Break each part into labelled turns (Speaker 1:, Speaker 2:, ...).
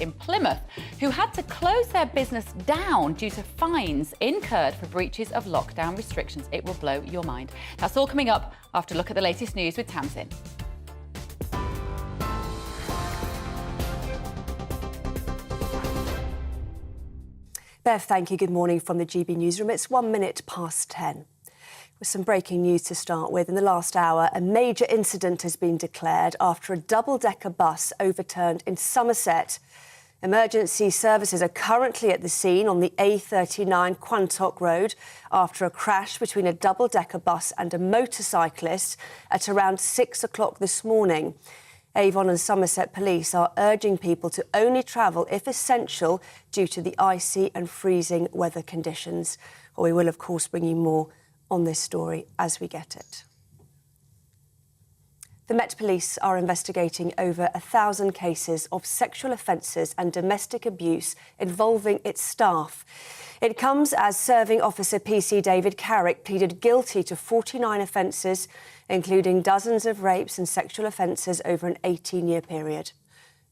Speaker 1: in Plymouth who had to close their business down due to fines incurred for breaches of lockdown restrictions. It will blow your mind. That's all coming up after a look at the latest news with Tamsin.
Speaker 2: Bev, thank you. Good morning from the GB newsroom. It's 1 minute past 10. With some breaking news to start with. In the last hour, a major incident has been declared after a double-decker bus overturned in Somerset. Emergency services are currently at the scene on the A39 Quantock Road after a crash between a double-decker bus and a motorcyclist at around 6 o'clock this morning. Avon and Somerset police are urging people to only travel if essential due to the icy and freezing weather conditions. We will, of course, bring you more on this story as we get it. The Met Police are investigating over 1,000 cases of sexual offences and domestic abuse involving its staff. It comes as Serving Officer PC David Carrick pleaded guilty to 49 offences, including dozens of rapes and sexual offences over an 18-year period.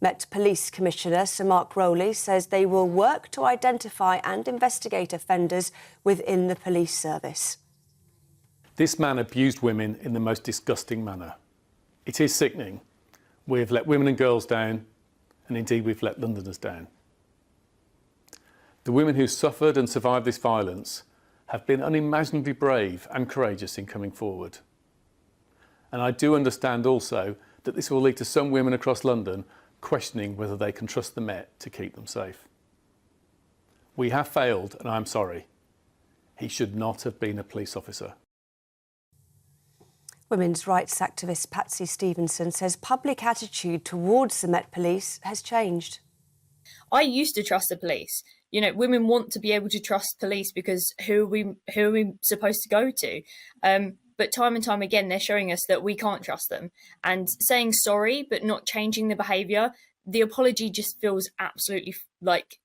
Speaker 2: Met Police Commissioner Sir Mark Rowley says they will work to identify and investigate offenders within the police service.
Speaker 3: This man abused women in the most disgusting manner. It is sickening. We've let women and girls down, and indeed we've let Londoners down. The women who suffered and survived this violence have been unimaginably brave and courageous in coming forward. And I do understand also that this will lead to some women across London questioning whether they can trust the Met to keep them safe. We have failed, and I'm sorry. He should not have been a police officer.
Speaker 2: Women's rights activist Patsy Stevenson says public attitude towards the Met Police has changed.
Speaker 4: I used to trust the police. You know, women want to be able to trust police because who are we supposed to go to? But time and time again, they're showing us that we can't trust them. And saying sorry, but not changing the behaviour, the apology just feels absolutely like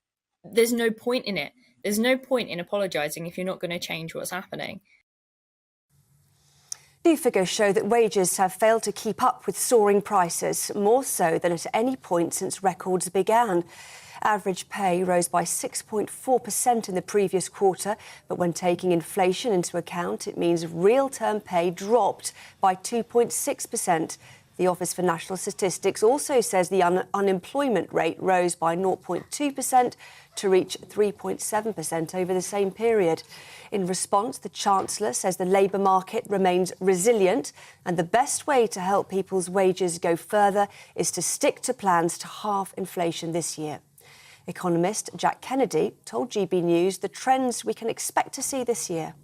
Speaker 4: there's no point in it. There's no point in apologising if you're not going to change what's happening.
Speaker 2: New figures show that wages have failed to keep up with soaring prices, more so than at any point since records began. Average pay rose by 6.4% in the previous quarter, but when taking inflation into account, it means real-term pay dropped by 2.6%. The Office for National Statistics also says the unemployment rate rose by 0.2% to reach 3.7% over the same period. In response, the Chancellor says the labour market remains resilient and the best way to help people's wages go further is to stick to plans to halve inflation this year. Economist Jack Kennedy told GB News the trends we can expect to see this year.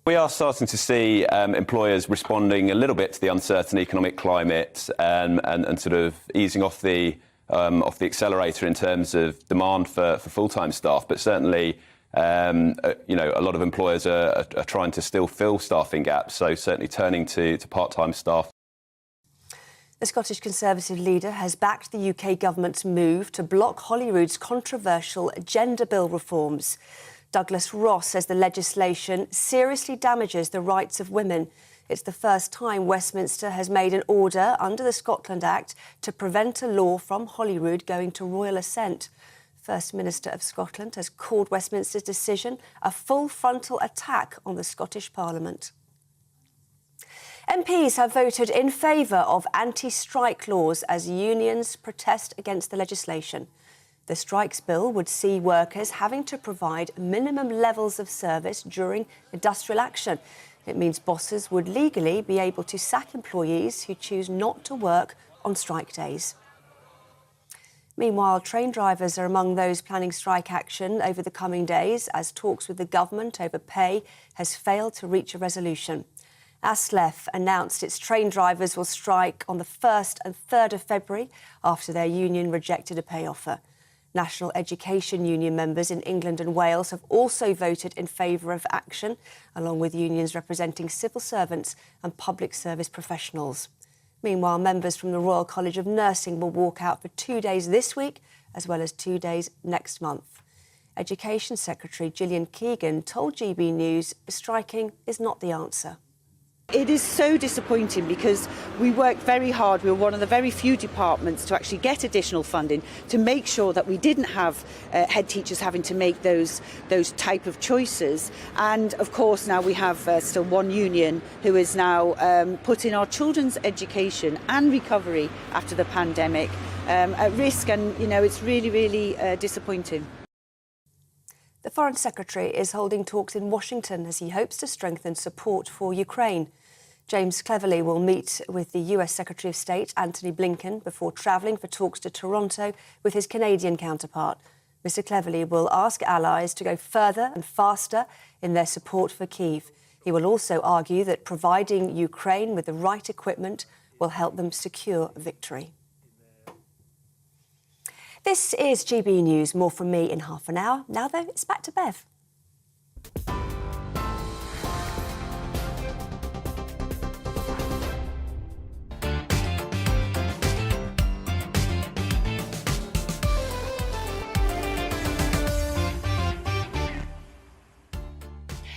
Speaker 5: We are starting to see employers responding a little bit to the uncertain economic climate and sort of easing off the accelerator in terms of demand for full-time staff. But certainly, you know, a lot of employers are trying to still fill staffing gaps, so certainly turning to part-time staff.
Speaker 2: The Scottish Conservative leader has backed the UK government's move to block Holyrood's controversial gender bill reforms. Douglas Ross says the legislation seriously damages the rights of women. It's the first time Westminster has made an order under the Scotland Act to prevent a law from Holyrood going to royal assent. First Minister of Scotland has called Westminster's decision a full frontal attack on the Scottish Parliament. MPs have voted in favour of anti-strike laws as unions protest against the legislation. The strikes bill would see workers having to provide minimum levels of service during industrial action. It means bosses would legally be able to sack employees who choose not to work on strike days. Meanwhile, train drivers are among those planning strike action over the coming days as talks with the government over pay has failed to reach a resolution. ASLEF announced its train drivers will strike on the 1st and 3rd of February after their union rejected a pay offer. National Education Union members in England and Wales have also voted in favour of action, along with unions representing civil servants and public service professionals. Meanwhile, members from the Royal College of Nursing will walk out for 2 days this week, as well as 2 days next month. Education Secretary Gillian Keegan told GB News striking is not the answer.
Speaker 6: It is so disappointing because we worked very hard. We were one of the very few departments to actually get additional funding to make sure that we didn't have head teachers having to make those type of choices. And of course now we have still one union who is now putting our children's education and recovery after the pandemic at risk, and it's really, really disappointing.
Speaker 2: The Foreign Secretary is holding talks in Washington as he hopes to strengthen support for Ukraine. James Cleverly will meet with the US Secretary of State, Antony Blinken, before travelling for talks to Toronto with his Canadian counterpart. Mr Cleverly will ask allies to go further and faster in their support for Kyiv. He will also argue that providing Ukraine with the right equipment will help them secure victory. This is GB News. More from me in half an hour. Now, though, it's back to Bev.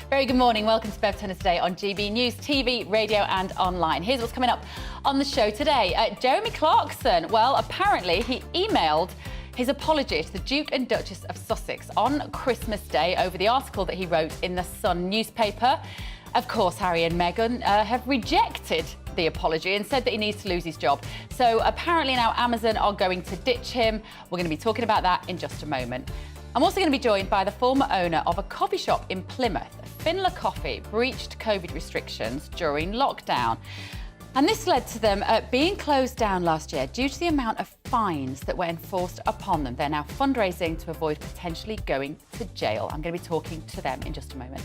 Speaker 1: Very good morning. Welcome to Bev Turner today on GB News, TV, radio and online. Here's what's coming up on the show today. Jeremy Clarkson, well, apparently he emailed his apology to the Duke and Duchess of Sussex on Christmas Day over the article that he wrote in the Sun newspaper. Of course, Harry and Meghan have rejected the apology and said that he needs to lose his job. So apparently now Amazon are going to ditch him. We're going to be talking about that in just a moment. I'm also going to be joined by the former owner of a coffee shop in Plymouth. Finla Coffee breached COVID restrictions during lockdown. And this led to them being closed down last year due to the amount of fines that were enforced upon them. They're now fundraising to avoid potentially going to jail. I'm going to be talking to them in just a moment.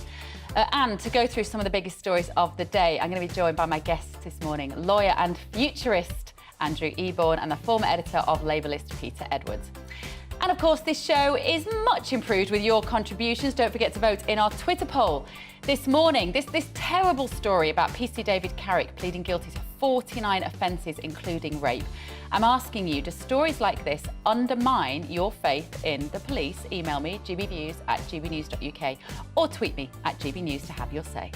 Speaker 1: And to go through some of the biggest stories of the day, I'm going to be joined by my guests this morning, lawyer and futurist Andrew Eborn and the former editor of Labour List, Peter Edwards. And of course, this show is much improved with your contributions. Don't forget to vote in our Twitter poll. This morning, this terrible story about PC David Carrick pleading guilty to 49 offences, including rape. I'm asking you, do stories like this undermine your faith in the police? Email me, gbnews@gbnews.uk, or tweet me at gbnews to have your say.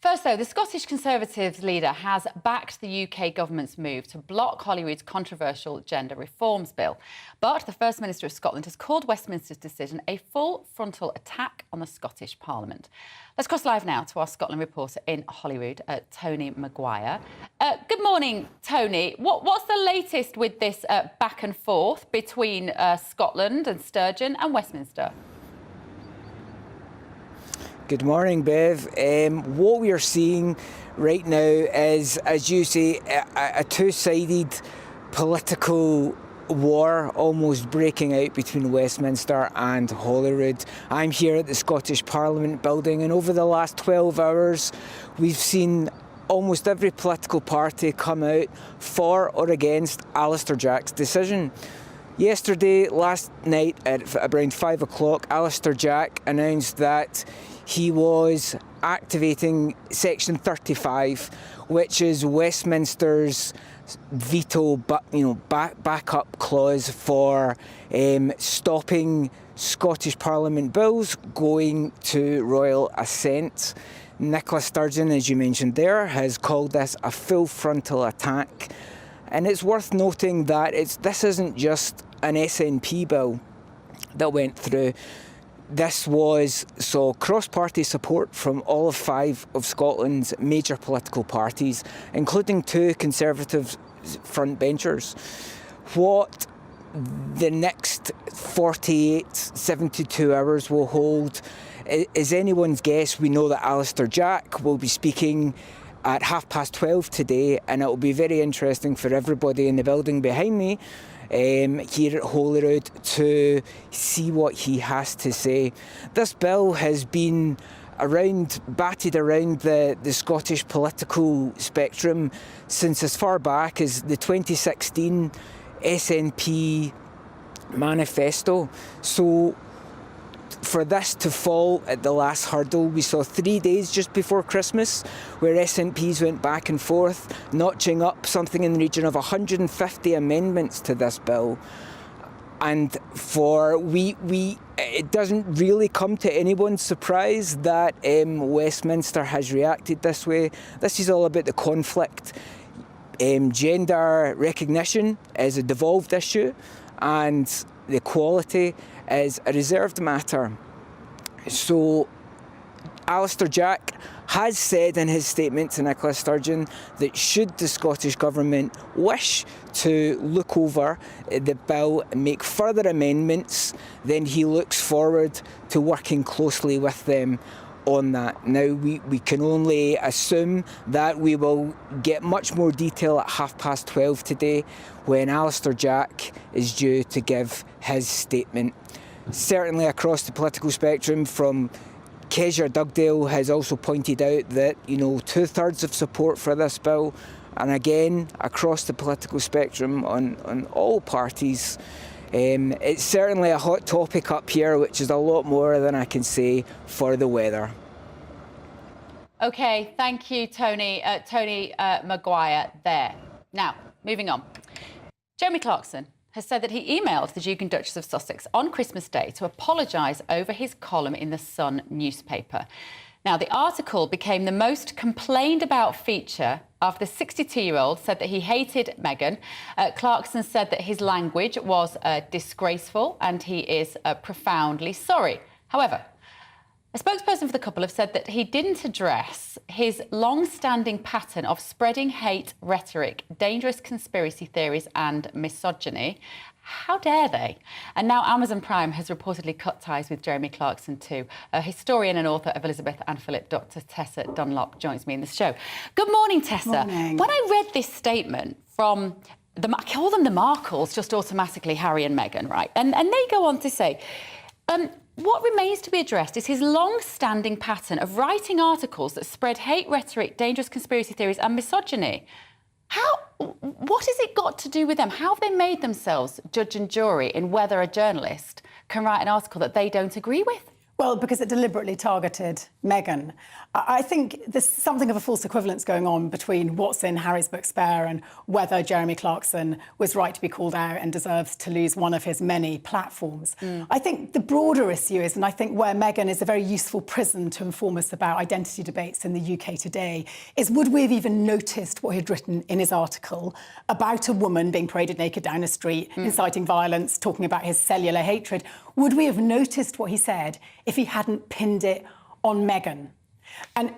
Speaker 1: First, though, the Scottish Conservatives leader has backed the UK government's move to block Holyrood's controversial gender reforms bill. But the First Minister of Scotland has called Westminster's decision a full frontal attack on the Scottish Parliament. Let's cross live now to our Scotland reporter in Holyrood, Tony Maguire. Good morning, Tony. What's the latest with this back and forth between Scotland and Sturgeon and Westminster?
Speaker 7: Good morning, Bev. What we are seeing right now is, as you say, a two-sided political war almost breaking out between Westminster and Holyrood. I'm here at the Scottish Parliament building, and over the last 12 hours, we've seen almost every political party come out for or against Alistair Jack's decision. Yesterday, last night at around 5 o'clock, Alistair Jack announced that he was activating Section 35, which is Westminster's veto, backup clause for stopping Scottish Parliament bills going to royal assent. Nicola Sturgeon, as you mentioned there, has called this a full frontal attack. And it's worth noting that this isn't just an SNP bill that went through. This saw cross-party support from all of 5 of Scotland's major political parties, including 2 Conservative frontbenchers. What the next 48, 72 hours will hold is anyone's guess. We know that Alistair Jack will be speaking at 12:30 today, and it will be very interesting for everybody in the building behind me here at Holyrood to see what he has to say. This bill has been batted around the Scottish political spectrum since as far back as the 2016 SNP manifesto. So for this to fall at the last hurdle, we saw 3 days just before Christmas where SNPs went back and forth, notching up something in the region of 150 amendments to this bill. And it doesn't really come to anyone's surprise that Westminster has reacted this way. This is all about the conflict. Gender recognition is a devolved issue, and the equality is a reserved matter. So Alistair Jack has said in his statement to Nicola Sturgeon that should the Scottish Government wish to look over the bill and make further amendments, then he looks forward to working closely with them on that. Now, we can only assume that we will get much more detail at 12:30 today when Alistair Jack is due to give his statement. Certainly across the political spectrum, from Kezia Dugdale has also pointed out that, 2/3 of support for this bill, and again, across the political spectrum on all parties, it's certainly a hot topic up here, which is a lot more than I can say for the weather.
Speaker 1: OK, thank you, Tony Maguire there. Now, moving on. Jeremy Clarkson has said that he emailed the Duke and Duchess of Sussex on Christmas Day to apologise over his column in the Sun newspaper. Now, the article became the most complained about feature after the 62-year-old said that he hated Meghan. Clarkson said that his language was disgraceful and he is profoundly sorry. However, a spokesperson for the couple have said that he didn't address his long-standing pattern of spreading hate rhetoric, dangerous conspiracy theories and misogyny. How dare they? And now Amazon Prime has reportedly cut ties with Jeremy Clarkson too. A historian and author of Elizabeth and Philip, Dr. Tessa Dunlop, joins me in the show. Good morning, Tessa.
Speaker 8: Morning.
Speaker 1: When I read this statement from, I call them the Markles, just automatically Harry and Meghan, right? And they go on to say, what remains to be addressed is his long-standing pattern of writing articles that spread hate rhetoric, dangerous conspiracy theories and misogyny. What has it got to do with them? How have they made themselves judge and jury in whether a journalist can write an article that they don't agree with?
Speaker 8: Well, because it deliberately targeted Meghan. I think there's something of a false equivalence going on between what's in Harry's book Spare and whether Jeremy Clarkson was right to be called out and deserves to lose one of his many platforms. I think the broader issue is, and I think where Meghan is a very useful prism to inform us about identity debates in the UK today, is would we have even noticed what he'd written in his article about a woman being paraded naked down a street, inciting violence, talking about his cellular hatred? Would we have noticed what he said if he hadn't pinned it on Meghan? And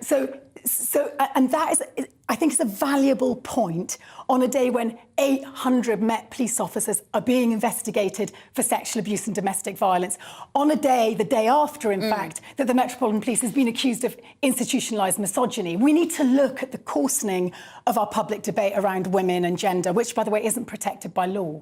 Speaker 8: and that is, I think, is a valuable point on a day when 800 Met police officers are being investigated for sexual abuse and domestic violence. On a day, the day after, in fact, that the Metropolitan Police has been accused of institutionalised misogyny. We need to look at the coarsening of our public debate around women and gender, which, by the way, isn't protected by law.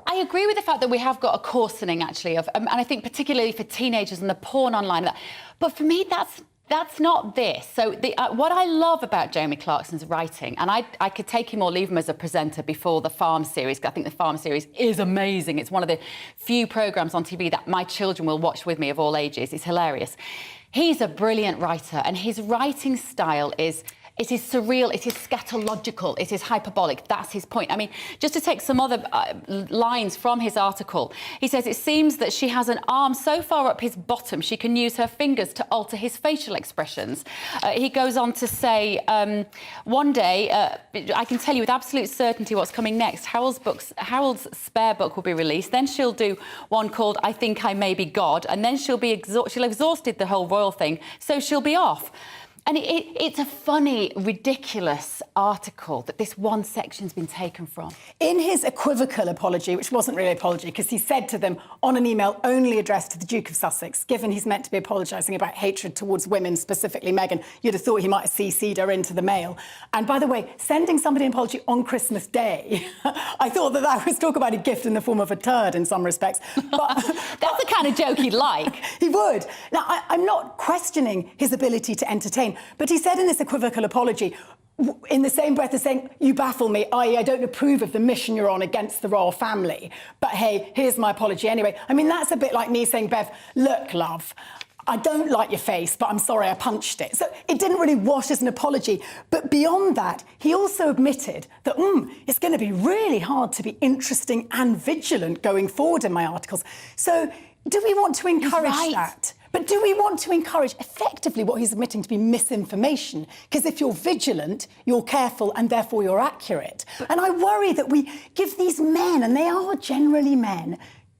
Speaker 1: I agree with the fact that we have got a coarsening, actually, of, and I think particularly for teenagers and the porn online. But for me, that's not this. So what I love about Jeremy Clarkson's writing, and I could take him or leave him as a presenter before the Farm series, because I think the Farm series is amazing. It's one of the few programmes on TV that my children will watch with me of all ages. It's hilarious. He's a brilliant writer, and his writing style is... It is surreal, it is scatological, it is hyperbolic. That's his point. I mean, just to take some other lines from his article, he says, it seems that she has an arm so far up his bottom she can use her fingers to alter his facial expressions. He goes on to say, one day, I can tell you with absolute certainty what's coming next. Harold's Spare book will be released. Then she'll do one called I Think I May Be God. And then she'll exhausted the whole royal thing, so she'll be off. And it's a funny, ridiculous article that this one section's been taken from. In his equivocal apology, which wasn't really an apology, because he said to them on an email only addressed to the Duke of Sussex, given he's meant to be apologising about hatred towards women, specifically Meghan, you'd have thought he might have CC'd her into the mail. And by the way, sending somebody an apology on Christmas Day, I thought that was talk about a gift in the form of a turd in some respects. But that's the kind of joke he'd like. He would. Now, I'm not questioning his ability to entertain, but he said in this equivocal apology, in the same breath as saying, you baffle me, i.e. I don't approve of the mission you're on against the royal family, but hey, here's my apology anyway. I mean, that's a bit like me saying, Bev, look, love,
Speaker 8: I don't like your face, but I'm sorry I punched it. So it didn't really wash as an apology. But beyond that, he also admitted that it's going to be really hard to be interesting and vigilant going forward in my articles. So do we want to encourage that? But do we want to encourage effectively what he's admitting to be misinformation? Because if you're vigilant, you're careful and therefore you're accurate. And I worry that we give these men, and they are generally men,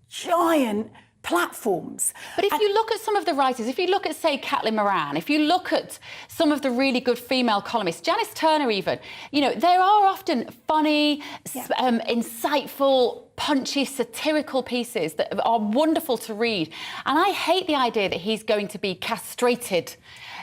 Speaker 8: giant platforms.
Speaker 1: But if you look at some of the writers, if you look at, say, Caitlin Moran, if you look at some of the really good female columnists, Janice Turner even, you know, there are often funny, insightful, punchy, satirical pieces that are wonderful to read. And I hate the idea that he's going to be castrated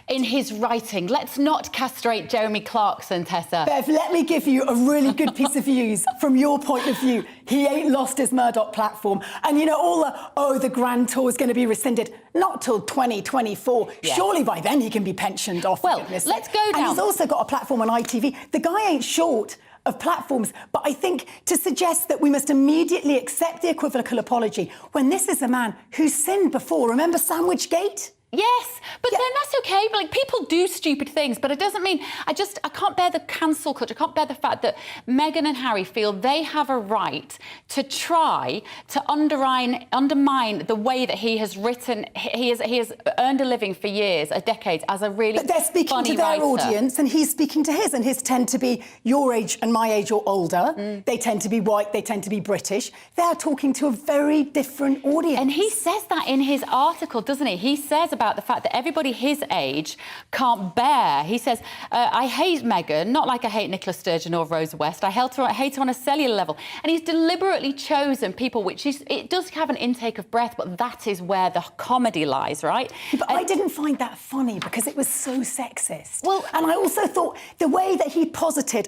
Speaker 1: in his writing. Let's not castrate Jeremy Clarkson, Tessa.
Speaker 8: Bev, let me give you a really good piece of news from your point of view. He ain't lost his Murdoch platform. And, you know, all the Grand Tour is going to be rescinded. Not till 2024. Yeah. Surely by then he can be pensioned off.
Speaker 1: Well, let's go down.
Speaker 8: And he's also got a platform on ITV. The guy ain't short of platforms, but I think to suggest that we must immediately accept the equivocal apology when this is a man who's sinned before. Remember Sandwich-gate?
Speaker 1: Yes, but then that's okay. Like, people do stupid things, but it doesn't mean... I can't bear the cancel culture. I can't bear the fact that Meghan and Harry feel they have a right to try to undermine the way that he has written. He has earned a living for years, decades, as a really funny writer.
Speaker 8: But they're speaking to their audience, and he's speaking to his, and his tend to be your age and my age or older. They tend to be white. They tend to be British. They're talking to a very different audience.
Speaker 1: And he says that in his article, doesn't he? He says about the fact that everybody his age can't bear. He says, I hate Meghan, not like I hate Nicola Sturgeon or Rosa West. I hate her on a cellular level. And he's deliberately chosen people, it does have an intake of breath, but that is where the comedy lies, right?
Speaker 8: But I didn't find that funny because it was so sexist. Well, and I also thought the way that he posited,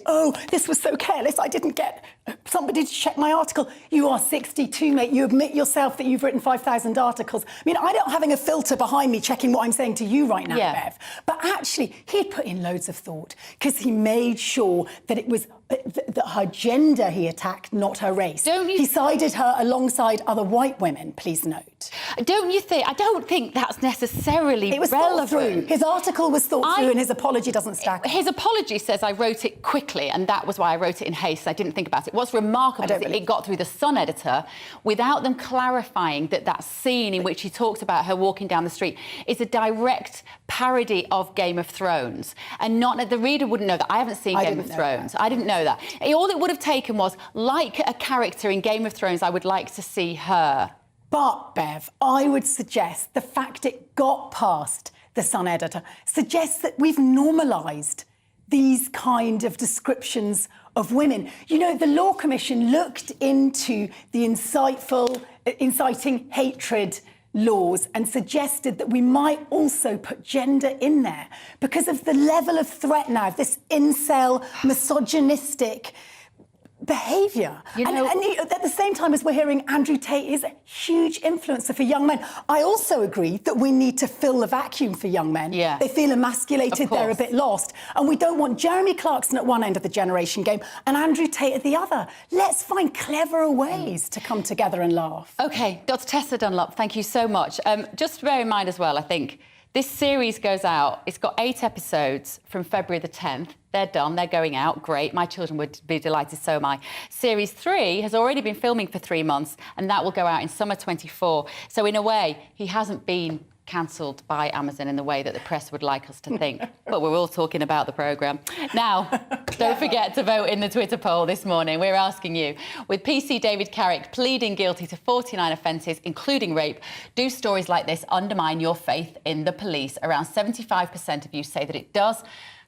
Speaker 8: this was so careless, I didn't get somebody to check my article. You are 62, mate. You admit yourself that you've written 5,000 articles. I mean, I'm not having a filter behind me checking what I'm saying to you right now, Bev. But actually, he'd put in loads of thought because he made sure that it was that her gender he attacked, not her race. He sided her alongside other white women, please note.
Speaker 1: Don't you think? I don't think that's necessarily relevant.
Speaker 8: Thought through. His article was thought through and his apology doesn't stack up.
Speaker 1: His apology says I wrote it quickly and that was why I wrote it in haste. I didn't think about it. What's remarkable is that it got through the Sun editor without them clarifying that scene in which he talks about her walking down the street is a direct parody of Game of Thrones. And not the reader wouldn't know that. I haven't seen Game of Thrones. I didn't know that. All it would have taken was, like a character in Game of Thrones, I would like to see her.
Speaker 8: But, Bev, I would suggest the fact it got past the Sun editor suggests that we've normalised these kind of descriptions of women. You know, the Law Commission looked into the inciting hatred laws and suggested that we might also put gender in there because of the level of threat now, this incel, misogynistic behaviour. And at the same time as we're hearing Andrew Tate is a huge influencer for young men. I also agree that we need to fill the vacuum for young men.
Speaker 1: Yeah.
Speaker 8: They feel emasculated, they're a bit lost. And we don't want Jeremy Clarkson at one end of the generation game and Andrew Tate at the other. Let's find cleverer ways to come together and laugh.
Speaker 1: OK, Dr. Tessa Dunlop, thank you so much. Just bear in mind as well, I think, this series goes out, it's got 8 episodes from February the 10th. They're done, they're going out, great. My children would be delighted, so am I. Series 3 has already been filming for 3 months and that will go out in summer 24. So in a way, he hasn't been cancelled by Amazon in the way that the press would like us to think. But we're all talking about the programme. Now, don't forget to vote in the Twitter poll this morning. We're asking you, with PC David Carrick pleading guilty to 49 offences, including rape, do stories like this undermine your faith in the police? Around 75% of you say that it does.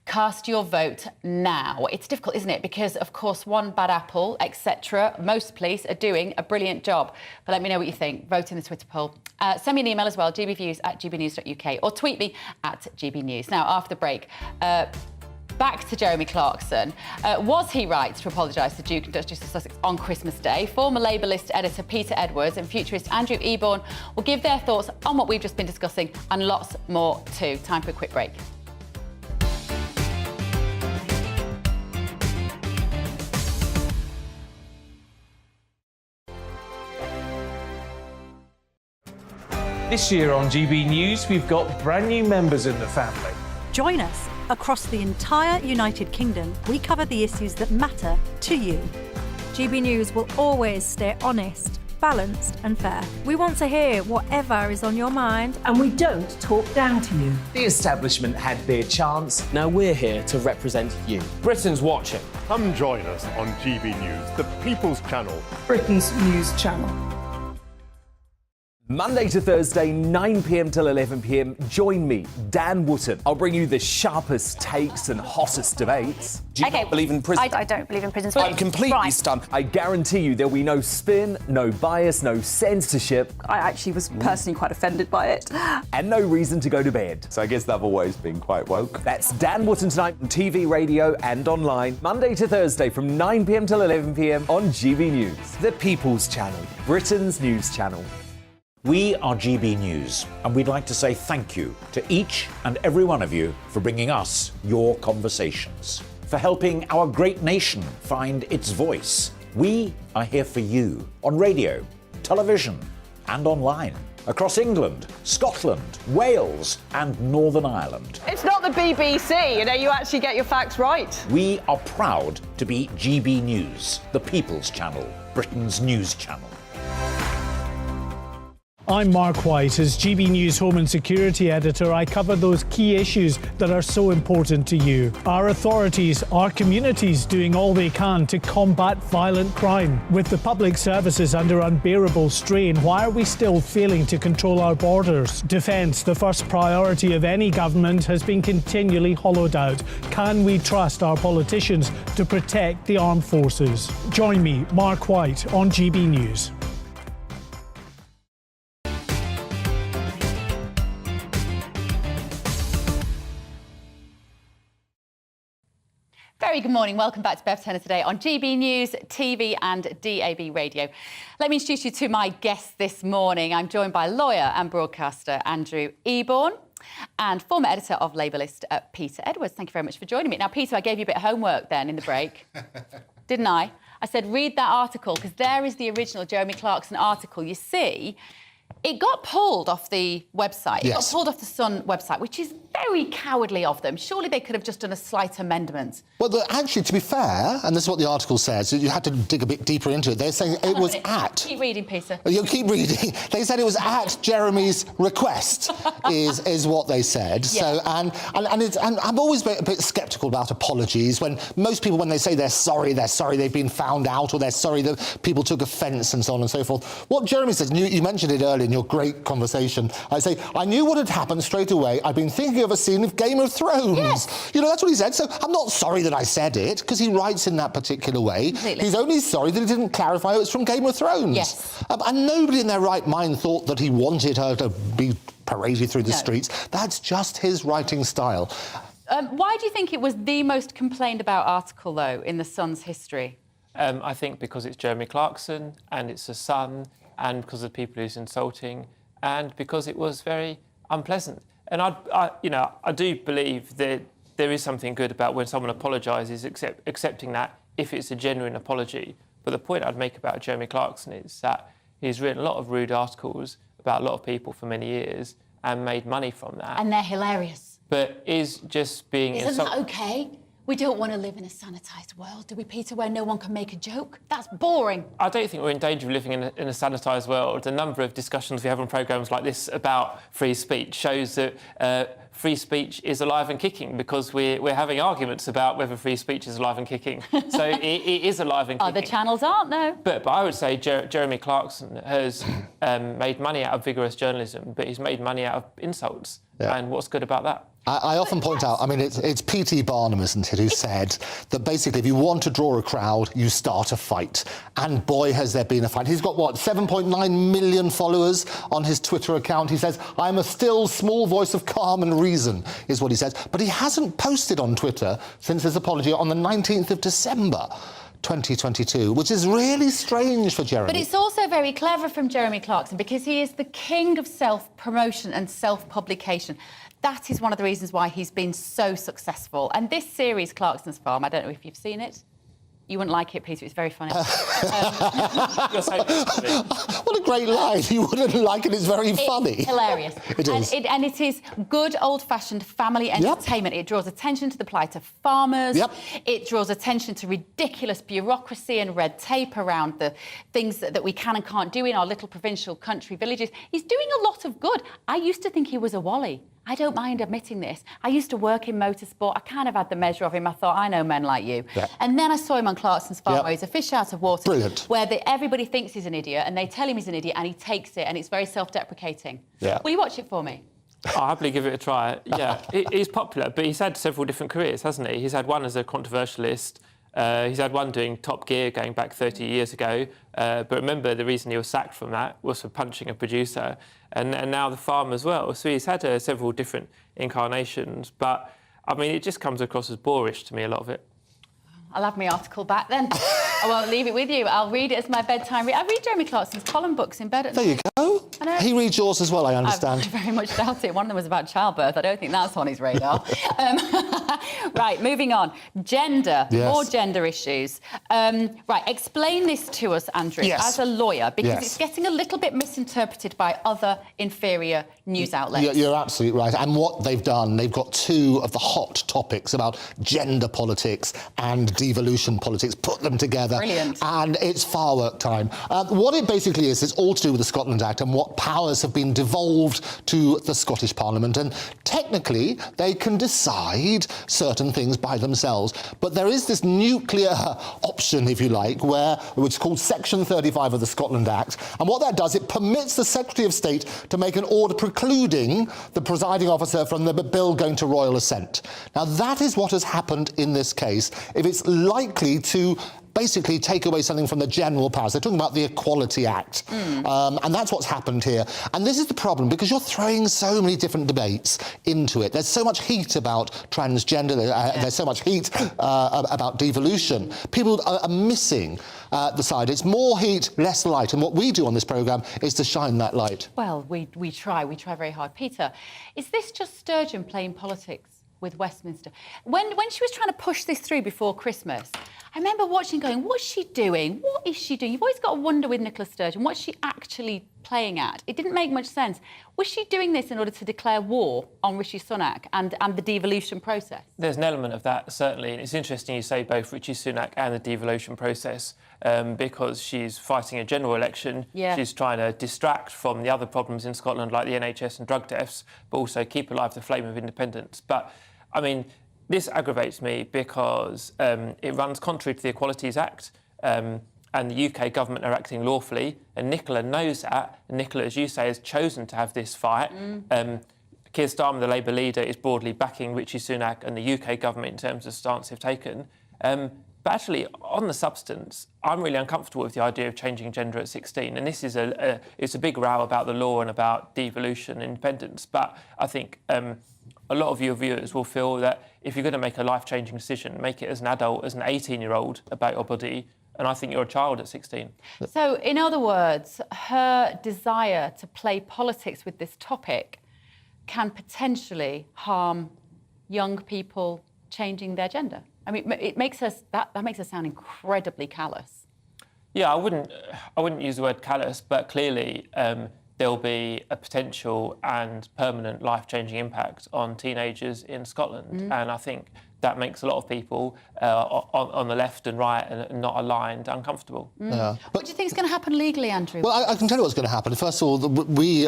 Speaker 1: Cast your vote now. It's difficult, isn't it? Because, of course, one bad apple, etc. Most police are doing a brilliant job. But let me know what you think. Vote in the Twitter poll. Send me an email as well, gbviews@gbnews.uk, or tweet me at gbnews. Now, after the break, back to Jeremy Clarkson. Was he right to apologise to Duke and Duchess of Sussex on Christmas Day? Former Labour list editor Peter Edwards and futurist Andrew Eborn will give their thoughts on what we've just been discussing and lots more too. Time for a quick break.
Speaker 9: This year on GB News, we've got brand new members in the family.
Speaker 10: Join us. Across the entire United Kingdom, we cover the issues that matter to you. GB News will always stay honest, balanced and fair. We want to hear whatever is on your mind.
Speaker 11: And we don't talk down to you.
Speaker 9: The establishment had their chance.
Speaker 12: Now we're here to represent you.
Speaker 9: Britain's watching.
Speaker 13: Come join us on GB News, the People's Channel.
Speaker 11: Britain's news channel.
Speaker 9: Monday to Thursday, 9 p.m. till 11 p.m. Join me, Dan Wootton. I'll bring you the sharpest takes and hottest debates.
Speaker 12: Do you not believe in prison?
Speaker 14: I don't believe in prison.
Speaker 12: I'm completely stunned.
Speaker 9: I guarantee you there'll be no spin, no bias, no censorship.
Speaker 14: I actually was personally quite offended by it.
Speaker 9: And no reason to go to bed.
Speaker 5: So I guess they've always been quite woke.
Speaker 9: That's Dan Wootton tonight on TV, radio and online. Monday to Thursday from 9 p.m. till 11 p.m. on GB News. The People's Channel, Britain's news channel.
Speaker 15: We are GB News, and we'd like to say thank you to each and every one of you for bringing us your conversations, for helping our great nation find its voice. We are here for you on radio, television, and online, across England, Scotland, Wales, and Northern Ireland.
Speaker 16: It's not the BBC, you actually get your facts right.
Speaker 15: We are proud to be GB News, the People's Channel, Britain's news channel.
Speaker 17: I'm Mark White. As GB News Home and Security Editor, I cover those key issues that are so important to you. Our authorities, our communities doing all they can to combat violent crime. With the public services under unbearable strain, why are we still failing to control our borders? Defence, the first priority of any government, has been continually hollowed out. Can we trust our politicians to protect the armed forces? Join me, Mark White, on GB News.
Speaker 1: Very good morning. Welcome back to Bev Turner today on GB News, TV and DAB Radio. Let me introduce you to my guests this morning. I'm joined by lawyer and broadcaster Andrew Eborn and former editor of Labelist Peter Edwards. Thank you very much for joining me. Now, Peter, I gave you a bit of homework then in the break, didn't I? I said, read that article, because there is the original Jeremy Clarkson article. You see, it got pulled off the website. It got pulled off the Sun website, which is very cowardly of them. Surely they could have just done a slight amendment.
Speaker 18: Well, actually, to be fair, and this is what the article says, you had to dig a bit deeper into it. They're saying it was at...
Speaker 1: Keep reading, Peter.
Speaker 18: You keep reading. They said it was at Jeremy's request, is what they said.
Speaker 1: Yeah.
Speaker 18: So, and I'm always a bit sceptical about apologies. When most people, when they say they're sorry they've been found out, or they're sorry that people took offence and so on and so forth. What Jeremy says, and you mentioned it earlier in your great conversation, I say, I knew what had happened straight away. I've been thinking of a scene of Game of Thrones.
Speaker 1: Yes.
Speaker 18: That's what he said. So I'm not sorry that I said it, because he writes in that particular way.
Speaker 1: Completely.
Speaker 18: He's only sorry that he didn't clarify it was from Game of Thrones.
Speaker 1: Yes.
Speaker 18: And nobody in their right mind thought that he wanted her to be paraded through the streets. That's just his writing style.
Speaker 1: Why do you think it was the most complained about article, though, in the Sun's history?
Speaker 12: I think because it's Jeremy Clarkson and it's a Sun, and because of the people who's insulting, and because it was very unpleasant. And I do believe that there is something good about when someone apologises, accepting that if it's a genuine apology. But the point I'd make about Jeremy Clarkson is that he's written a lot of rude articles about a lot of people for many years and made money from that.
Speaker 1: And they're hilarious.
Speaker 12: But is just being...
Speaker 1: Isn't that OK? We don't want to live in a sanitised world, do we, Peter, where no one can make a joke? That's boring.
Speaker 12: I don't think we're in danger of living in a sanitised world. The number of discussions we have on programmes like this about free speech shows that free speech is alive and kicking, because we're having arguments about whether free speech is alive and kicking. So it is alive and kicking.
Speaker 1: Other channels aren't, though.
Speaker 12: But I would say Jeremy Clarkson has made money out of vigorous journalism, but he's made money out of insults. Yeah. And what's good about that?
Speaker 18: I often point out, it's P.T. Barnum, isn't it, who said that basically if you want to draw a crowd, you start a fight. And boy, has there been a fight. He's got, 7.9 million followers on his Twitter account. He says, I'm a still small voice of calm and reason, is what he says. But he hasn't posted on Twitter since his apology on the 19th of December. 2022, which is really strange for Jeremy.
Speaker 1: But it's also very clever from Jeremy Clarkson, because he is the king of self-promotion and self-publication. That is one of the reasons why he's been so successful. And this series, Clarkson's Farm, I don't know if you've seen it. You wouldn't like it, Peter. It's very funny.
Speaker 18: What a great line. You wouldn't like it. It's very funny.
Speaker 1: It's hilarious.
Speaker 18: It is.
Speaker 1: And it is good old-fashioned family entertainment. It draws attention to the plight of farmers. It draws attention to ridiculous bureaucracy and red tape around the things that we can and can't do in our little provincial country villages. He's doing a lot of good. I used to think he was a wally. I don't mind admitting this. I used to work in motorsport. I kind of had the measure of him. I thought, I know men like you. And then I saw him on Clarkson's farm where he's a fish out of water.
Speaker 18: Brilliant.
Speaker 1: Where everybody thinks he's an idiot and they tell him he's an idiot and he takes it and it's very self-deprecating. Will you watch it for me?
Speaker 12: I'll happily give it a try. Yeah, he's popular, but he's had several different careers, hasn't he? He's had one as a controversialist. He's had one doing Top Gear going back 30 years ago. But remember, the reason he was sacked from that was for punching a producer. And now the farm as well. So he's had several different incarnations. But, I mean, it just comes across as boorish to me, a lot of it.
Speaker 1: I'll have my article back then. I won't leave it with you. I'll read it as my bedtime read. I read Jeremy Clarkson's column books in bed at night.
Speaker 18: There you go.
Speaker 1: I know.
Speaker 18: He reads yours as well, I understand.
Speaker 1: I very much doubt it. One of them was about childbirth. I don't think that's on his radar. Right, moving on. Gender. More gender issues. Right, explain this to us, Andrew, as a lawyer, because it's getting a little bit misinterpreted by other inferior news outlets.
Speaker 18: You're absolutely right. And what they've done, they've got two of the hot topics about gender politics and devolution politics, put them together.
Speaker 1: Brilliant.
Speaker 18: And it's firework time. What it basically is, it's all to do with the Scotland Act and what powers have been devolved to the Scottish Parliament. And technically, they can decide certain things by themselves. But there is this nuclear option, if you like, which is called Section 35 of the Scotland Act. And what that does, it permits the Secretary of State to make an order precluding the presiding officer from the bill going to royal assent. Now, that is what has happened in this case. If it's likely to basically take away something from the general powers. They're talking about the Equality Act. And that's what's happened here. And this is the problem, because you're throwing so many different debates into it. There's so much heat about transgender. There's so much heat about devolution. People are missing the side. It's more heat, less light. And what we do on this programme is to shine that light.
Speaker 1: Well, we try very hard. Peter, is this just Sturgeon playing politics with Westminster? When she was trying to push this through before Christmas, I remember watching going, what's she doing? What is she doing? You've always got to wonder with Nicola Sturgeon, what's she actually playing at? It didn't make much sense. Was she doing this in order to declare war on Rishi Sunak and the devolution process?
Speaker 12: There's an element of that, certainly. And it's interesting you say both Rishi Sunak and the devolution process, because she's fighting a general election. She's trying to distract from the other problems in Scotland, like the NHS and drug deaths, but also keep alive the flame of independence. But, I mean, this aggravates me because it runs contrary to the Equalities Act, and the UK government are acting lawfully, and Nicola knows that. And Nicola, as you say, has chosen to have this fight. Keir Starmer, the Labour leader, is broadly backing Rishi Sunak and the UK government in terms of stance they've taken. But actually, on the substance, I'm really uncomfortable with the idea of changing gender at 16. And this is it's a big row about the law and about devolution and independence. But I think a lot of your viewers will feel that if you're going to make a life-changing decision, make it as an adult, as an 18-year-old about your body. And I think you're a child at 16.
Speaker 1: So, in other words, her desire to play politics with this topic can potentially harm young people changing their gender. I mean, it makes us that makes us sound incredibly callous.
Speaker 12: Yeah, I wouldn't use the word callous, but clearly there'll be a potential and permanent life-changing impact on teenagers in Scotland, and I think that makes a lot of people on the left and right and not aligned uncomfortable.
Speaker 1: What do you think is going to happen legally, Andrew?
Speaker 18: Well, I can tell you what's going to happen. First of all, we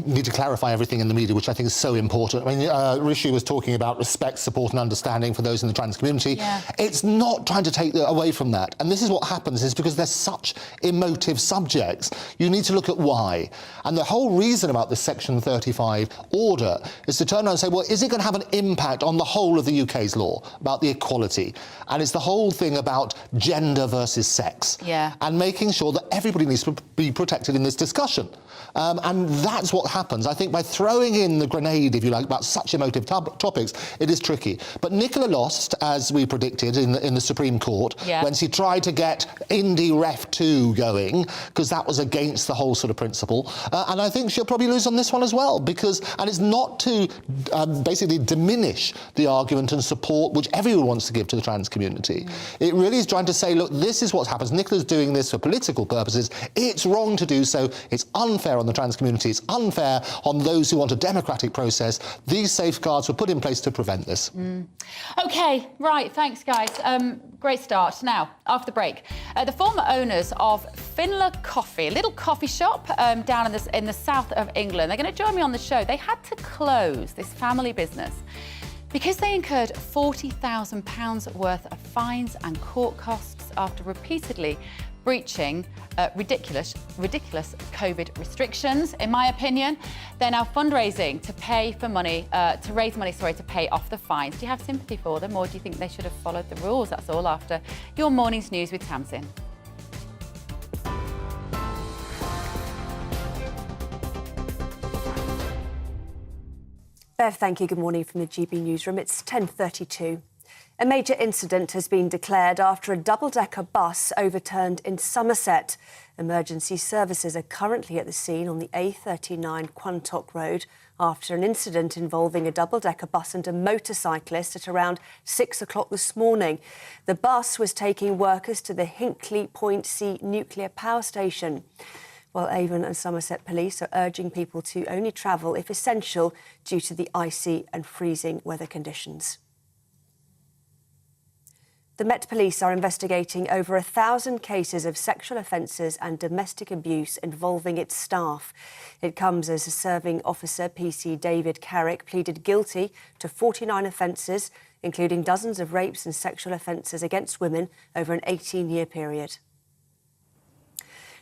Speaker 18: need to clarify everything in the media, which I think is so important. I mean, Rishi was talking about respect, support and understanding for those in the trans community. It's not trying to take away from that. And this is what happens, is because they're such emotive subjects, you need to look at why. And the whole reason about this Section 35 order is to turn around and say, well, is it going to have an impact on the whole of the UK's law about the equality? And it's the whole thing about gender versus sex, and making sure that everybody needs to be protected in this discussion. And that's what happens. I think by throwing in the grenade, if you like, about such emotive topics, it is tricky. But Nicola lost, as we predicted, in the Supreme Court, when she tried to get Indy Ref 2 going, because that was against the whole sort of principle. And I think she'll probably lose on this one as well, and it's not to basically diminish the argument and support support which everyone wants to give to the trans community. It really is trying to say, look, this is what happens. Nicola's doing this for political purposes. It's wrong to do so. It's unfair on the trans community. It's unfair on those who want a democratic process. These safeguards were put in place to prevent this.
Speaker 1: OK, right, thanks, guys. Great start. Now, after the break, the former owners of Finla Coffee, a little coffee shop down in the south of England, they're going to join me on the show. They had to close this family business because they incurred £40,000 worth of fines and court costs after repeatedly breaching ridiculous COVID restrictions. In my opinion, they're now fundraising to raise money to pay off the fines. Do you have sympathy for them, or do you think they should have followed the rules? That's all after your morning's news with Tamsin.
Speaker 2: Bev, thank you. Good morning from the GB newsroom. It's 10:32. A major incident has been declared after a double-decker bus overturned in Somerset. Emergency services are currently at the scene on the A39 Quantock Road after an incident involving a double-decker bus and a motorcyclist at around 6 o'clock this morning. The bus was taking workers to the Hinkley Point C nuclear power station. While Avon and Somerset Police are urging people to only travel if essential due to the icy and freezing weather conditions. The Met Police are investigating over 1,000 cases of sexual offences and domestic abuse involving its staff. It comes as a serving officer, PC David Carrick, pleaded guilty to 49 offences, including dozens of rapes and sexual offences against women over an 18-year period.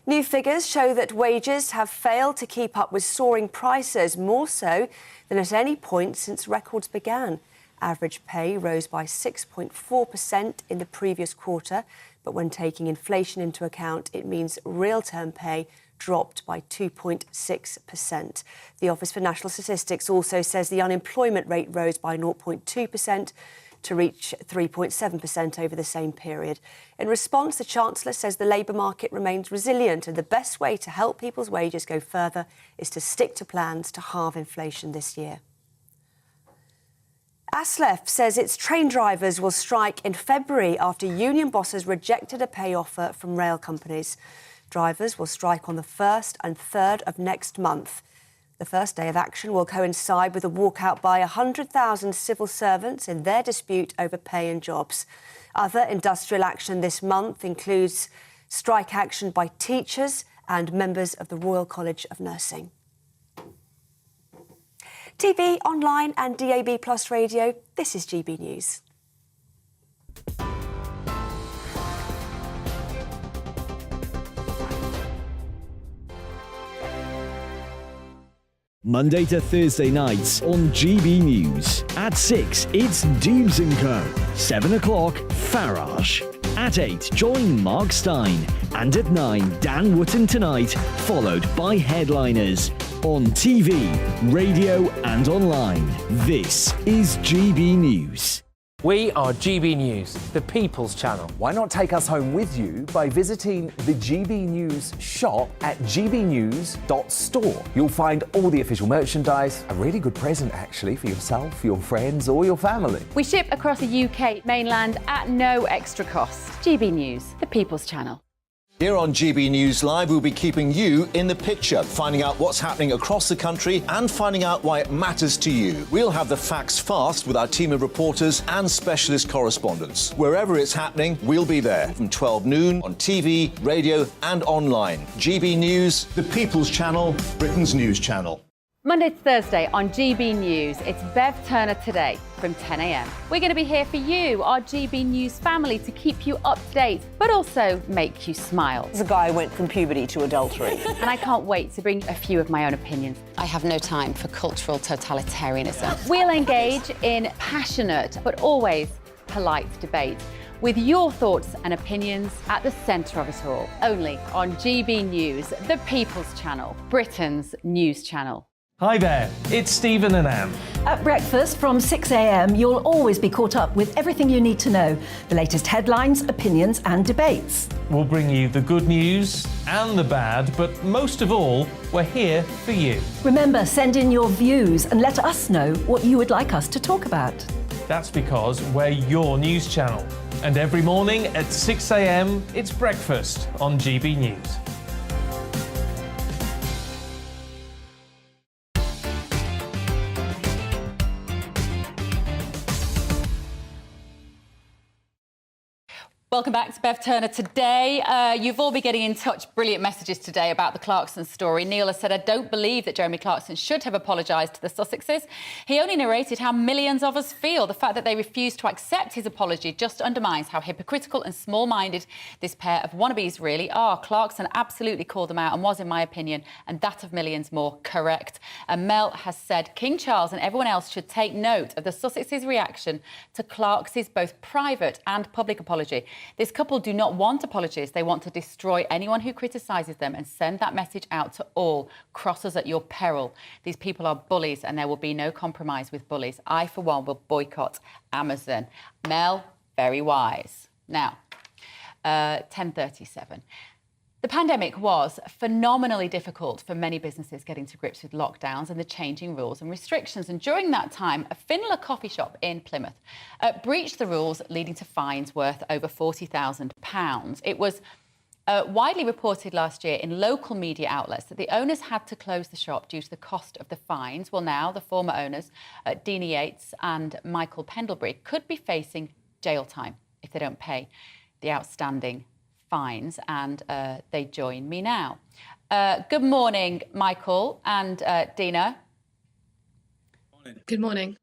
Speaker 2: New figures show that wages have failed to keep up with soaring prices, more so than at any point since records began. Average pay rose by 6.4% in the previous quarter, but when taking inflation into account, it means real-term pay dropped by 2.6%. The Office for National Statistics also says the unemployment rate rose by 0.2% to reach 3.7% over the same period. In response, the Chancellor says the labour market remains resilient and the best way to help people's wages go further is to stick to plans to halve inflation this year. ASLEF says its train drivers will strike in February after union bosses rejected a pay offer from rail companies. Drivers will strike on the 1st and 3rd of next month. The first day of action will coincide with a walkout by 100,000 civil servants in their dispute over pay and jobs. Other industrial action this month includes strike action by teachers and members of the Royal College of Nursing. TV, online and DAB+ radio, this is GB News.
Speaker 19: Monday to Thursday nights on GB News. At 6, it's Dubes & Co. 7 o'clock, Farage. At 8, join Mark Stein. And at 9, Dan Wootton Tonight, followed by Headliners. On TV, radio and online. This is GB News.
Speaker 9: We are GB News, the People's Channel. Why not take us home with you by visiting the GB News shop at gbnews.store. You'll find all the official merchandise, a really good present actually for yourself, your friends or your family.
Speaker 1: We ship across the UK mainland at no extra cost. GB News, the People's Channel.
Speaker 20: Here on GB News Live, we'll be keeping you in the picture, finding out what's happening across the country and finding out why it matters to you. We'll have the facts fast with our team of reporters and specialist correspondents. Wherever it's happening, we'll be there from 12 noon on TV, radio and online. GB News, the People's Channel, Britain's news channel.
Speaker 1: Monday to Thursday on GB News, it's Bev Turner today from 10 a.m. We're going to be here for you, our GB News family, to keep you up to date, but also make you smile.
Speaker 21: The guy went from puberty to adultery.
Speaker 1: And I can't wait to bring a few of my own opinions. I have no time for cultural totalitarianism. We'll engage in passionate, but always polite debate, with your thoughts and opinions at the centre of it all. Only on GB News, the People's Channel, Britain's news channel.
Speaker 17: Hi there, it's Stephen and Anne.
Speaker 11: At breakfast from 6 a.m, you'll always be caught up with everything you need to know, the latest headlines, opinions and debates.
Speaker 17: We'll bring you the good news and the bad, but most of all, we're here for you.
Speaker 11: Remember, send in your views and let us know what you would like us to talk about.
Speaker 17: That's because we're your news channel. And every morning at 6 a.m, it's breakfast on GB News.
Speaker 1: Welcome back to Bev Turner today. You've all been getting in touch, brilliant messages today about the Clarkson story. Neil has said, I don't believe that Jeremy Clarkson should have apologised to the Sussexes. He only narrated how millions of us feel. The fact that they refused to accept his apology just undermines how hypocritical and small-minded this pair of wannabes really are. Clarkson absolutely called them out and was, in my opinion, and that of millions more, correct. And Mel has said King Charles and everyone else should take note of the Sussexes' reaction to Clarkson's both private and public apology. This couple do not want apologies. They want to destroy anyone who criticises them and send that message out to all. Cross us at your peril. These people are bullies and there will be no compromise with bullies. I, for one, will boycott Amazon. Mel, very wise. Now, 10:37. The pandemic was phenomenally difficult for many businesses getting to grips with lockdowns and the changing rules and restrictions. And during that time, a Finla coffee shop in Plymouth breached the rules, leading to fines worth over £40,000. It was widely reported last year in local media outlets that the owners had to close the shop due to the cost of the fines. Well, now the former owners, Deanie Yates and Michael Pendlebury, could be facing jail time if they don't pay the outstanding fines, and they join me now. Good morning, Michael and Dina.
Speaker 3: Good morning.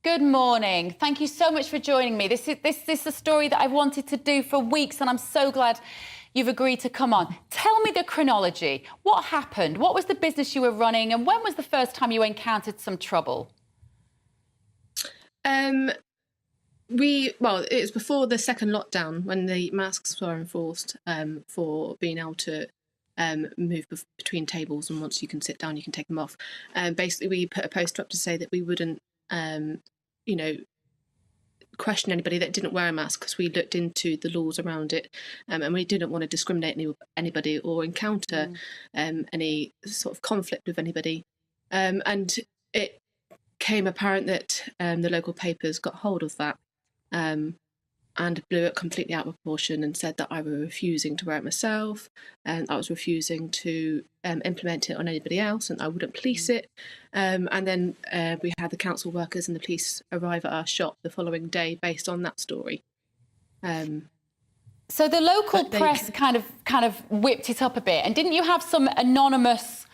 Speaker 1: Good morning. Thank you so much for joining me. This is a story that I've wanted to do for weeks, and I'm so glad you've agreed to come on. Tell me the chronology. What happened? What was the business you were running, and when was the first time you encountered some trouble?
Speaker 3: Well, it was before the second lockdown when the masks were enforced for being able to move between tables, and once you can sit down, you can take them off. Basically, we put a poster up to say that we wouldn't, question anybody that didn't wear a mask, because we looked into the laws around it, and we didn't want to discriminate anybody or encounter any sort of conflict with anybody. And it became apparent that the local papers got hold of that. And blew it completely out of proportion and said that I was refusing to wear it myself, and I was refusing to implement it on anybody else, and I wouldn't police it. And then we had the council workers and the police arrive at our shop the following day based on that story.
Speaker 1: So the local press kind of whipped it up a bit, and didn't you have some anonymous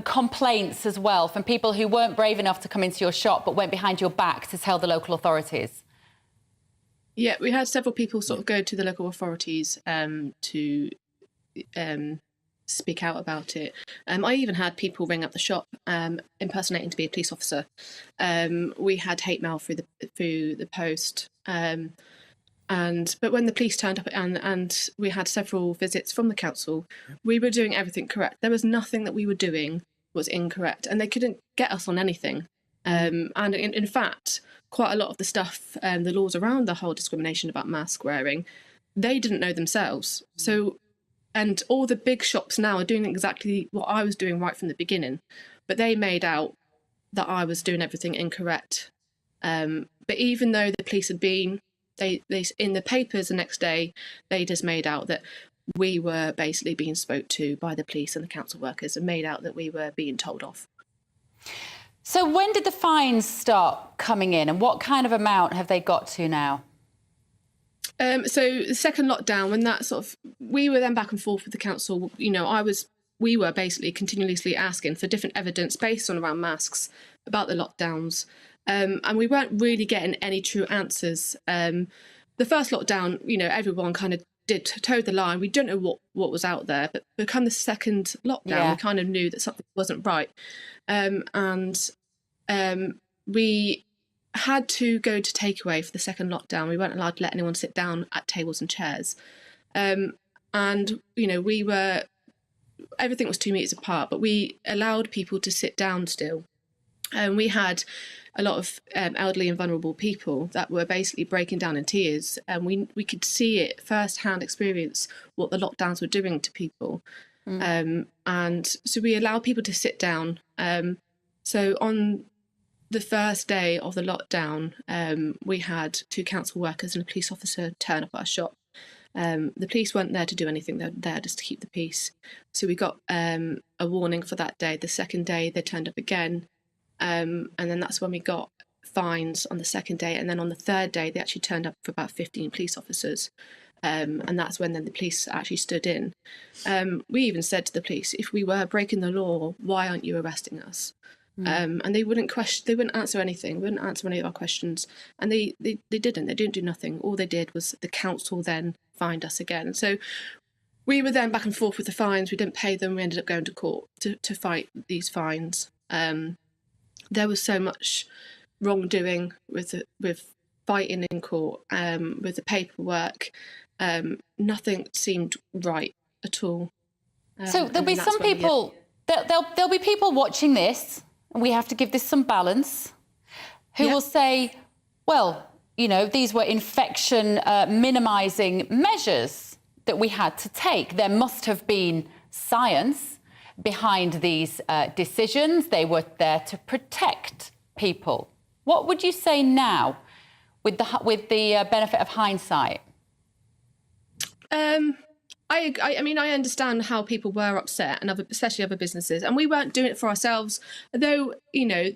Speaker 1: complaints as well from people who weren't brave enough to come into your shop but went behind your back to tell the local authorities?
Speaker 3: Yeah, we had several people sort of go to the local authorities to speak out about it. I even had people ring up the shop impersonating to be a police officer. We had hate mail through the post. But when the police turned up and we had several visits from the council, we were doing everything correct. There was nothing that we were doing was incorrect, and they couldn't get us on anything. And in fact, quite a lot of the stuff, the laws around the whole discrimination about mask wearing, they didn't know themselves. So, and all the big shops now are doing exactly what I was doing right from the beginning, but they made out that I was doing everything incorrect. But even though the police had been, they in the papers the next day, they just made out that we were basically being spoke to by the police and the council workers, and made out that we were being told off.
Speaker 1: So when did the fines start coming in, and what kind of amount have they got to now?
Speaker 3: So the second lockdown, when that sort of, we were then back and forth with the council. We were basically continuously asking for different evidence based on around masks about the lockdowns, and we weren't really getting any true answers. The first lockdown, everyone kind of towed the line. We don't know what was out there, but become the second lockdown, we kind of knew that something wasn't right. We had to go to takeaway for the second lockdown. We weren't allowed to let anyone sit down at tables and chairs. Everything was 2 meters apart, but we allowed people to sit down still. We had a lot of elderly and vulnerable people that were basically breaking down in tears, and we could see it first-hand experience what the lockdowns were doing to people. And so we allowed people to sit down. So on the first day of the lockdown, we had 2 council workers and a police officer turn up at our shop. The police weren't there to do anything, they were there just to keep the peace. So we got a warning for that day. The second day they turned up again, and then that's when we got fines on the second day. And then on the third day they actually turned up for about 15 police officers, and that's when then the police actually stood in. We even said to the police, if we were breaking the law, why aren't you arresting us? And they wouldn't answer anything, wouldn't answer any of our questions. And they didn't do nothing. All they did was the council then fined us again. So we were then back and forth with the fines. We didn't pay them. We ended up going to court to fight these fines. There was so much wrongdoing with fighting in court, with the paperwork. Nothing seemed right at all.
Speaker 1: So there'll be some people, there'll be people watching this, and we have to give this some balance, who will say, well, you know, these were infection minimising measures that we had to take. There must have been science behind these decisions. They were there to protect people. What would you say now with the benefit of hindsight?
Speaker 3: I mean, I understand how people were upset, and especially other businesses, and we weren't doing it for ourselves. Though, you know,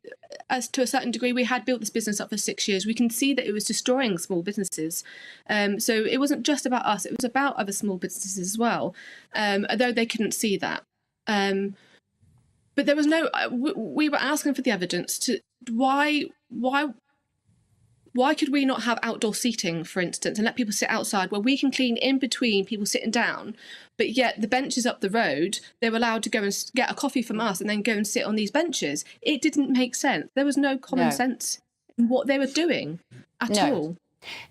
Speaker 3: as to a certain degree, we had built this business up for 6 years. We can see that it was destroying small businesses. So it wasn't just about us; it was about other small businesses as well. Although they couldn't see that. But there was no. We were asking for the evidence to why could we not have outdoor seating, for instance, and let people sit outside where we can clean in between people sitting down, but yet the benches up the road, they were allowed to go and get a coffee from us and then go and sit on these benches? It didn't make sense. There was no common sense in what they were doing at all.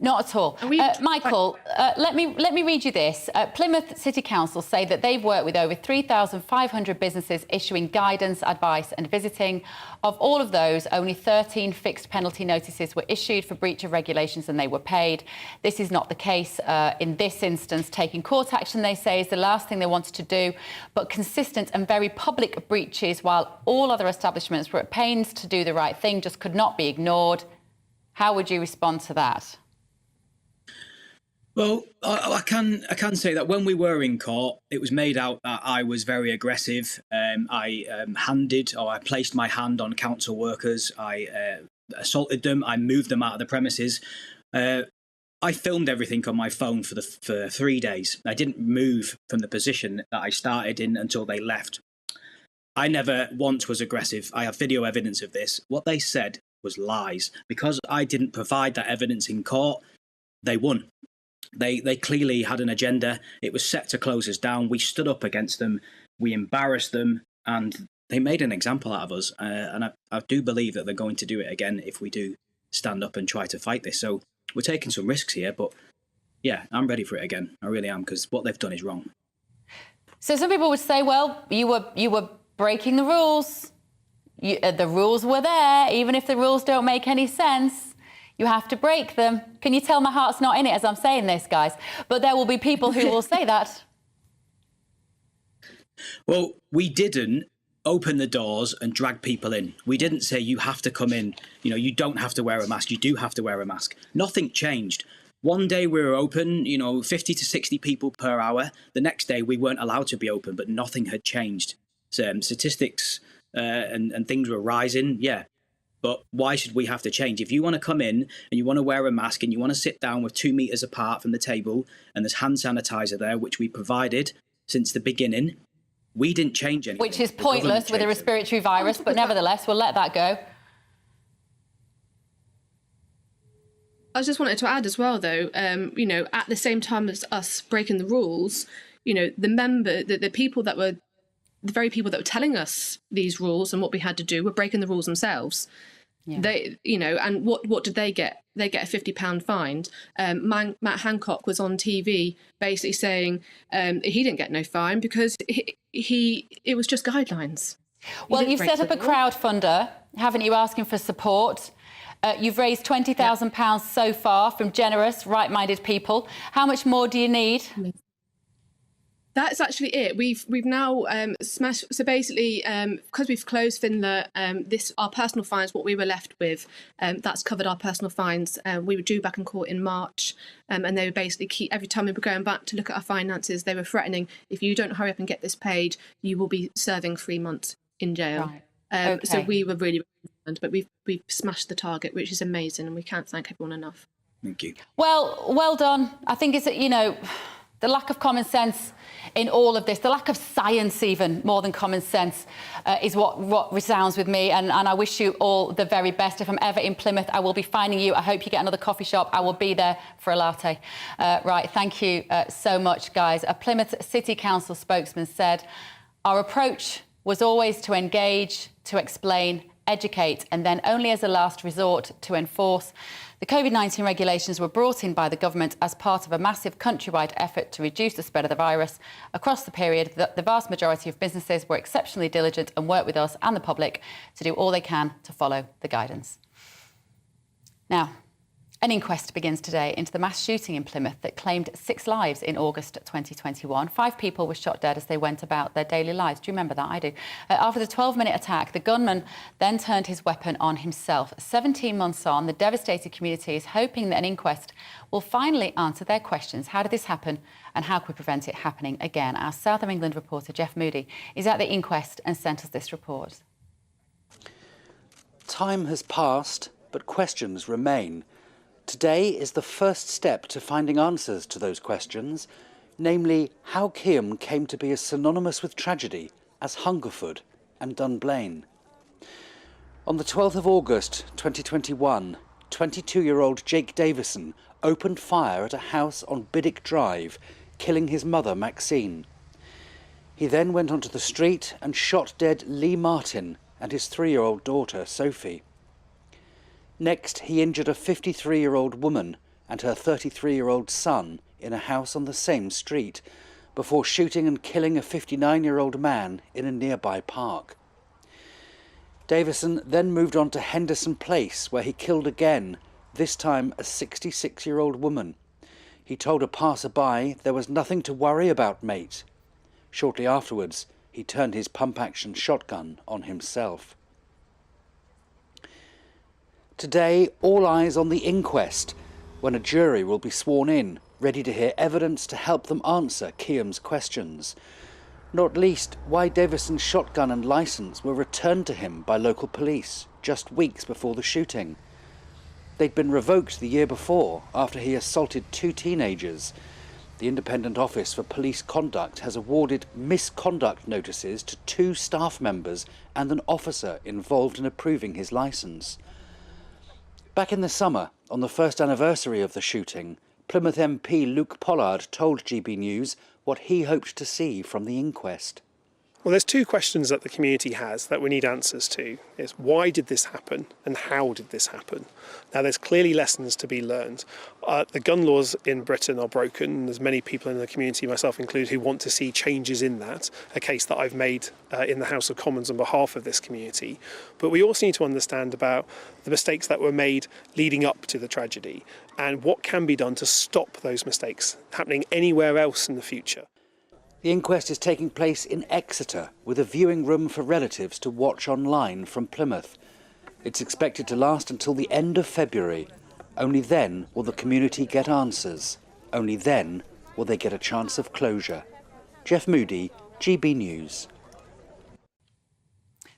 Speaker 1: Not at all. Michael, let me read you this. Plymouth City Council say that they've worked with over 3,500 businesses issuing guidance, advice and visiting. Of all of those, only 13 fixed penalty notices were issued for breach of regulations and they were paid. This is not the case in this instance. Taking court action, they say, is the last thing they wanted to do, but consistent and very public breaches, while all other establishments were at pains to do the right thing, just could not be ignored. How would you respond to that?
Speaker 4: Well, I can say that when we were in court, it was made out that I was very aggressive. I placed my hand on council workers. I assaulted them. I moved them out of the premises. I filmed everything on my phone for 3 days. I didn't move from the position that I started in until they left. I never once was aggressive. I have video evidence of this. What they said was lies. Because I didn't provide that evidence in court, they won. They clearly had an agenda. It was set to close us down. We stood up against them. We embarrassed them, and they made an example out of us. And I do believe that they're going to do it again if we do stand up and try to fight this. So we're taking some risks here, but yeah, I'm ready for it again. I really am, because what they've done is wrong.
Speaker 1: So some people would say, well, you were breaking the rules. The rules were there, even if the rules don't make any sense. You have to break them. Can you tell my heart's not in it as I'm saying this, guys? But there will be people who will say that.
Speaker 4: Well, we didn't open the doors and drag people in. We didn't say you have to come in. You know, you don't have to wear a mask. You do have to wear a mask. Nothing changed. One day we were open, 50 to 60 people per hour. The next day we weren't allowed to be open, but nothing had changed. So, statistics and things were rising, yeah. But why should we have to change? If you want to come in and you want to wear a mask and you want to sit down with 2 meters apart from the table and there's hand sanitizer there, which we provided since the beginning, we didn't change anything.
Speaker 1: Which is pointless with a respiratory virus, but nevertheless, we'll let that go.
Speaker 3: I just wanted to add as well, though, at the same time as us breaking the rules, the people that were the very people that were telling us these rules and what we had to do were breaking the rules themselves. Yeah. They, and what did they get? They get a £50 fine. Matt Hancock was on TV basically saying he didn't get no fine because it was just guidelines.
Speaker 1: Well, you've set up a crowdfunder, haven't you, asking for support? You've raised £20,000 so far from generous, right-minded people. How much more do you need?
Speaker 3: That's actually it. We've now smashed. So basically, because we've closed Finla, our personal fines, what we were left with, that's covered our personal fines. We were due back in court in March, and they would basically every time we were going back to look at our finances, they were threatening, if you don't hurry up and get this paid, you will be serving 3 months in jail.
Speaker 1: Right. Okay.
Speaker 3: So we were really concerned, but we've smashed the target, which is amazing, and we can't thank everyone enough.
Speaker 4: Thank you.
Speaker 1: Well done. I think it's, the lack of common sense in all of this, the lack of science even, more than common sense, is what resounds with me. And I wish you all the very best. If I'm ever in Plymouth, I will be finding you. I hope you get another coffee shop. I will be there for a latte. Right, thank you so much, guys. A Plymouth City Council spokesman said, our approach was always to engage, to explain, educate, and then only as a last resort to enforce. The COVID-19 regulations were brought in by the government as part of a massive countrywide effort to reduce the spread of the virus. Across the period, the vast majority of businesses were exceptionally diligent and worked with us and the public to do all they can to follow the guidance. Now, an inquest begins today into the mass shooting in Plymouth that claimed 6 lives in August 2021. 5 people were shot dead as they went about their daily lives. Do you remember that? I do. After the 12-minute attack, the gunman then turned his weapon on himself. 17 months on, the devastated community is hoping that an inquest will finally answer their questions. How did this happen and how can we prevent it happening again? Our South of England reporter, Jeff Moody, is at the inquest and sent us this report.
Speaker 6: Time has passed, but questions remain. Today is the first step to finding answers to those questions, namely how Kiam came to be as synonymous with tragedy as Hungerford and Dunblane. On the 12th of August 2021, 22-year-old Jake Davison opened fire at a house on Biddick Drive, killing his mother Maxine. He then went onto the street and shot dead Lee Martin and his 3-year-old daughter Sophie. Next, he injured a 53-year-old woman and her 33-year-old son in a house on the same street, before shooting and killing a 59-year-old man in a nearby park. Davison then moved on to Henderson Place, where he killed again, this time a 66-year-old woman. He told a passerby there was nothing to worry about, mate. Shortly afterwards, he turned his pump-action shotgun on himself. Today, all eyes on the inquest, when a jury will be sworn in, ready to hear evidence to help them answer Kiam's questions. Not least, why Davison's shotgun and licence were returned to him by local police just weeks before the shooting. They'd been revoked the year before after he assaulted 2 teenagers. The Independent Office for Police Conduct has awarded misconduct notices to 2 staff members and an officer involved in approving his licence. Back in the summer, on the first anniversary of the shooting, Plymouth MP Luke Pollard told GB News what he hoped to see from the inquest.
Speaker 22: Well, there's 2 questions that the community has that we need answers to. Is why did this happen and how did this happen? Now, there's clearly lessons to be learned. The gun laws in Britain are broken. There's many people in the community, myself included, who want to see changes in that, a case that I've made in the House of Commons on behalf of this community. But we also need to understand about the mistakes that were made leading up to the tragedy and what can be done to stop those mistakes happening anywhere else in the future.
Speaker 6: The inquest is taking place in Exeter, with a viewing room for relatives to watch online from Plymouth. It's expected to last until the end of February. Only then will the community get answers. Only then will they get a chance of closure. Jeff Moody, GB News.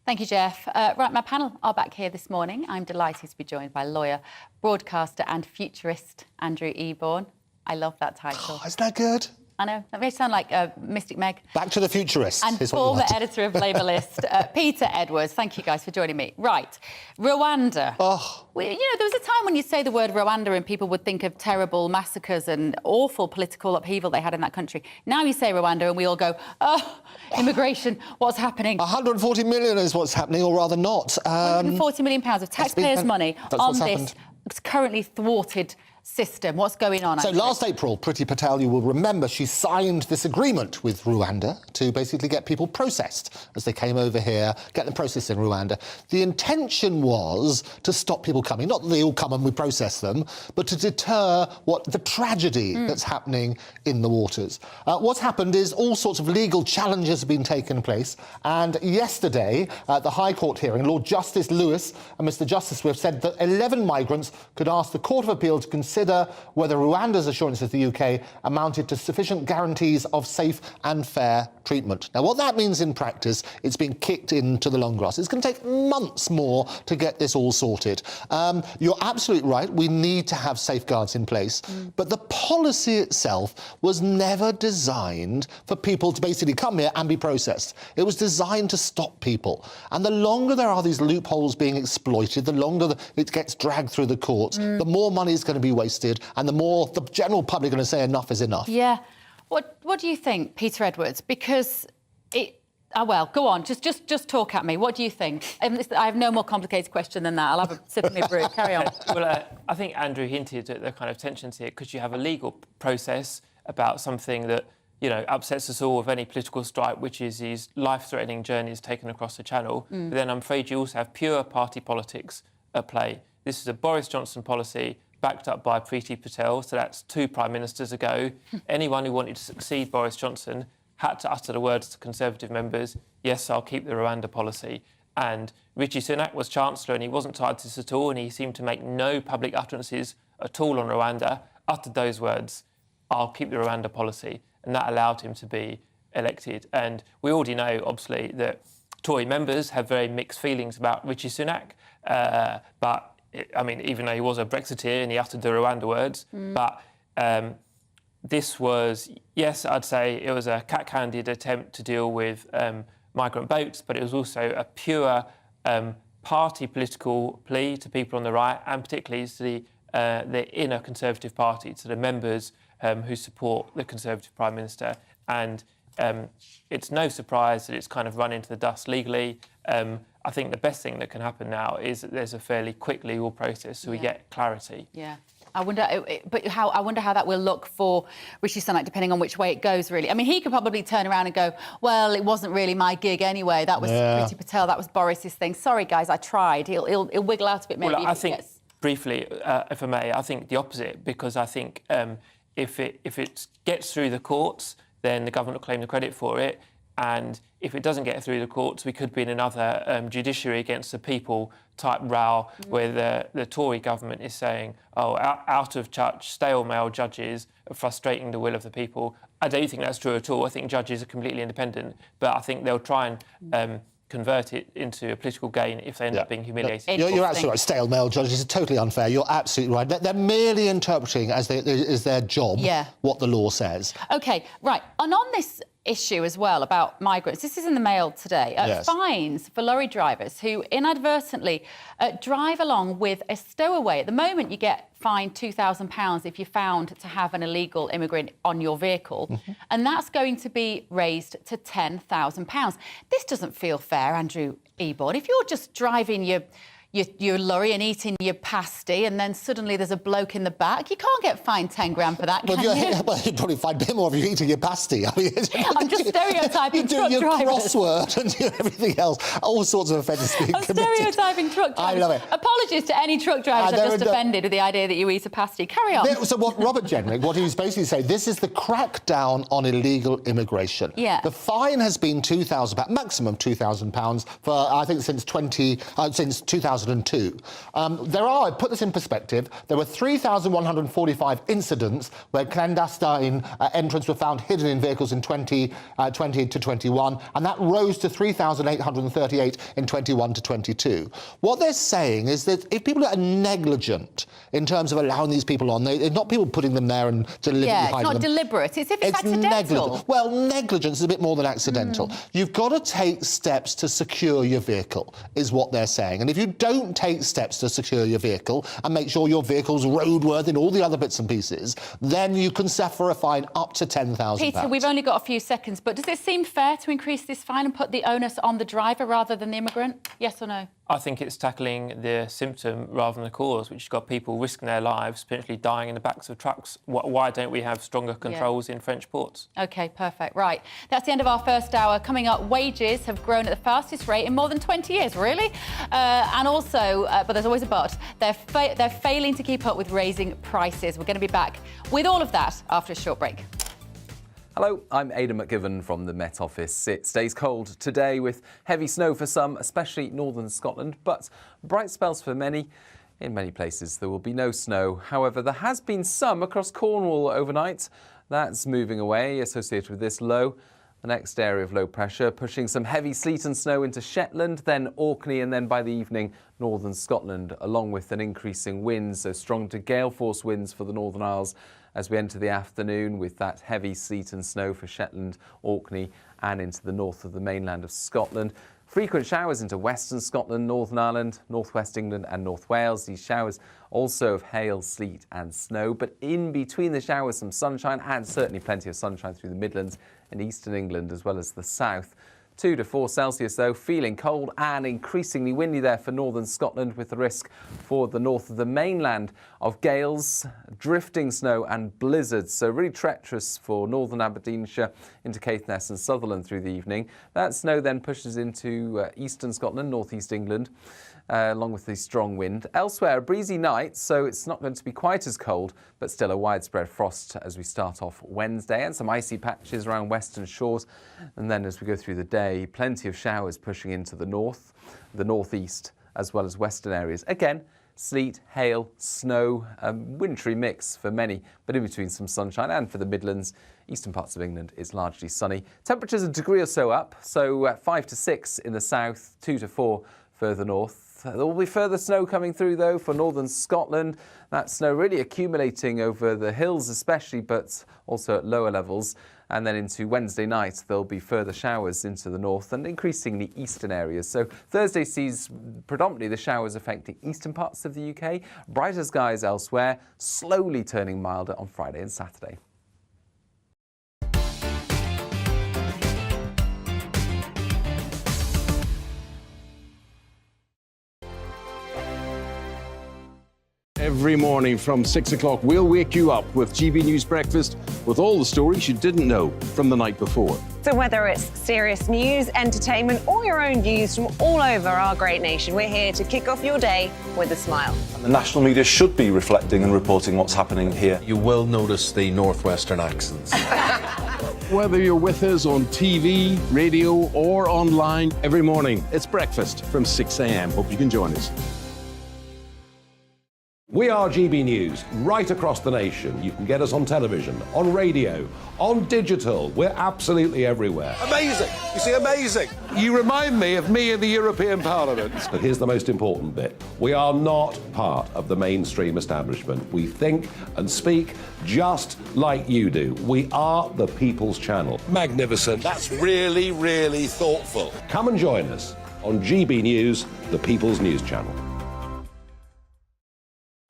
Speaker 1: Thank you, Jeff. Right, my panel are back here this morning. I'm delighted to be joined by lawyer, broadcaster and futurist Andrew Eborn. I love that title.
Speaker 18: Oh, isn't that good?
Speaker 1: I know, that may sound like Mystic Meg.
Speaker 18: Back to the futurist.
Speaker 1: And former editor of Labelist, Peter Edwards. Thank you guys for joining me. Right, Rwanda.
Speaker 18: Oh.
Speaker 1: Well, there was a time when you say the word Rwanda and people would think of terrible massacres and awful political upheaval they had in that country. Now you say Rwanda and we all go, oh, immigration, what's happening?
Speaker 18: 140 million is what's happening, or rather not.
Speaker 1: £140 million of taxpayers' money on this currently thwarted system. What's going on?
Speaker 18: So last April, Priti Patel, you will remember, she signed this agreement with Rwanda to basically get people processed as they came over here, get them processed in Rwanda. The intention was to stop people coming, not that they all come and we process them, but to deter the tragedy that's happening in the waters. What's happened is all sorts of legal challenges have been taken place, and yesterday at the High Court hearing, Lord Justice Lewis and Mr Justice Swift said that 11 migrants could ask the Court of Appeal to consider whether Rwanda's assurances to the UK amounted to sufficient guarantees of safe and fair treatment. Now, what that means in practice, it's been kicked into the long grass. It's going to take months more to get this all sorted. You're absolutely right. We need to have safeguards in place. But the policy itself was never designed for people to basically come here and be processed. It was designed to stop people. And the longer there are these loopholes being exploited, the longer it gets dragged through the courts, the more money is going to be wasted and the more the general public are going to say enough is enough.
Speaker 1: Yeah. What do you think, Peter Edwards? Because well, go on, just talk at me. What do you think? I have no more complicated question than that. I'll have a sip of my brew. Carry on.
Speaker 12: Well, I think Andrew hinted at the kind of tensions here, because you have a legal process about something that, upsets us all with any political stripe, which is these life-threatening journeys taken across the Channel. But then I'm afraid you also have pure party politics at play. This is a Boris Johnson policy backed up by Priti Patel, so that's 2 prime ministers ago. Anyone who wanted to succeed Boris Johnson had to utter the words to Conservative members, yes, I'll keep the Rwanda policy. And Rishi Sunak was Chancellor and he wasn't tied to this at all, and he seemed to make no public utterances at all on Rwanda, uttered those words, I'll keep the Rwanda policy, and that allowed him to be elected. And we already know, obviously, that Tory members have very mixed feelings about Rishi Sunak, but even though he was a Brexiteer and he uttered the Rwanda words, but this was, yes, I'd say it was a cat-handed attempt to deal with migrant boats, but it was also a pure party political plea to people on the right, and particularly to the inner Conservative Party, to the members who support the Conservative Prime Minister. And it's no surprise that it's kind of run into the dust legally. I think the best thing that can happen now is that there's a fairly quick legal process, so we get clarity.
Speaker 1: Yeah. I wonder how that will look for Rishi Sunak, depending on which way it goes, really. I mean, he could probably turn around and go, well, it wasn't really my gig anyway. That was Priti Patel, that was Boris's thing. Sorry, guys, I tried. He'll wiggle out of it maybe.
Speaker 12: Well, I think, briefly, if I may, I think the opposite, because I think if it gets through the courts, then the government will claim the credit for it. And if it doesn't get through the courts, we could be in another judiciary against the people type row where the Tory government is saying, out of touch, stale male judges are frustrating the will of the people. I don't think that's true at all. I think judges are completely independent, but I think they'll try and convert it into a political gain if they end up being humiliated.
Speaker 18: You're absolutely right. Stale male judges are totally unfair. You're absolutely right. They're merely interpreting as their job what the law says.
Speaker 1: OK, right. And on this issue as well about migrants, this is in the Mail today, fines for lorry drivers who inadvertently drive along with a stowaway. At the moment, you get fined £2,000 if you're found to have an illegal immigrant on your vehicle, and that's going to be raised to £10,000. This doesn't feel fair, Andrew Eborn. If you're just driving your lorry and eating your pasty, and then suddenly there's a bloke in the back, you can't get fined 10 grand for that, can you?
Speaker 18: Well, you'd probably find a bit more if you're eating your pasty. I mean,
Speaker 1: I'm just stereotyping truck drivers.
Speaker 18: You do your crossword and do everything else. All sorts of offences being committed.
Speaker 1: I'm stereotyping truck drivers.
Speaker 18: I love it.
Speaker 1: Apologies to any truck drivers that are just offended with the idea that you eat a pasty. Carry on.
Speaker 18: So what Robert Jenrick, what he was basically saying, this is the crackdown on illegal immigration.
Speaker 1: Yeah.
Speaker 18: The fine has been £2,000, maximum £2,000 for, I think, since 2002. I put this in perspective, there were 3,145 incidents where clandestine entrants were found hidden in vehicles in 2020 to 21, and that rose to 3,838 in 21 to 22. What they're saying is that if people are negligent in terms of allowing these people on, it's not people putting them there and deliberately hiding them.
Speaker 1: It's not deliberate, it's if it's accidental.
Speaker 18: Negligent. Well, negligence is a bit more than accidental. You've got to take steps to secure your vehicle, is what they're saying. And if you don't take steps to secure your vehicle and make sure your vehicle's roadworthy and all the other bits and pieces, then you can suffer a fine up to £10,000.
Speaker 1: Peter, we've only got a few seconds, but does it seem fair to increase this fine and put the onus on the driver rather than the immigrant? Yes or no?
Speaker 12: I think it's tackling the symptom rather than the cause, which has got people risking their lives, potentially dying in the backs of trucks. Why don't we have stronger controls in French ports?
Speaker 1: OK, perfect. Right. That's the end of our first hour. Coming up, wages have grown at the fastest rate in more than 20 years, really? And also, but there's always a but, they're failing to keep up with raising prices. We're going to be back with all of that after a short break.
Speaker 7: Hello, I'm Aidan McGivern from the Met Office. It stays cold today with heavy snow for some, especially northern Scotland, but bright spells for many. In many places there will be no snow. However, there has been some across Cornwall overnight. That's moving away, associated with this low. The next area of low pressure pushing some heavy sleet and snow into Shetland, then Orkney, and then by the evening, northern Scotland, along with an increasing wind, so strong to gale force winds for the Northern Isles as we enter the afternoon with that heavy sleet and snow for Shetland, Orkney and into the north of the mainland of Scotland. Frequent showers into western Scotland, Northern Ireland, northwest England and North Wales. These showers also of hail, sleet and snow, but in between the showers some sunshine and certainly plenty of sunshine through the Midlands and eastern England as well as the south. 2 to 4 Celsius though, feeling cold and increasingly windy there for northern Scotland with the risk for the north of the mainland of gales, drifting snow and blizzards. So really treacherous for northern Aberdeenshire into Caithness and Sutherland through the evening. That snow then pushes into eastern Scotland, northeast England. Along with the strong wind. Elsewhere, a breezy night, so it's not going to be quite as cold, but still a widespread frost as we start off Wednesday, and some icy patches around western shores. And then as we go through the day, plenty of showers pushing into the north, the northeast, as well as western areas. Again, sleet, hail, snow, wintry mix for many, but in between some sunshine. And for the Midlands, eastern parts of England, it's largely sunny. Temperatures a degree or so up, so 5 to 6 in the south, 2 to 4 further north. There will be further snow coming through, though, for northern Scotland. That snow really accumulating over the hills especially, but also at lower levels. And then into Wednesday night, there'll be further showers into the north and increasingly eastern areas. So Thursday sees predominantly the showers affecting eastern parts of the UK. Brighter skies elsewhere, slowly turning milder on Friday and Saturday.
Speaker 8: Every morning from 6 o'clock, we'll wake you up with GB News Breakfast with all the stories you didn't know from the night before.
Speaker 23: So whether it's serious news, entertainment, or your own views from all over our great nation, we're here to kick off your day with a smile.
Speaker 24: And the national media should be reflecting and reporting what's happening here. You will notice the northwestern accents.
Speaker 8: Whether you're with us on TV, radio, or online, every morning, it's breakfast from 6 a.m. Hope you can join us.
Speaker 25: We are GB News, right across the nation. You can get us on television, on radio, on digital. We're absolutely everywhere.
Speaker 26: Amazing! You see, amazing!
Speaker 25: You remind me of me in the European Parliament. But here's the most important bit. We are not part of the mainstream establishment. We think and speak just like you do. We are the People's Channel.
Speaker 26: Magnificent. That's really, really thoughtful.
Speaker 25: Come and join us on GB News, the People's News Channel.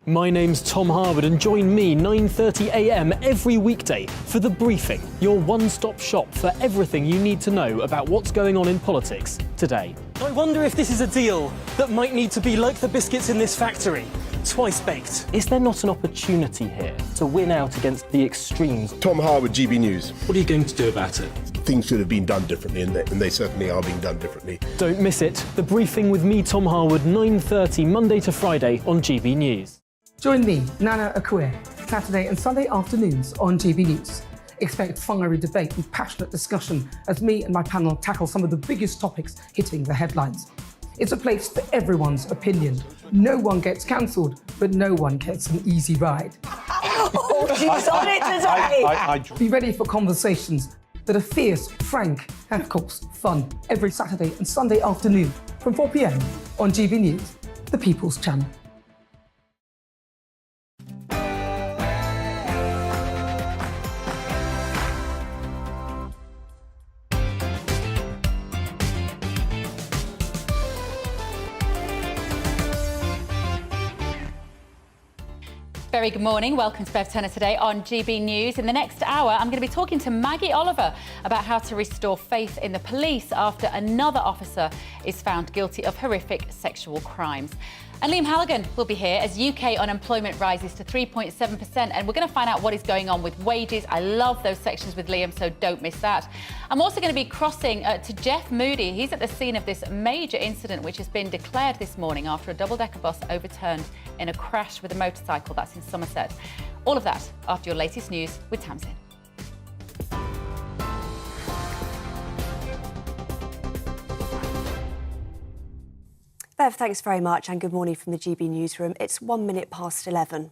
Speaker 27: My name's Tom Harwood and join me 9:30 a.m. every weekday for The Briefing, your one-stop shop for everything you need to know about what's going on in politics today.
Speaker 28: I wonder if this is a deal that might need to be like the biscuits in this factory, twice baked.
Speaker 27: Is there not an opportunity here to win out against the extremes?
Speaker 26: Tom Harwood, GB News.
Speaker 27: What are you going to do about it?
Speaker 26: Things should have been done differently, and they certainly are being done differently.
Speaker 27: Don't miss it. The Briefing with me, Tom Harwood, 9:30 Monday to Friday on GB News.
Speaker 29: Join me, Nana Akue, Saturday and Sunday afternoons on GB News. Expect fiery debate and passionate discussion as me and my panel tackle some of the biggest topics hitting the headlines. It's a place for everyone's opinion. No one gets cancelled, but no one gets an easy ride.
Speaker 23: Oh, she's on it today!
Speaker 29: Be ready for conversations that are fierce, frank, and of course, fun. Every Saturday and Sunday afternoon from 4 p.m. on GB News, the People's Channel.
Speaker 1: very good morning. Welcome to Bev Turner today on GB News. In the next hour, I'm going to be talking to Maggie Oliver about how to restore faith in the police after another officer is found guilty of horrific sexual crimes. And Liam Halligan will be here as UK unemployment rises to 3.7%, and we're going to find out what is going on with wages. I love those sections with Liam, so don't miss that. I'm also going to be crossing to Jeff Moody. He's at the scene of this major incident which has been declared this morning after a double-decker bus overturned in a crash with a motorcycle. That's in Somerset. All of that after your latest news with Tamsin.
Speaker 2: Bev, thanks very much and good morning from the GB newsroom. It's 1 minute past 11.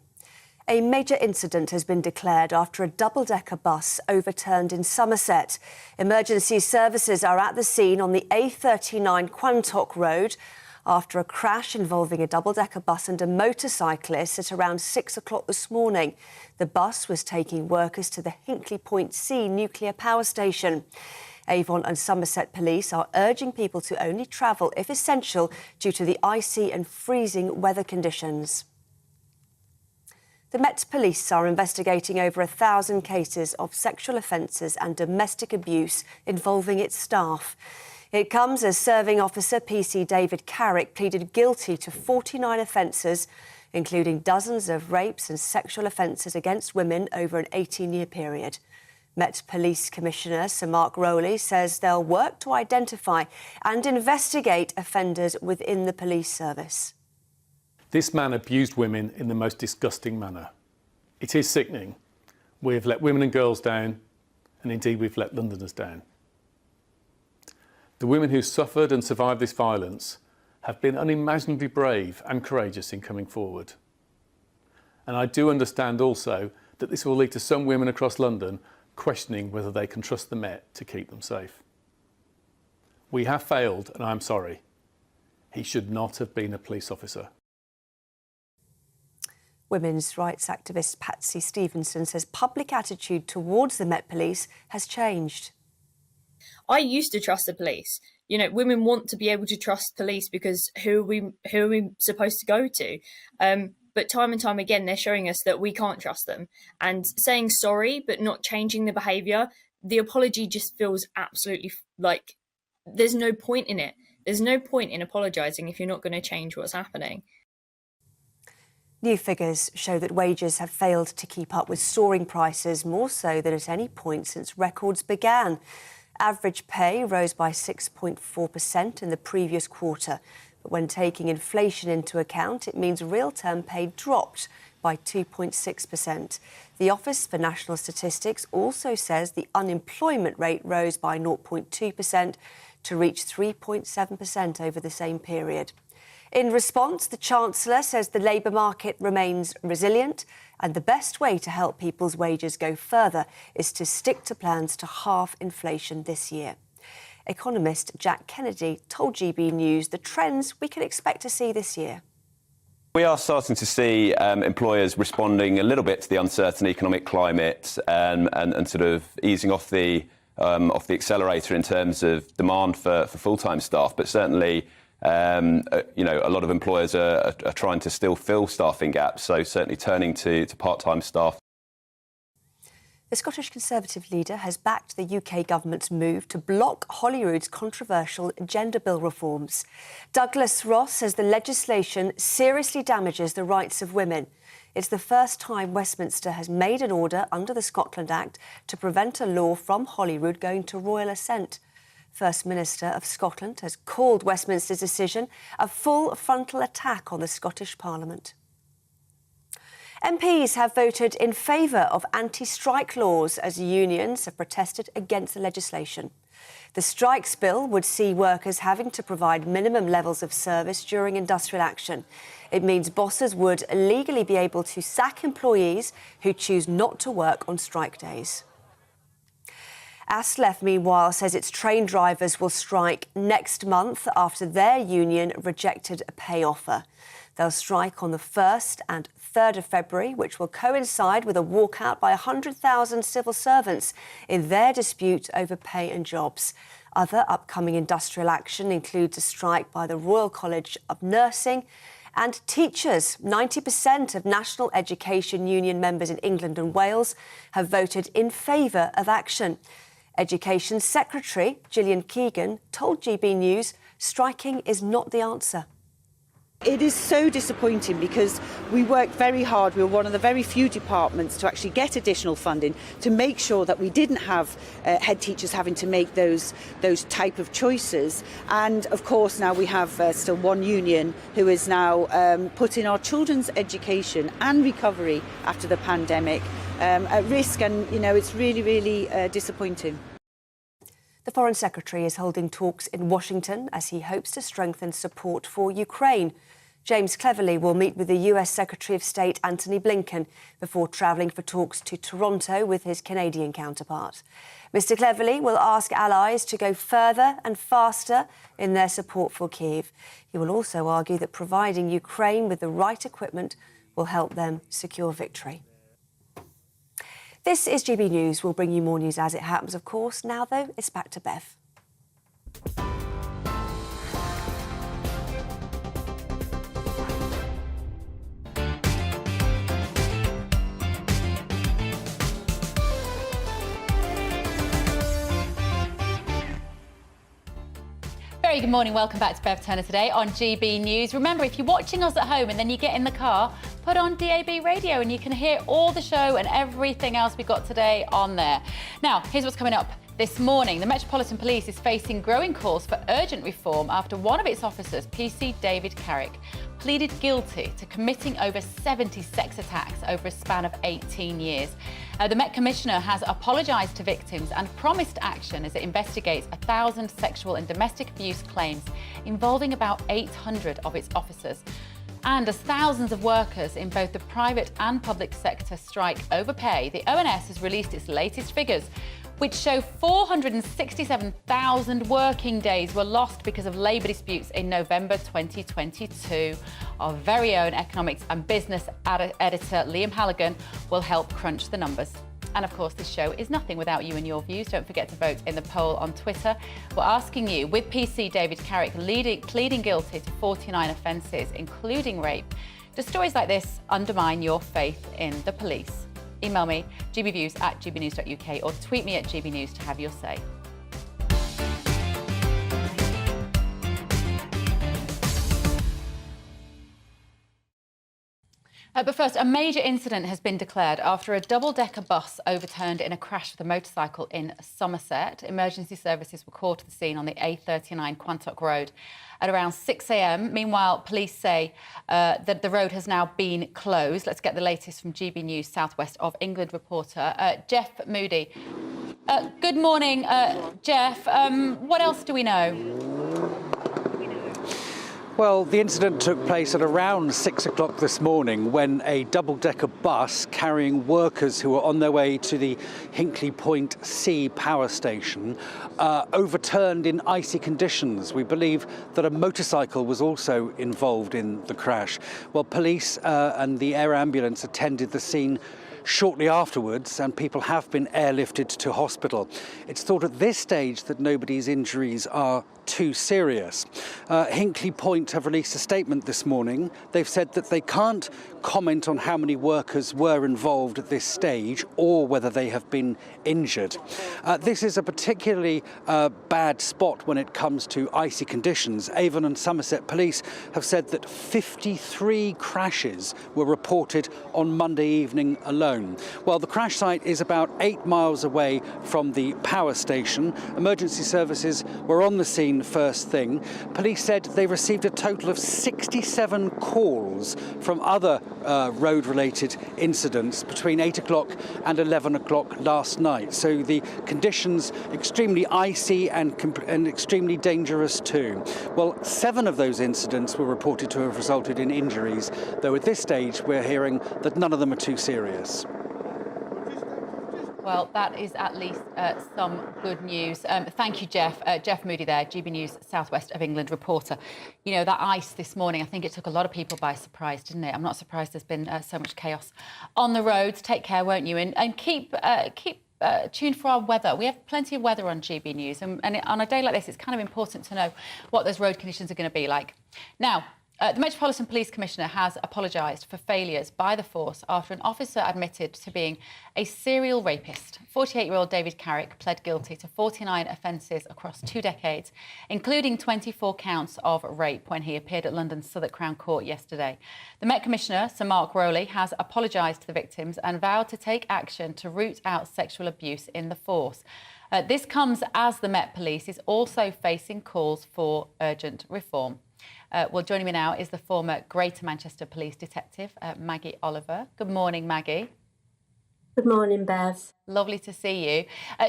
Speaker 2: A major incident has been declared after a double-decker bus overturned in Somerset. Emergency services are at the scene on the A39 Quantock Road after a crash involving a double-decker bus and a motorcyclist at around 6 o'clock this morning. The bus was taking workers to the Hinkley Point C nuclear power station. Avon and Somerset Police are urging people to only travel if essential due to the icy and freezing weather conditions. The Met Police are investigating over 1,000 cases of sexual offences and domestic abuse involving its staff. It comes as serving officer PC David Carrick pleaded guilty to 49 offences, including dozens of rapes and sexual offences against women over an 18-year period. Met Police Commissioner Sir Mark Rowley says they'll work to identify and investigate offenders within the police service.
Speaker 5: This man abused women in the most disgusting manner. It is sickening. We have let women and girls down, and indeed we've let Londoners down. The women who suffered and survived this violence have been unimaginably brave and courageous in coming forward. And I do understand also that this will lead to some women across London questioning whether they can trust the Met to keep them safe. We have failed, and I'm sorry. He should not have been a police officer.
Speaker 2: Women's rights activist Patsy Stevenson says public attitude towards the Met Police has changed.
Speaker 9: I used to trust the police. You know, women want to be able to trust police because who are we supposed to go to? But time and time again, they're showing us that we can't trust them. And saying sorry, but not changing the behaviour, the apology just feels absolutely like there's no point in it. There's no point in apologising if you're not going to change what's happening.
Speaker 2: New figures show that wages have failed to keep up with soaring prices, more so than at any point since records began. Average pay rose by 6.4% in the previous quarter. But when taking inflation into account, it means real-term pay dropped by 2.6%. The Office for National Statistics also says the unemployment rate rose by 0.2% to reach 3.7% over the same period. In response, the Chancellor says the labour market remains resilient and the best way to help people's wages go further is to stick to plans to halve inflation this year. Economist Jack Kennedy told GB News the trends we can expect to see this year.
Speaker 10: We are starting to see employers responding a little bit to the uncertain economic climate and sort of easing off the accelerator in terms of demand for full-time staff. But certainly, you know, a lot of employers are trying to still fill staffing gaps. So certainly turning to part-time staff.
Speaker 2: The Scottish Conservative leader has backed the UK government's move to block Holyrood's controversial gender bill reforms. Douglas Ross says the legislation seriously damages the rights of women. It's the first time Westminster has made an order under the Scotland Act to prevent a law from Holyrood going to royal assent. First Minister of Scotland has called Westminster's decision a full frontal attack on the Scottish Parliament. MPs have voted in favour of anti-strike laws as unions have protested against the legislation. The strikes bill would see workers having to provide minimum levels of service during industrial action. It means bosses would legally be able to sack employees who choose not to work on strike days. ASLEF, meanwhile, says its train drivers will strike next month after their union rejected a pay offer. They'll strike on the 1st and 3rd of February, which will coincide with a walkout by 100,000 civil servants in their dispute over pay and jobs. Other upcoming industrial action includes a strike by the Royal College of Nursing And teachers. 90% of National Education Union members in England and Wales have voted in favour of action. Education Secretary Gillian Keegan told GB News striking is not the answer.
Speaker 11: It is so disappointing because we worked very hard. We were one of the very few departments to actually get additional funding to make sure that we didn't have head teachers having to make those type of choices. And of course now we have still one union who is now putting our children's education and recovery after the pandemic at risk, and it's really, really disappointing.
Speaker 2: The Foreign Secretary is holding talks in Washington as he hopes to strengthen support for Ukraine. James Cleverly will meet with the US Secretary of State Antony Blinken before travelling for talks to Toronto with his Canadian counterpart. Mr Cleverly will ask allies to go further and faster in their support for Kyiv. He will also argue that providing Ukraine with the right equipment will help them secure victory. This is GB News. We'll bring you more news as it happens, of course. Now, though, it's back to Bev.
Speaker 1: Very good morning. Welcome back to Bev Turner today on GB News. Remember, if you're watching us at home and then you get in the car, put on DAB radio and you can hear all the show and everything else we got today on there. Now, here's what's coming up this morning. The Metropolitan Police is facing growing calls for urgent reform after one of its officers, PC David Carrick, pleaded guilty to committing over 70 sex attacks over a span of 18 years. The Met Commissioner has apologised to victims and promised action as it investigates 1,000 sexual and domestic abuse claims involving about 800 of its officers. And as thousands of workers in both the private and public sector strike over pay, the ONS has released its latest figures, which show 467,000 working days were lost because of labour disputes in November 2022. Our very own economics and business editor, Liam Halligan, will help crunch the numbers. And of course, this show is nothing without you and your views. Don't forget to vote in the poll on Twitter. We're asking you, with PC David Carrick pleading guilty to 49 offences, including rape, do stories like this undermine your faith in the police? Email me, gbviews@gbnews.uk, or tweet me at gbnews to have your say. But first, a major incident has been declared after a double-decker bus overturned in a crash with a motorcycle in Somerset. Emergency services were called to the scene on the A39 Quantock Road at around 6 a.m. Meanwhile, police say that the road has now been closed. Let's get the latest from GB News South West of England reporter Jeff Moody. Good morning, Jeff. What else do we know?
Speaker 6: Well, the incident took place at around 6 o'clock this morning when a double-decker bus carrying workers who were on their way to the Hinkley Point C power station overturned in icy conditions. We believe that a motorcycle was also involved in the crash. Well, police and the air ambulance attended the scene shortly afterwards, and people have been airlifted to hospital. It's thought at this stage that nobody's injuries are too serious. Hinkley Point have released a statement this morning. They've said that they can't comment on how many workers were involved at this stage or whether they have been injured. This is a particularly bad spot when it comes to icy conditions. Avon and Somerset police have said that 53 crashes were reported on Monday evening alone. Well, the crash site is about 8 miles away from the power station. Emergency services were on the scene first thing. Police said they received a total of 67 calls from other road-related incidents between 8 o'clock and 11 o'clock last night. So the conditions extremely icy and extremely dangerous too. Well, 7 of those incidents were reported to have resulted in injuries, though at this stage we're hearing that none of them are too serious.
Speaker 1: Well, that is at least some good news. Thank you, Jeff. Jeff Moody there, GB News South West of England reporter. You know, that ice this morning, I think it took a lot of people by surprise, didn't it? I'm not surprised there's been so much chaos on the roads. Take care, won't you? And keep tuned for our weather. We have plenty of weather on GB News. And on a day like this, it's kind of important to know what those road conditions are going to be like. Now, The Metropolitan Police Commissioner has apologised for failures by the force after an officer admitted to being a serial rapist. 48-year-old David Carrick pled guilty to 49 offences across 2 decades, including 24 counts of rape when he appeared at London's Southwark Crown Court yesterday. The Met Commissioner, Sir Mark Rowley, has apologised to the victims and vowed to take action to root out sexual abuse in the force. This comes as the Met Police is also facing calls for urgent reform. Well, joining me now is the former Greater Manchester Police Detective, Maggie Oliver. Good morning, Maggie.
Speaker 3: Good morning, Bev.
Speaker 1: Lovely to see you.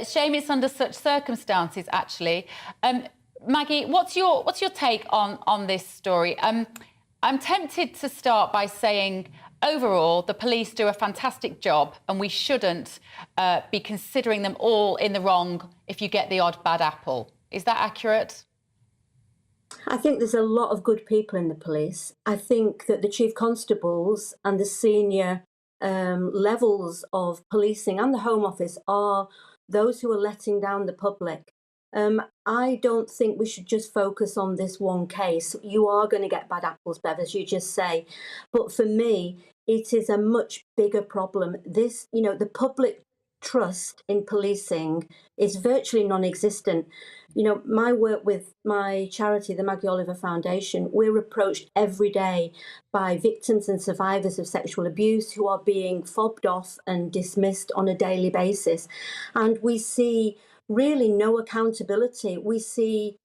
Speaker 1: Shame it's under such circumstances, actually. Maggie, what's your take on this story? I'm tempted to start by saying, overall, the police do a fantastic job and we shouldn't be considering them all in the wrong if you get the odd bad apple. Is that accurate?
Speaker 3: I think there's a lot of good people in the police. I think that the chief constables and the senior levels of policing and the Home Office are those who are letting down the public. I don't think we should just focus on this one case. You are going to get bad apples, Bev, as you just say. But for me, it is a much bigger problem. This, the public trust in policing is virtually non-existent. My work with my charity, the Maggie Oliver Foundation, we're approached every day by victims and survivors of sexual abuse who are being fobbed off and dismissed on a daily basis. And we see really no accountability. We see,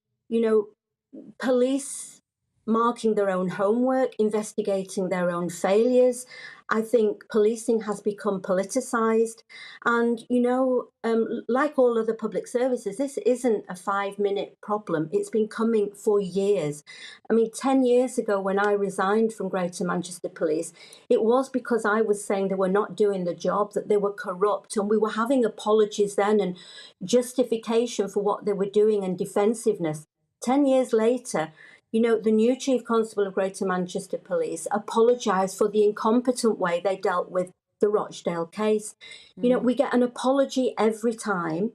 Speaker 3: police marking their own homework, investigating their own failures. I think policing has become politicised. And, like all other public services, this isn't a 5-minute problem. It's been coming for years. 10 years ago, when I resigned from Greater Manchester Police, it was because I was saying they were not doing the job, that they were corrupt. And we were having apologies then and justification for what they were doing and defensiveness. 10 years later, the new Chief Constable of Greater Manchester Police apologised for the incompetent way they dealt with the Rochdale case. We get an apology every time,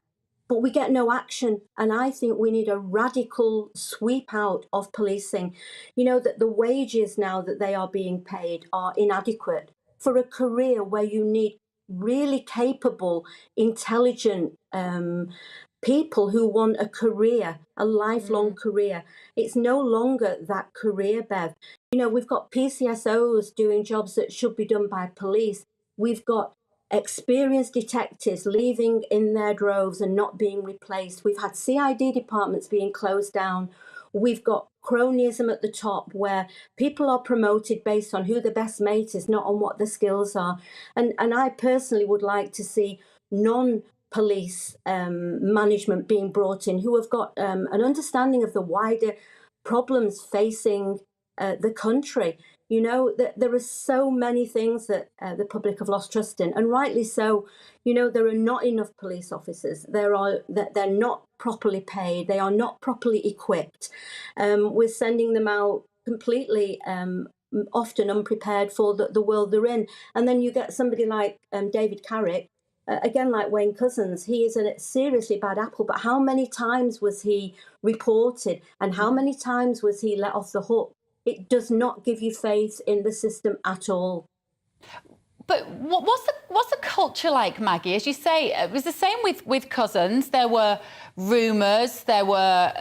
Speaker 3: but we get no action. And I think we need a radical sweep out of policing. That the wages now that they are being paid are inadequate for a career where you need really capable, intelligent people who want a career, a lifelong career. It's no longer that career, Bev. We've got PCSOs doing jobs that should be done by police. We've got experienced detectives leaving in their droves and not being replaced. We've had CID departments being closed down. We've got cronyism at the top where people are promoted based on who the best mate is, not on what the skills are. And I personally would like to see non-police management being brought in who have got an understanding of the wider problems facing the country. There are so many things that the public have lost trust in, and rightly so. There are not enough police officers. They're not properly paid. They are not properly equipped. We're sending them out completely often unprepared for the world they're in. And then you get somebody like David Carrick, again, like Wayne Couzens. He is a seriously bad apple, but how many times was he reported and how many times was he let off the hook? It does not give you faith in the system at all.
Speaker 1: But what's the culture like, Maggie? As you say, it was the same with Couzens. There were rumours, there were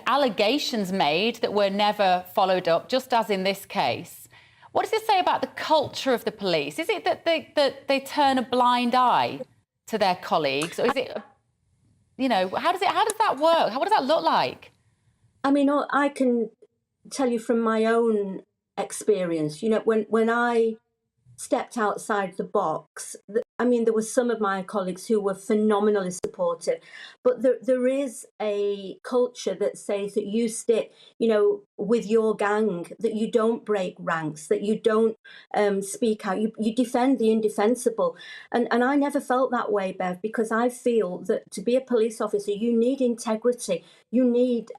Speaker 1: allegations made that were never followed up, just as in this case. What does it say about the culture of the police? Is it that they turn a blind eye to their colleagues, or is it, how does that work? What does that look like?
Speaker 3: I can tell you from my own experience. When I stepped outside the box, there were some of my colleagues who were phenomenally supportive, but there is a culture that says that you stick, with your gang, that you don't break ranks, that you don't speak out, you defend the indefensible. And I never felt that way, Bev, because I feel that to be a police officer, you need integrity, you need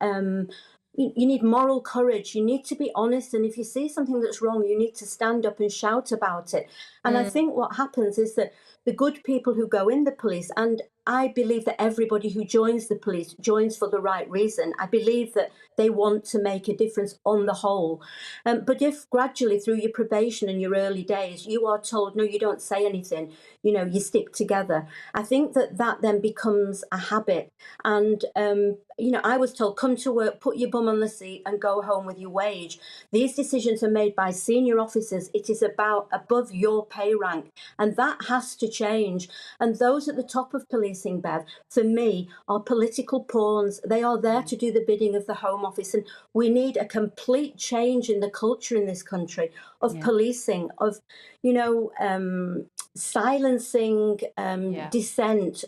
Speaker 3: moral courage. You need to be honest. And if you see something that's wrong, you need to stand up and shout about it. And I think what happens is that the good people who go in the police, and I believe that everybody who joins the police joins for the right reason. I believe that they want to make a difference on the whole. But if gradually through your probation and your early days, you are told, no, you don't say anything, you know, you stick together, I think that that then becomes a habit. And, you know, I was told, come to work, put your bum on the seat and go home with your wage. These decisions are made by senior officers. It is about above your pay rank. And that has to change. And those at the top of policing, Bev, for me, are political pawns. They are there to do the bidding of the Home Office. And we need a complete change in the culture in this country of policing, of, you know, silencing dissent.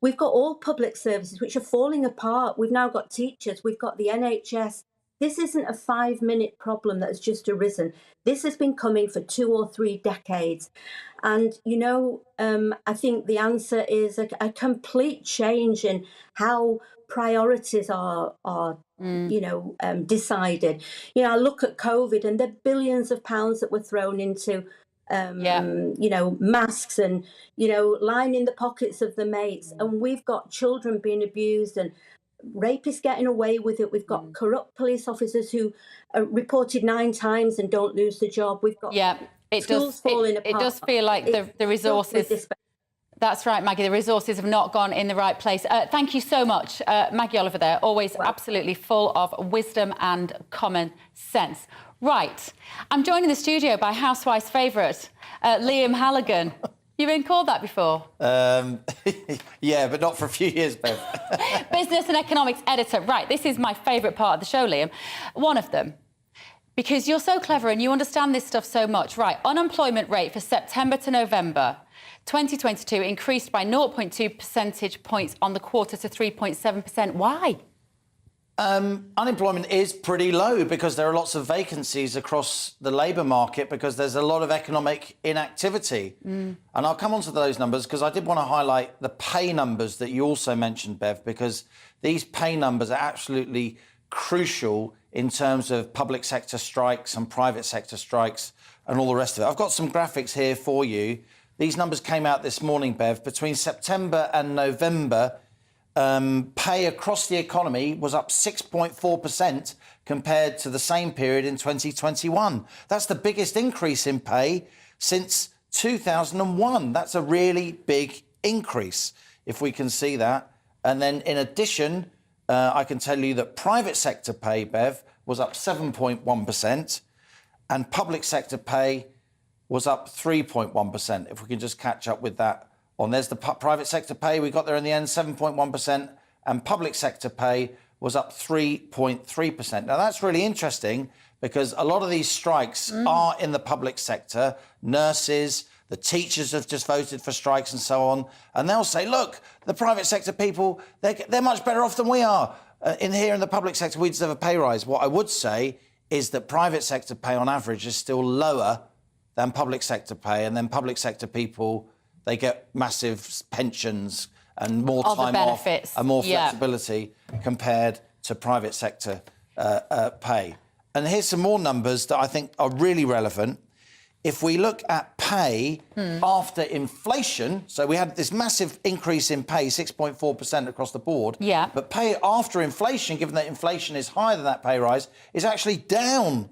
Speaker 3: We've got all public services which are falling apart. We've now got teachers. We've got the NHS. This isn't a 5-minute problem that has just arisen. This has been coming for 2 or 3 decades. And, you know, I think the answer is a complete change in how priorities are you know, decided. You know, I look at COVID and the billions of pounds that were thrown into you know, masks and, you know, lining the pockets of the mates. And we've got children being abused and rapists getting away with it. We've got corrupt police officers who are reported 9 times and don't lose the job. We've got schools falling apart.
Speaker 1: It does feel like the resources... That's right, Maggie. The resources have not gone in the right place. Thank you so much, Maggie Oliver there, always absolutely full of wisdom and common sense. Right, I'm joined in the studio by Housewife's favourite, Liam Halligan. You been called that before?
Speaker 4: Yeah, but not for a few years, Bev.
Speaker 1: Business and economics editor. Right, this is my favourite part of the show, Liam. One of them. Because you're so clever and you understand this stuff so much. Right, unemployment rate for September to November 2022 increased by 0.2 percentage points on the quarter to 3.7%. Why?
Speaker 4: Unemployment is pretty low because there are lots of vacancies across the labour market because there's a lot of economic inactivity. And I'll come on to those numbers because I did want to highlight the pay numbers that you also mentioned, Bev, because these pay numbers are absolutely crucial in terms of public sector strikes and private sector strikes and all the rest of it. I've got some graphics here for you. These numbers came out this morning, Bev. Between September and November, pay across the economy was up 6.4% compared to the same period in 2021. That's the biggest increase in pay since 2001. That's a really big increase, if we can see that. And then in addition, I can tell you that private sector pay, Bev, was up 7.1% and public sector pay was up 3.1%. If we can just catch up with that. There's the private sector pay. We got there in the end, 7.1%, and public sector pay was up 3.3%. Now, that's really interesting because a lot of these strikes are in the public sector. Nurses, the teachers have just voted for strikes and so on. And they'll say, look, the private sector people, they're much better off than we are. In the public sector, we deserve a pay rise. What I would say is that private sector pay on average is still lower than public sector pay. And then public sector people, they get massive pensions and more time off and more flexibility compared to private sector pay. And here's some more numbers that I think are really relevant. If we look at pay after inflation, so we had this massive increase in pay, 6.4% across the board.
Speaker 1: Yeah.
Speaker 4: But pay after inflation, given that inflation is higher than that pay rise, is actually down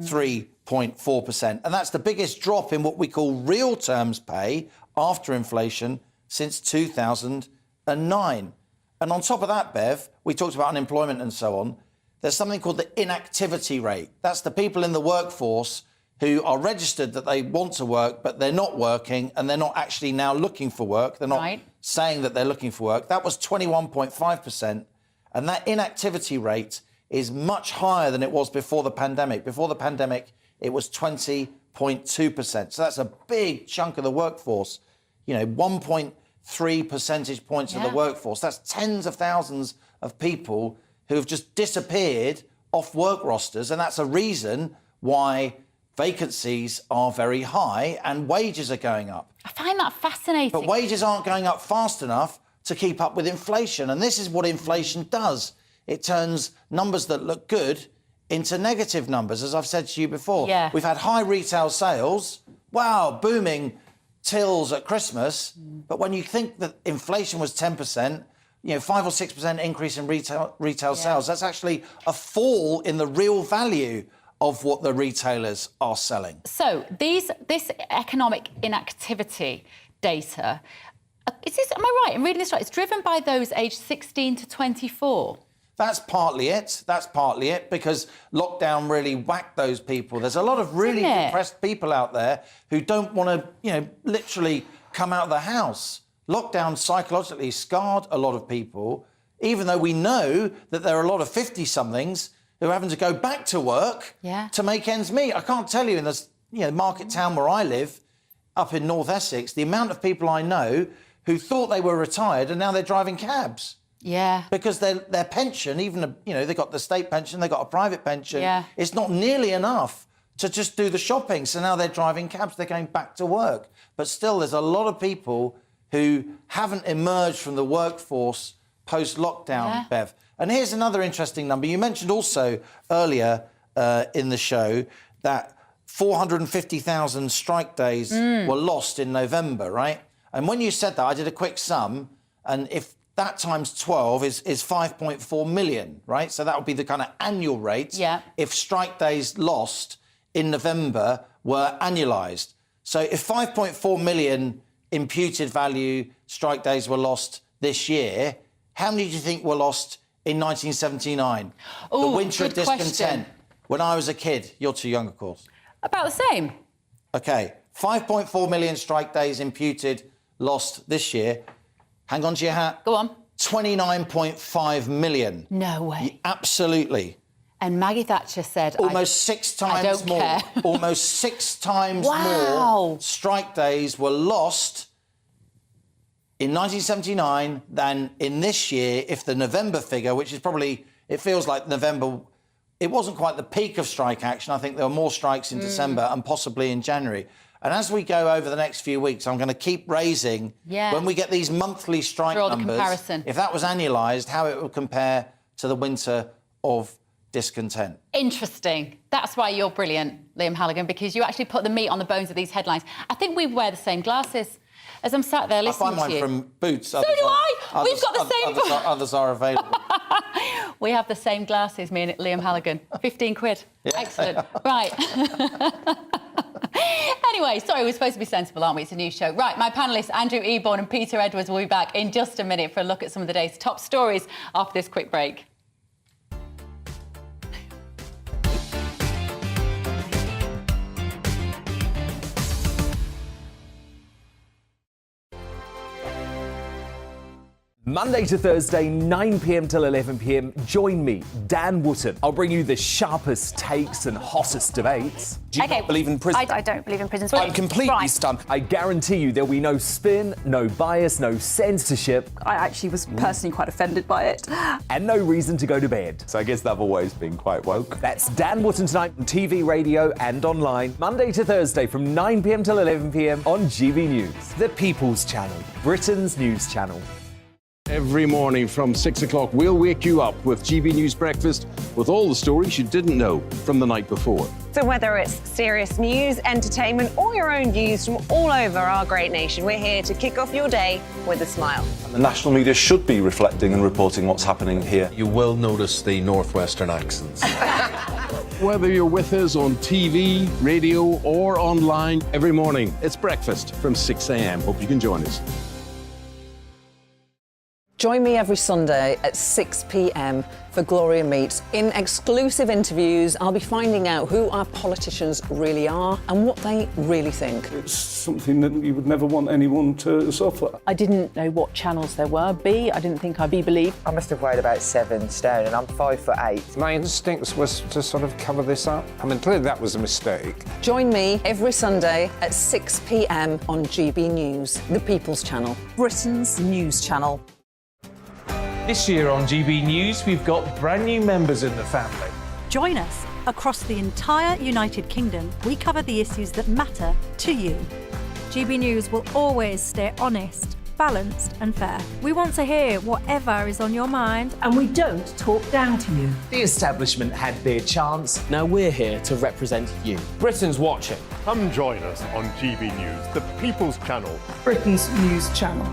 Speaker 4: 3.4%. And that's the biggest drop in what we call real terms pay after inflation since 2009. And on top of that, Bev, we talked about unemployment and so on. There's something called the inactivity rate. That's the people in the workforce who are registered that they want to work, but they're not working and they're not actually now looking for work. They're not saying that they're looking for work. That was 21.5%. And that inactivity rate is much higher than it was before the pandemic. Before the pandemic, it was 20.2%. So that's a big chunk of the workforce. You know, 1.3 percentage points of the workforce. That's tens of thousands of people who have just disappeared off work rosters. And that's a reason why vacancies are very high and wages are going up.
Speaker 1: I find that fascinating.
Speaker 4: But wages aren't going up fast enough to keep up with inflation. And this is what inflation does. It turns numbers that look good into negative numbers, as I've said to you before.
Speaker 1: Yeah.
Speaker 4: We've had high retail sales. Wow, booming tills at Christmas, but when you think that inflation was 10%, 5 or 6% increase in retail sales, that's actually a fall in the real value of what the retailers are selling.
Speaker 1: So this economic inactivity data, am I right in reading this right? It's driven by those aged 16 to 24.
Speaker 4: That's partly it. Because lockdown really whacked those people. There's a lot of really depressed people out there who don't want to, literally come out of the house. Lockdown psychologically scarred a lot of people, even though we know that there are a lot of 50-somethings who are having to go back to work to make ends meet. I can't tell you in this, market town where I live, up in North Essex, the amount of people I know who thought they were retired and now they're driving cabs.
Speaker 1: Yeah.
Speaker 4: Because their pension, even, they got the state pension, they got a private pension. It's not nearly enough to just do the shopping. So now they're driving cabs, they're going back to work. But still, there's a lot of people who haven't emerged from the workforce post-lockdown, Bev. And here's another interesting number. You mentioned also earlier in the show that 450,000 strike days were lost in November, right? And when you said that, I did a quick sum, and if that times 12 is 5.4 million, right? So that would be the kind of annual rate if strike days lost in November were annualised. So if 5.4 million imputed value strike days were lost this year, how many do you think were lost in 1979?
Speaker 1: Ooh,
Speaker 4: the winter of
Speaker 1: good
Speaker 4: discontent.
Speaker 1: question.
Speaker 4: When I was a kid, you're too young, of course.
Speaker 1: About the same.
Speaker 4: OK, 5.4 million strike days imputed lost this year. Hang on to your hat.
Speaker 1: Go on.
Speaker 4: 29.5 million.
Speaker 1: No way.
Speaker 4: Absolutely.
Speaker 1: And Maggie Thatcher said...
Speaker 4: Almost 6 times
Speaker 1: I don't
Speaker 4: more.
Speaker 1: care.
Speaker 4: Almost 6 times more strike days were lost in 1979 than in this year, if the November figure, which is probably... It feels like November... It wasn't quite the peak of strike action. I think there were more strikes in December and possibly in January. And as we go over the next few weeks, I'm going to keep raising, when we get these monthly strike numbers,
Speaker 1: comparison.
Speaker 4: If that was annualised, how it would compare to the winter of discontent.
Speaker 1: Interesting. That's why you're brilliant, Liam Halligan, because you actually put the meat on the bones of these headlines. I think we wear the same glasses as I'm sat there listening to you.
Speaker 4: I find mine from Boots.
Speaker 1: So do I. We've got the same...
Speaker 4: Others are available.
Speaker 1: We have the same glasses, me and Liam Halligan. 15 quid. Yeah. Excellent. Right. Anyway, sorry, we're supposed to be sensible, aren't we? It's a news show. Right, my panellists, Andrew Eborn and Peter Edwards, will be back in just a minute for a look at some of the day's top stories after this quick break.
Speaker 13: Monday to Thursday, 9 p.m. till 11 p.m. Join me, Dan Wootton. I'll bring you the sharpest takes and hottest debates. Do you not believe in prison?
Speaker 14: I don't believe in prisons.
Speaker 13: I'm completely stunned. I guarantee you there'll be no spin, no bias, no censorship.
Speaker 14: I actually was personally quite offended by it.
Speaker 13: And no reason to go to bed.
Speaker 24: So I guess they've always been quite woke.
Speaker 13: That's Dan Wootton tonight on TV, radio and online. Monday to Thursday from 9 p.m. till 11 p.m. on GB News. The People's Channel, Britain's news channel.
Speaker 8: Every morning from 6 o'clock, we'll wake you up with GB News Breakfast with all the stories you didn't know from the night before.
Speaker 23: So whether it's serious news, entertainment or your own views from all over our great nation, we're here to kick off your day with a smile.
Speaker 24: And the national media should be reflecting and reporting what's happening here. You will notice the northwestern accents.
Speaker 8: Whether you're with us on TV, radio or online, every morning, it's breakfast from 6 a.m. Hope you can join us.
Speaker 15: Join me every Sunday at 6 p.m. for Gloria Meets. In exclusive interviews, I'll be finding out who our politicians really are and what they really think.
Speaker 16: It's something that you would never want anyone to suffer.
Speaker 17: I didn't know what channels there were. I didn't think I'd be believed.
Speaker 19: I must have weighed about 7 stone and I'm 5'8".
Speaker 20: My instincts was to sort of cover this up. I mean, clearly that was a mistake.
Speaker 15: Join me every Sunday at 6 p.m. on GB News, the People's Channel, Britain's news channel.
Speaker 21: This year on GB News, we've got brand new members in the family.
Speaker 22: Join us. Across the entire United Kingdom, we cover the issues that matter to you. GB News will always stay honest,
Speaker 5: balanced and fair. We want to hear whatever is on your mind.
Speaker 7: And we don't talk down to you.
Speaker 13: The establishment had their chance.
Speaker 21: Now we're here to represent you. Britain's watching.
Speaker 12: Come join us on GB News, the People's Channel.
Speaker 7: Britain's news channel.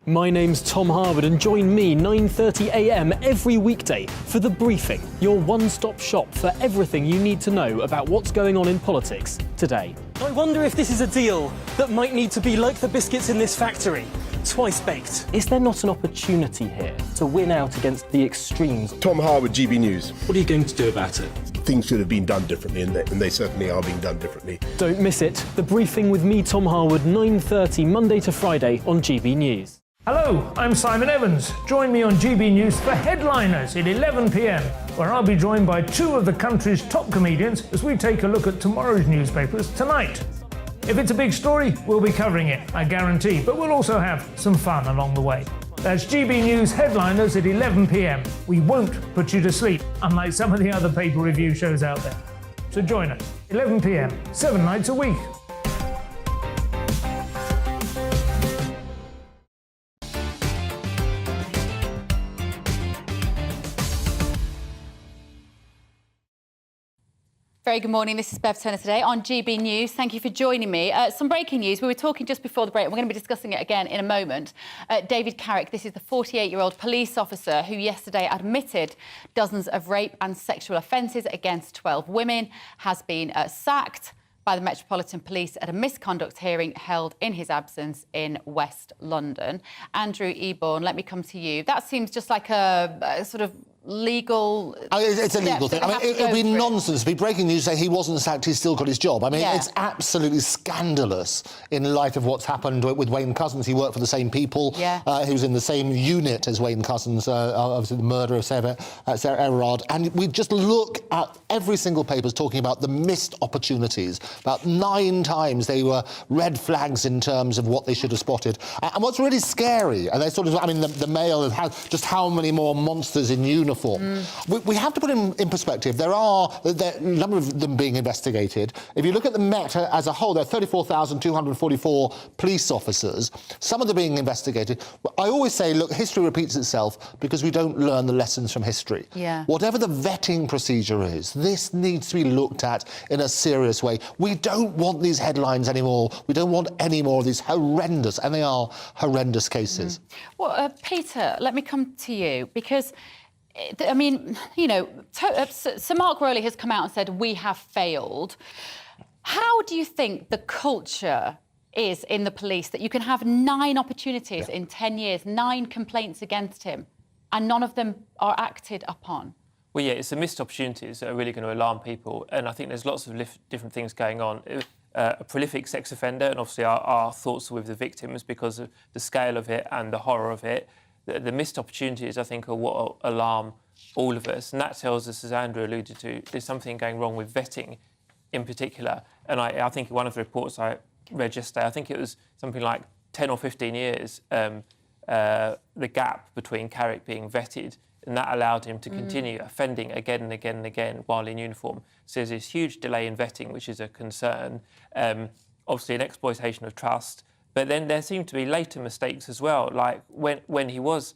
Speaker 21: My name's Tom Harwood and join me 9:30 a.m. every weekday for The Briefing, your one-stop shop for everything you need to know about what's going on in politics today.
Speaker 18: I wonder if this is a deal that might need to be like the biscuits in this factory, twice baked.
Speaker 21: Is there not an opportunity here to win out against the extremes?
Speaker 12: Tom Harwood, GB News.
Speaker 21: What are you going to do about it?
Speaker 12: Things should have been done differently, and they certainly are being done differently.
Speaker 21: Don't miss it. The Briefing with me, Tom Harwood, 9:30 Monday to Friday on GB News.
Speaker 25: Hello, I'm Simon Evans. Join me on GB News for Headliners at 11 p.m, where I'll be joined by two of the country's top comedians as we take a look at tomorrow's newspapers tonight. If it's a big story, we'll be covering it, I guarantee, but we'll also have some fun along the way. That's GB News Headliners at 11 p.m. We won't put you to sleep, unlike some of the other paper review shows out there. So join us, 11 p.m, 7 nights a week.
Speaker 1: Very good morning. This is Bev Turner today on GB News. Thank you for joining me. Some breaking news. We were talking just before the break, and we're going to be discussing it again in a moment. David Carrick, this is the 48-year-old police officer who yesterday admitted dozens of rape and sexual offences against 12 women, has been sacked by the Metropolitan Police at a misconduct hearing held in his absence in West London. Andrew Eborn, let me come to you. That seems just like a sort of legal...
Speaker 26: It's a legal thing. I mean, it would be nonsense to be breaking news to say he wasn't sacked, he's still got his job. I mean, it's absolutely scandalous in light of what's happened with Wayne Couzens. He worked for the same people. He was in the same unit as Wayne Couzens, obviously the murder of Sarah Everard. And we just look at every single paper's talking about the missed opportunities. About 9 times they were red flags in terms of what they should have spotted. And what's really scary, and they sort of, I mean, the Mail has just how many more monsters in uniform. We have to put in perspective. There are a number of them being investigated. If you look at the Met as a whole, there are 34,244 police officers. Some of them being investigated. I always say, look, history repeats itself because we don't learn the lessons from history. Whatever the vetting procedure is, this needs to be looked at in a serious way. We don't want these headlines anymore. We don't want any more of these horrendous, and they are horrendous cases.
Speaker 1: Well, Peter, let me come to you because... I mean, you know, Sir Mark Rowley has come out and said, we have failed. How do you think the culture is in the police that you can have 9 opportunities in 10 years, 9 complaints against him, and none of them are acted upon?
Speaker 27: Well, yeah, it's the missed opportunities that are really going to alarm people. And I think there's lots of different things going on. A prolific sex offender, and obviously our thoughts are with the victims because of the scale of it and the horror of it. The missed opportunities, I think, are what will alarm all of us. And that tells us, as Andrew alluded to, there's something going wrong with vetting in particular. And I think one of the reports I read yesterday, I think it was something like 10 or 15 years, the gap between Carrick being vetted, and that allowed him to continue offending again and again and again while in uniform. So there's this huge delay in vetting, which is a concern. Obviously, an exploitation of trust. But then there seemed to be later mistakes as well, like when he was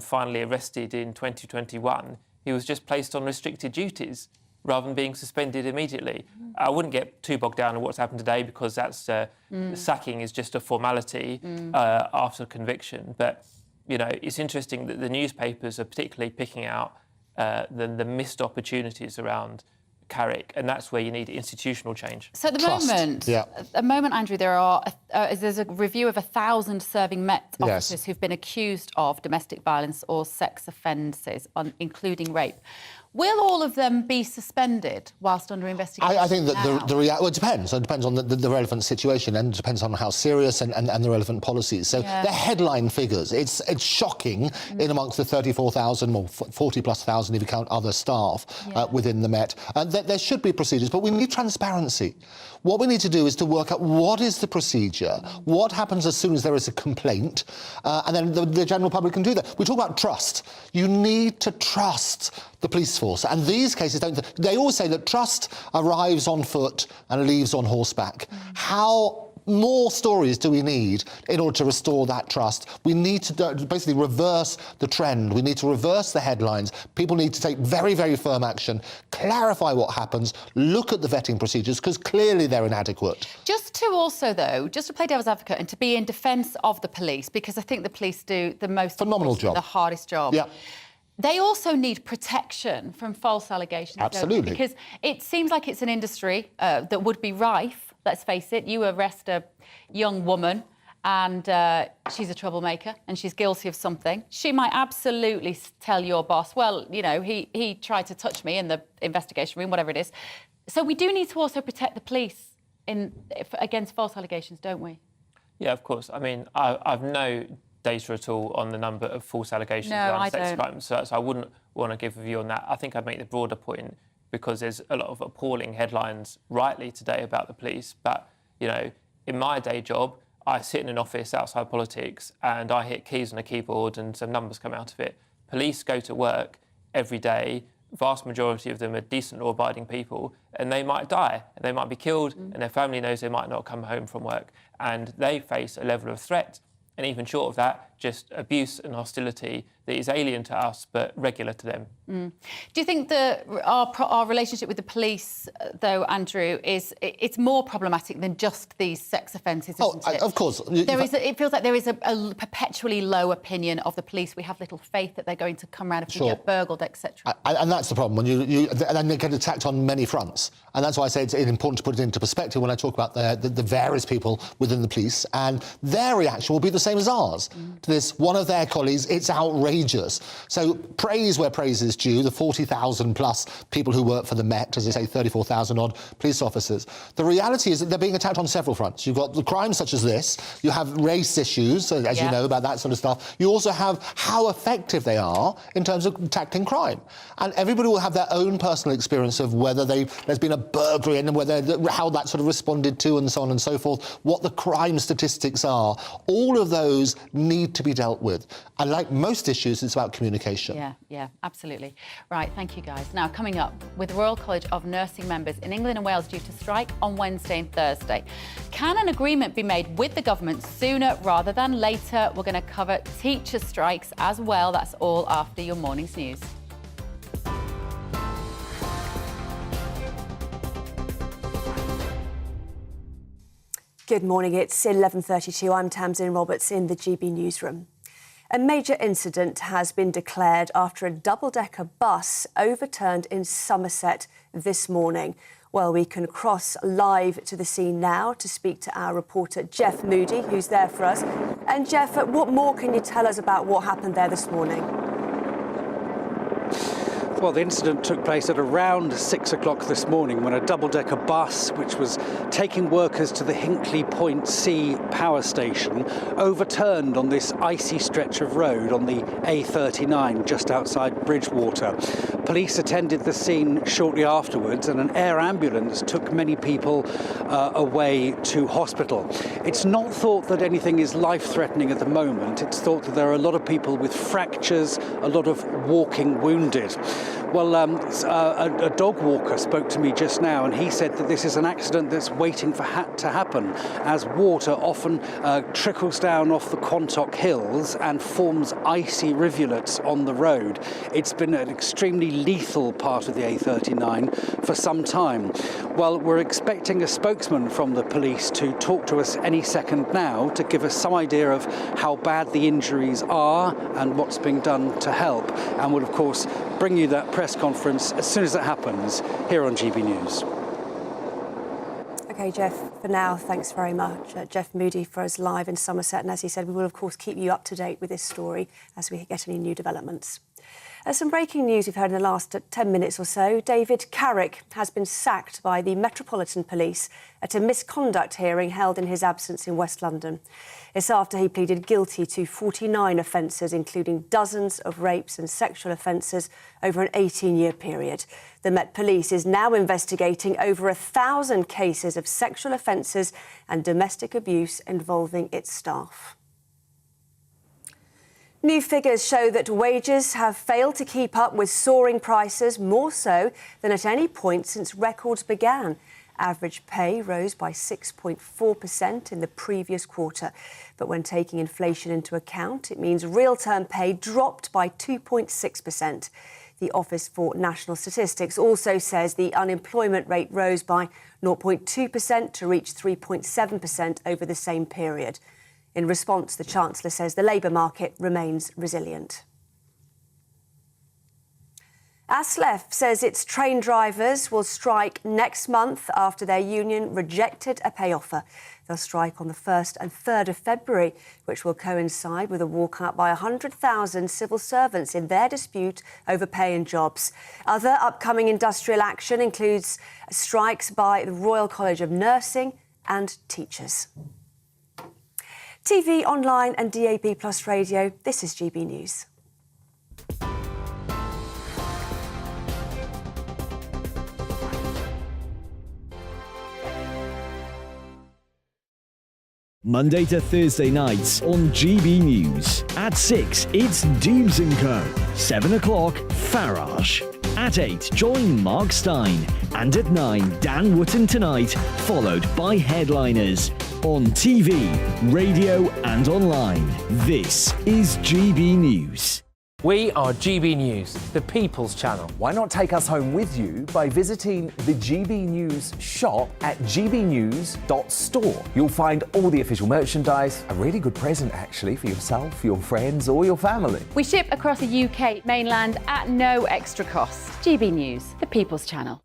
Speaker 27: finally arrested in 2021, he was just placed on restricted duties rather than being suspended immediately. I wouldn't get too bogged down in what's happened today because that's sacking is just a formality after conviction. But, you know, it's interesting that the newspapers are particularly picking out the missed opportunities around Carrick, and that's where you need institutional change.
Speaker 1: So at the moment, Andrew, there's a review of 1,000 serving Met officers who've been accused of domestic violence or sex offences, including rape. Will all of them be suspended whilst under investigation?
Speaker 26: I think that well, it depends. It depends on the relevant situation, and it depends on how serious and the relevant policies. So the headline figures, it's shocking in amongst the 34,000 or 40+ thousand if you count other staff within the Met. There should be procedures, but we need transparency. What we need to do is to work out what is the procedure, what happens as soon as there is a complaint, and then the general public can do that. We talk about trust. You need to trust the police force, and these cases don't. They always say that trust arrives on foot and leaves on horseback. How more stories do we need in order to restore that trust? We need to basically reverse the trend. We need to reverse the headlines. People need to take very, very firm action, clarify what happens, look at the vetting procedures, because clearly they're inadequate.
Speaker 1: Just to also, though, just to play devil's advocate and to be in defence of the police, because I think the police do the most
Speaker 26: phenomenal job,
Speaker 1: the hardest job.
Speaker 26: Yeah.
Speaker 1: They also need protection from false allegations.
Speaker 26: Absolutely.
Speaker 1: Because it seems like it's an industry that would be rife, let's face it. You arrest a young woman and she's a troublemaker and she's guilty of something. She might absolutely tell your boss, well, you know, he tried to touch me in the investigation room, whatever it is. So we do need to also protect the police against false allegations, don't we?
Speaker 27: Yeah, of course. I mean, I've no data at all on the number of false allegations around sex crimes, so I wouldn't want to give a view on that. I think I'd make the broader point because there's a lot of appalling headlines rightly today about the police, but, you know, in my day job, I sit in an office outside politics and I hit keys on a keyboard and some numbers come out of it. Police go to work every day. Vast majority of them are decent law-abiding people, and they might die, and they might be killed, and their family knows they might not come home from work, and they face a level of threat, and even short of that, just abuse and hostility that is alien to us but regular to them.
Speaker 1: Do you think that our relationship with the police, though, Andrew, it's more problematic than just these sex offences, isn't it?
Speaker 26: Of course.
Speaker 1: It feels like there is a perpetually low opinion of the police. We have little faith that they're going to come round if we get burgled, etc.
Speaker 26: And that's the problem, and they get attacked on many fronts. And that's why I say it's important to put it into perspective when I talk about the various people within the police, and their reaction will be the same as ours to this. One of their colleagues, it's outrageous. So praise where praise is due, the 40,000 plus people who work for the Met, as I say, 34,000 odd police officers. The reality is that they're being attacked on several fronts. You've got the crimes such as this, you have race issues, as you know, about that sort of stuff. You also have how effective they are in terms of tackling crime. And everybody will have their own personal experience of whether there's been a burglary and how that sort of responded to and so on and so forth, what the crime statistics are. All of those need to be dealt with. And like most issues, it's about communication.
Speaker 1: Yeah, absolutely. Right, thank you, guys. Now, coming up, with Royal College of Nursing members in England and Wales due to strike on Wednesday and Thursday. Can an agreement be made with the government sooner rather than later? We're going to cover teacher strikes as well. That's all after your morning's news.
Speaker 2: Good morning, it's 11:32. I'm Tamsin Roberts in the GB newsroom. A major incident has been declared after a double-decker bus overturned in Somerset this morning. Well, we can cross live to the scene now to speak to our reporter, Jeff Moody, who's there for us. And Jeff, what more can you tell us about what happened there this morning?
Speaker 20: Well, the incident took place at around 6 o'clock this morning when a double-decker bus, which was taking workers to the Hinkley Point C power station, overturned on this icy stretch of road on the A39 just outside Bridgewater. Police attended the scene shortly afterwards and an air ambulance took many people away to hospital. It's not thought that anything is life-threatening at the moment. It's thought that there are a lot of people with fractures, a lot of walking wounded. Well, a dog walker spoke to me just now and he said that this is an accident that's waiting for to happen as water often trickles down off the Quantock Hills and forms icy rivulets on the road. It's been an extremely lethal part of the A39 for some time. Well, we're expecting a spokesman from the police to talk to us any second now to give us some idea of how bad the injuries are and what's being done to help. And we'll, of course, bring you that press conference as soon as it happens here on GB News.
Speaker 2: OK, Jeff, for now, thanks very much. Jeff Moody for us live in Somerset. And as he said, we will, of course, keep you up to date with this story as we get any new developments. Some breaking news we've heard in the last 10 minutes or so. David Carrick has been sacked by the Metropolitan Police at a misconduct hearing held in his absence in West London. It's after he pleaded guilty to 49 offences, including dozens of rapes and sexual offences over an 18-year period. The Met Police is now investigating over 1,000 cases of sexual offences and domestic abuse involving its staff. New figures show that wages have failed to keep up with soaring prices, more so than at any point since records began. Average pay rose by 6.4% in the previous quarter. But when taking inflation into account, it means real-term pay dropped by 2.6%. The Office for National Statistics also says the unemployment rate rose by 0.2% to reach 3.7% over the same period. In response, the Chancellor says the labour market remains resilient. ASLEF says its train drivers will strike next month after their union rejected a pay offer. They'll strike on the 1st and 3rd of February, which will coincide with a walkout by 100,000 civil servants in their dispute over pay and jobs. Other upcoming industrial action includes strikes by the Royal College of Nursing and teachers. TV, online and DAB+ radio, this is GB News.
Speaker 3: Monday to Thursday nights on GB News. At 6, it's Dubes & Co. 7 o'clock, Farage. At 8, join Mark Stein. And at 9, Dan Wootton Tonight, followed by Headliners. On TV, radio and online. This is GB News.
Speaker 13: We are GB News, the People's Channel. Why not take us home with you by visiting the GB News shop at gbnews.store. You'll find all the official merchandise, a really good present actually for yourself, your friends or your family.
Speaker 1: We ship across the UK mainland at no extra cost. GB News, the People's Channel.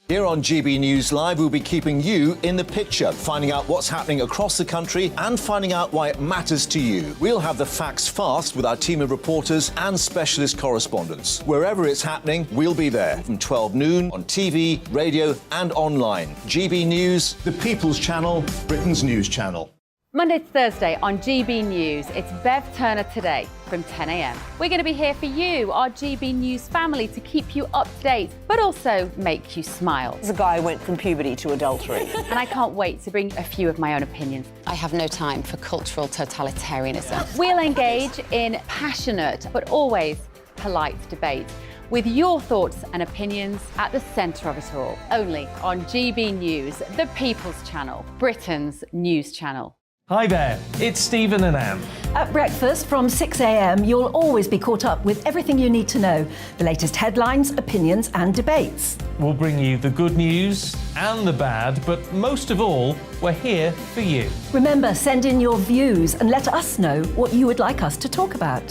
Speaker 4: Here on GB News Live, we'll be keeping you in the picture, finding out what's happening across the country and finding out why it matters to you. We'll have the facts fast with our team of reporters and specialist correspondents. Wherever it's happening, we'll be there from 12 noon on TV, radio and online. GB News, the People's Channel, Britain's news channel.
Speaker 1: Monday to Thursday on GB News, it's Bev Turner Today from 10 a.m. We're going to be here for you, our GB News family, to keep you up to date, but also make you smile.
Speaker 15: The guy went from puberty to adultery.
Speaker 1: And I can't wait to bring a few of my own opinions.
Speaker 6: I have no time for cultural totalitarianism.
Speaker 1: We'll engage in passionate, but always polite debate, with your thoughts and opinions at the centre of it all. Only on GB News, the People's Channel, Britain's news channel.
Speaker 9: Hi there, it's Stephen and Anne.
Speaker 22: At breakfast from 6 a.m, you'll always be caught up with everything you need to know, the latest headlines, opinions and debates.
Speaker 9: We'll bring you the good news and the bad, but most of all, we're here for you.
Speaker 22: Remember, send in your views and let us know what you would like us to talk about.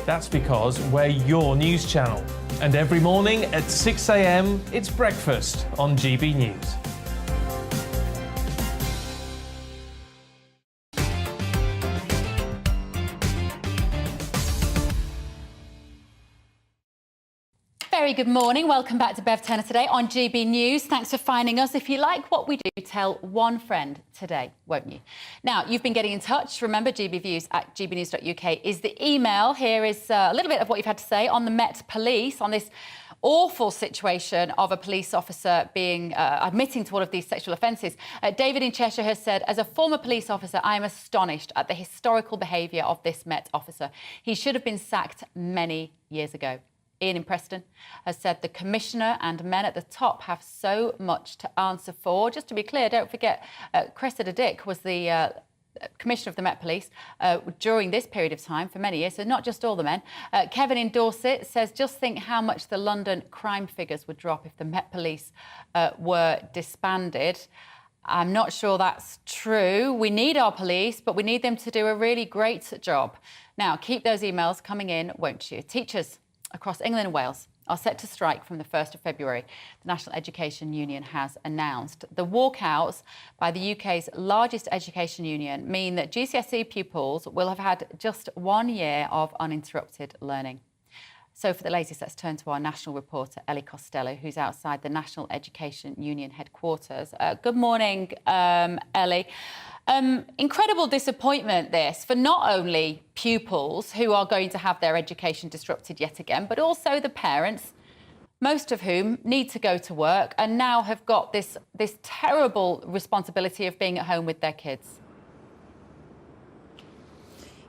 Speaker 9: That's because we're your news channel. And every morning at 6 a.m, it's breakfast on GB News.
Speaker 1: Very good morning. Welcome back to Bev Turner Today on GB News. Thanks for finding us. If you like what we do, tell one friend today, won't you? Now, you've been getting in touch. Remember, gbviews@gbnews.uk is the email. Here is a little bit of what you've had to say on the Met Police, on this awful situation of a police officer being admitting to all of these sexual offences. David in Cheshire has said, as a former police officer, I am astonished at the historical behaviour of this Met officer. He should have been sacked many years ago. Ian in Preston has said the Commissioner and men at the top have so much to answer for. Just to be clear, don't forget, Cressida Dick was the Commissioner of the Met Police during this period of time for many years, so not just all the men. Kevin in Dorset says, just think how much the London crime figures would drop if the Met Police were disbanded. I'm not sure that's true. We need our police, but we need them to do a really great job. Now, keep those emails coming in, won't you? Teachers across England and Wales are set to strike from the 1st of February. The National Education Union has announced. The walkouts by the UK's largest education union mean that GCSE pupils will have had just 1 year of uninterrupted learning. So for the latest, let's turn to our national reporter, Ellie Costello, who's outside the National Education Union headquarters. Good morning, Ellie. Incredible disappointment, this, for not only pupils who are going to have their education disrupted yet again, but also the parents, most of whom need to go to work and now have got this terrible responsibility of being at home with their kids.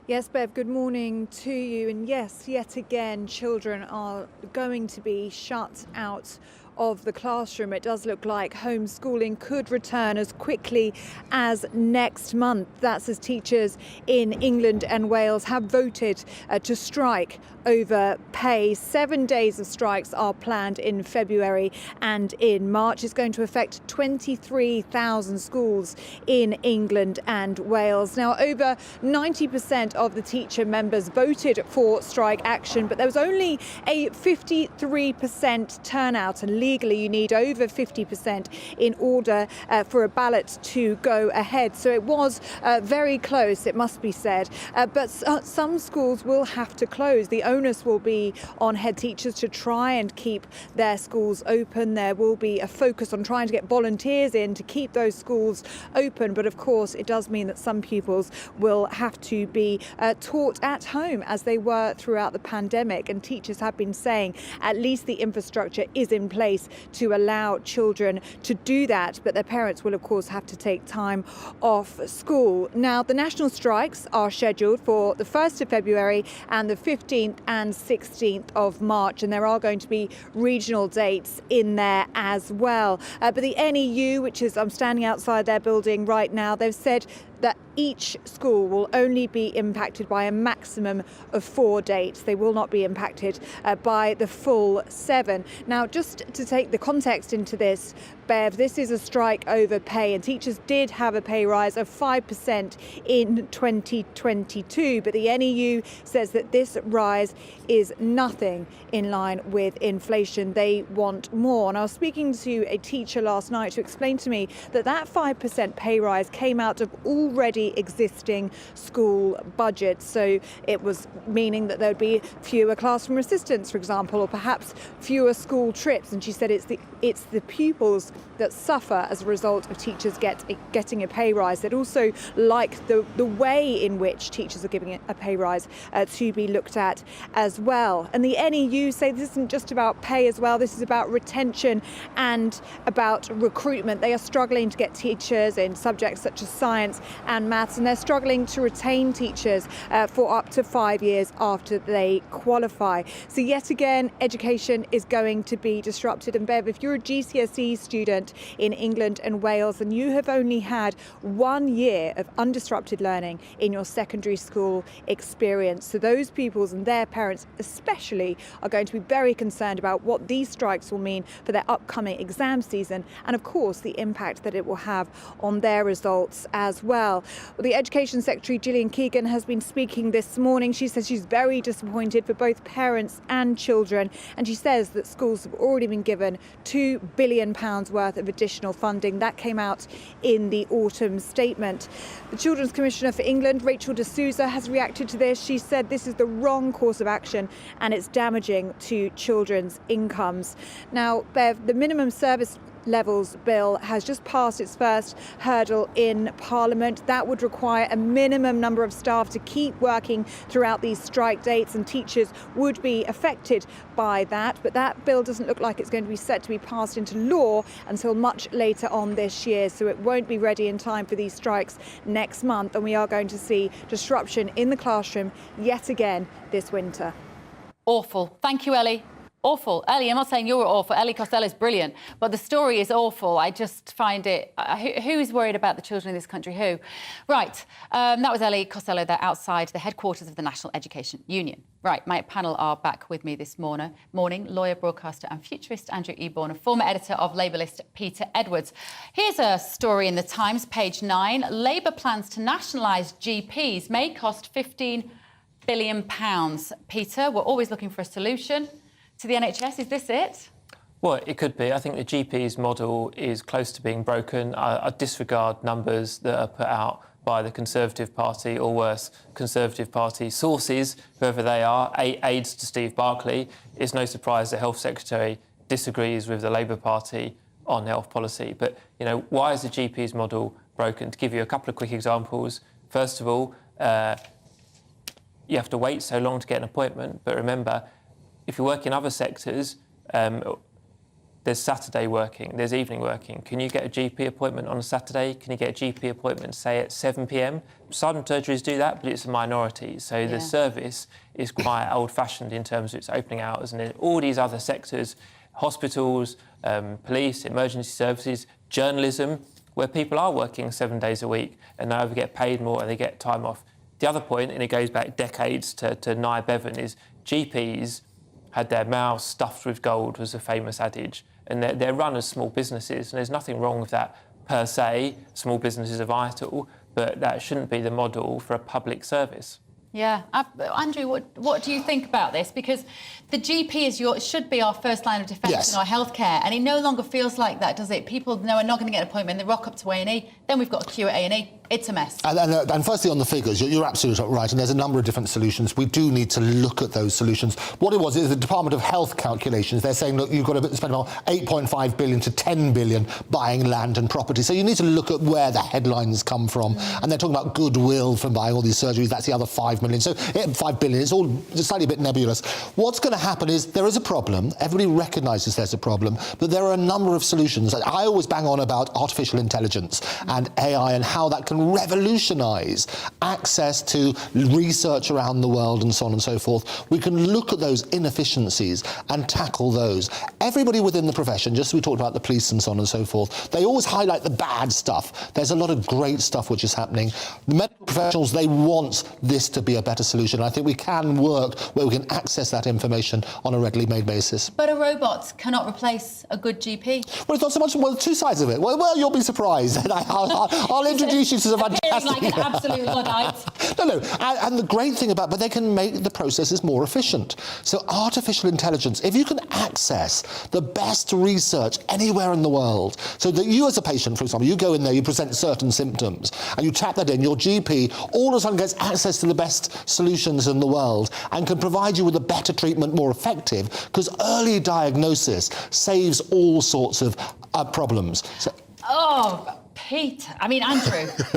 Speaker 5: Yes, Bev, good morning to you. And yes, yet again, children are going to be shut out
Speaker 8: of the classroom, it does look like homeschooling could return as quickly as next month. That's as teachers in England and Wales have voted to strike over pay. 7 days of strikes are planned in February and in March. It's going to affect 23,000 schools in England and Wales. Now, over 90% of the teacher members voted for strike action, but there was only a 53% turnout, and legally you need over 50% in order for a ballot to go ahead. So it was very close, it must be said. But some schools will have to close. The onus will be on head teachers to try and keep their schools open. There will be a focus on trying to get volunteers in to keep those schools open. But of course, it does mean that some pupils will have to be taught at home as they were throughout the pandemic. And teachers have been saying at least the infrastructure is in place to allow children to do that. But their parents will, of course, have to take time off school. Now, the national strikes are scheduled for the 1st of February and the 15th and 16th of March. And there are going to be regional dates in there as well. But the NEU, which is, I'm standing outside their building right now, they've said that each school will only be impacted by a maximum of 4 dates. They will not be impacted by the full 7. Now, just to take the context into this, Bev, this is a strike over pay, and teachers did have a pay rise of 5% in 2022, but the NEU says that this rise is nothing in line with inflation. They want more. And I was speaking to a teacher last night who explained to me that that 5% pay rise came out of already existing school budgets. So it was meaning that there would be fewer classroom assistants, for example, or perhaps fewer school trips. And she said it's the pupils that suffer as a result of teachers getting a pay rise. They'd also like the way in which teachers are giving a pay rise to be looked at as well. And the NEU say this isn't just about pay as well. This is about retention and about recruitment. They are struggling to get teachers in subjects such as science and maths, and they're struggling to retain teachers for up to 5 years after they qualify. So yet again, education is going to be disrupted. And Bev, if you're a GCSE student in England and Wales and you have only had 1 year of undisrupted learning in your secondary school experience, so those pupils and their parents especially are going to be very concerned about what these strikes will mean for their upcoming exam season, and of course the impact that it will have on their results as well. Well, the Education Secretary Gillian Keegan has been speaking this morning. She says she's very disappointed for both parents and children, and she says that schools have already been given £2 billion worth of additional funding. That came out in the autumn statement. The Children's Commissioner for England, Rachel de Souza, has reacted to this. She said this is the wrong course of action and it's damaging to children's incomes. Now, Bev, the minimum service levels bill has just passed its first hurdle in Parliament. That would require a minimum number of staff to keep working throughout these strike dates, and teachers would be affected by that. But that bill doesn't look like it's going to be set to be passed into law until much later on this year, so it won't be ready in time for these strikes next month, and we are going to see disruption in the classroom yet again this winter.
Speaker 1: Awful. Thank you, Ellie. Awful. Ellie, I'm not saying you're awful. Ellie Costello's brilliant, but the story is awful. I just find it... who's worried about the children in this country? Who? Right. That was Ellie Costello there outside the headquarters of the National Education Union. Right. My panel are back with me this morning. Lawyer, broadcaster and futurist Andrew Eborn, and former editor of Labourist Peter Edwards. Here's a story in the Times, page 9. Labour plans to nationalise GPs may cost £15 billion. Peter, we're always looking for a solution to the NHS. Is this it?
Speaker 27: Well, it could be. I think the GP's model is close to being broken. I disregard numbers that are put out by the Conservative Party, or worse, Conservative Party sources, whoever they are, aides to Steve Barclay. It's no surprise the Health Secretary disagrees with the Labour Party on health policy. But, you know, why is the GP's model broken? To give you a couple of quick examples. First of all, you have to wait so long to get an appointment. But remember, if you work in other sectors, there's Saturday working, there's evening working. Can you get a GP appointment on a Saturday? Can you get a GP appointment, say, at 7 p.m? Some surgeries do that, but it's a minority. So the service is quite old-fashioned in terms of its opening hours. And all these other sectors, hospitals, police, emergency services, journalism, where people are working 7 days a week and they either get paid more or they get time off. The other point, and it goes back decades to Nye Bevan, is GPs had their mouths stuffed with gold, was a famous adage, and they're run as small businesses, and there's nothing wrong with that per se. Small businesses are vital, but that shouldn't be the model for a public service.
Speaker 1: Yeah. Andrew, what do you think about this? Because the GP should be our first line of defence in our healthcare, and it no longer feels like that, does it? People know are not going to get an appointment, they rock up to A&E, then we've got a queue at A&E. It's a mess.
Speaker 26: And firstly, on the figures, you're absolutely right, and there's a number of different solutions. We do need to look at those solutions. What it was is the Department of Health calculations. They're saying, look, you've got to spend about 8.5 billion to 10 billion buying land and property. So you need to look at where the headlines come from. And they're talking about goodwill from buying all these surgeries. That's the other 5 million. So 5 billion, it's all slightly a bit nebulous. What's going to happen is there is a problem. Everybody recognises there's a problem, but there are a number of solutions. I always bang on about artificial intelligence and AI and how that can revolutionise access to research around the world and so on and so forth. We can look at those inefficiencies and tackle those. Everybody within the profession, just as we talked about the police and so on and so forth, they always highlight the bad stuff. There's a lot of great stuff which is happening. The medical professionals, they want this to be a better solution. I think we can work where we can access that information on a readily made basis.
Speaker 1: But a robot cannot replace a good GP.
Speaker 26: Well, it's not so much, well, two sides of it. Well, you'll be surprised. I'll introduce you to the fantastic...
Speaker 1: Like an absolute Luddite.
Speaker 26: No. And the great thing about, but they can make the processes more efficient. So artificial intelligence, if you can access the best research anywhere in the world, so that you as a patient, for example, you go in there, you present certain symptoms, and you tap that in, your GP all of a sudden gets access to the best solutions in the world and can provide you with a better treatment, more effective, because early diagnosis saves all sorts of problems. So,
Speaker 1: Andrew,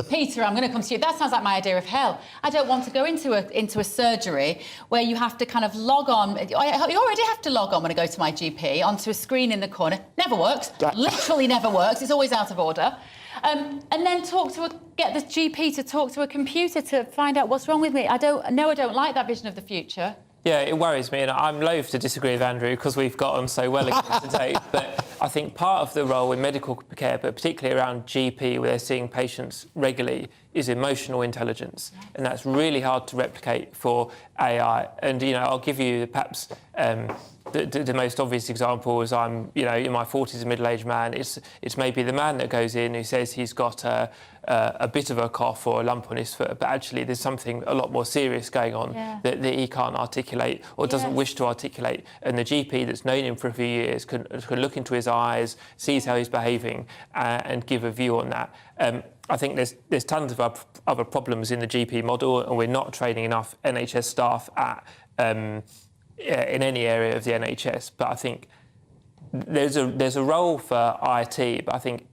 Speaker 1: Peter, I'm going to come to you. That sounds like my idea of hell. I don't want to go into a surgery where you have to kind of log on. You already have to log on when I go to my GP, onto a screen in the corner. Never works. Literally never works. It's always out of order. And then get the GP to talk to a computer to find out what's wrong with me. I don't like that vision of the future.
Speaker 27: Yeah, it worries me, and I'm loath to disagree with Andrew because we've got on so well again today. But I think part of the role in medical care, but particularly around GP, where they're seeing patients regularly, is emotional intelligence, and that's really hard to replicate for AI. And I'll give you perhaps the most obvious example is I'm in my 40s, a middle-aged man. It's maybe the man that goes in who says he's got a bit of a cough or a lump on his foot, but actually there's something a lot more serious going on that he can't articulate or doesn't wish to articulate. And the GP that's known him for a few years can look into his eyes, sees how he's behaving, and give a view on that. I think there's tons of other problems in the GP model, and we're not training enough NHS staff in any area of the NHS. But I think there's a role for IT, but I think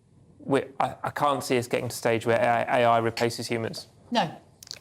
Speaker 27: I can't see us getting to a stage where AI replaces humans.
Speaker 1: No.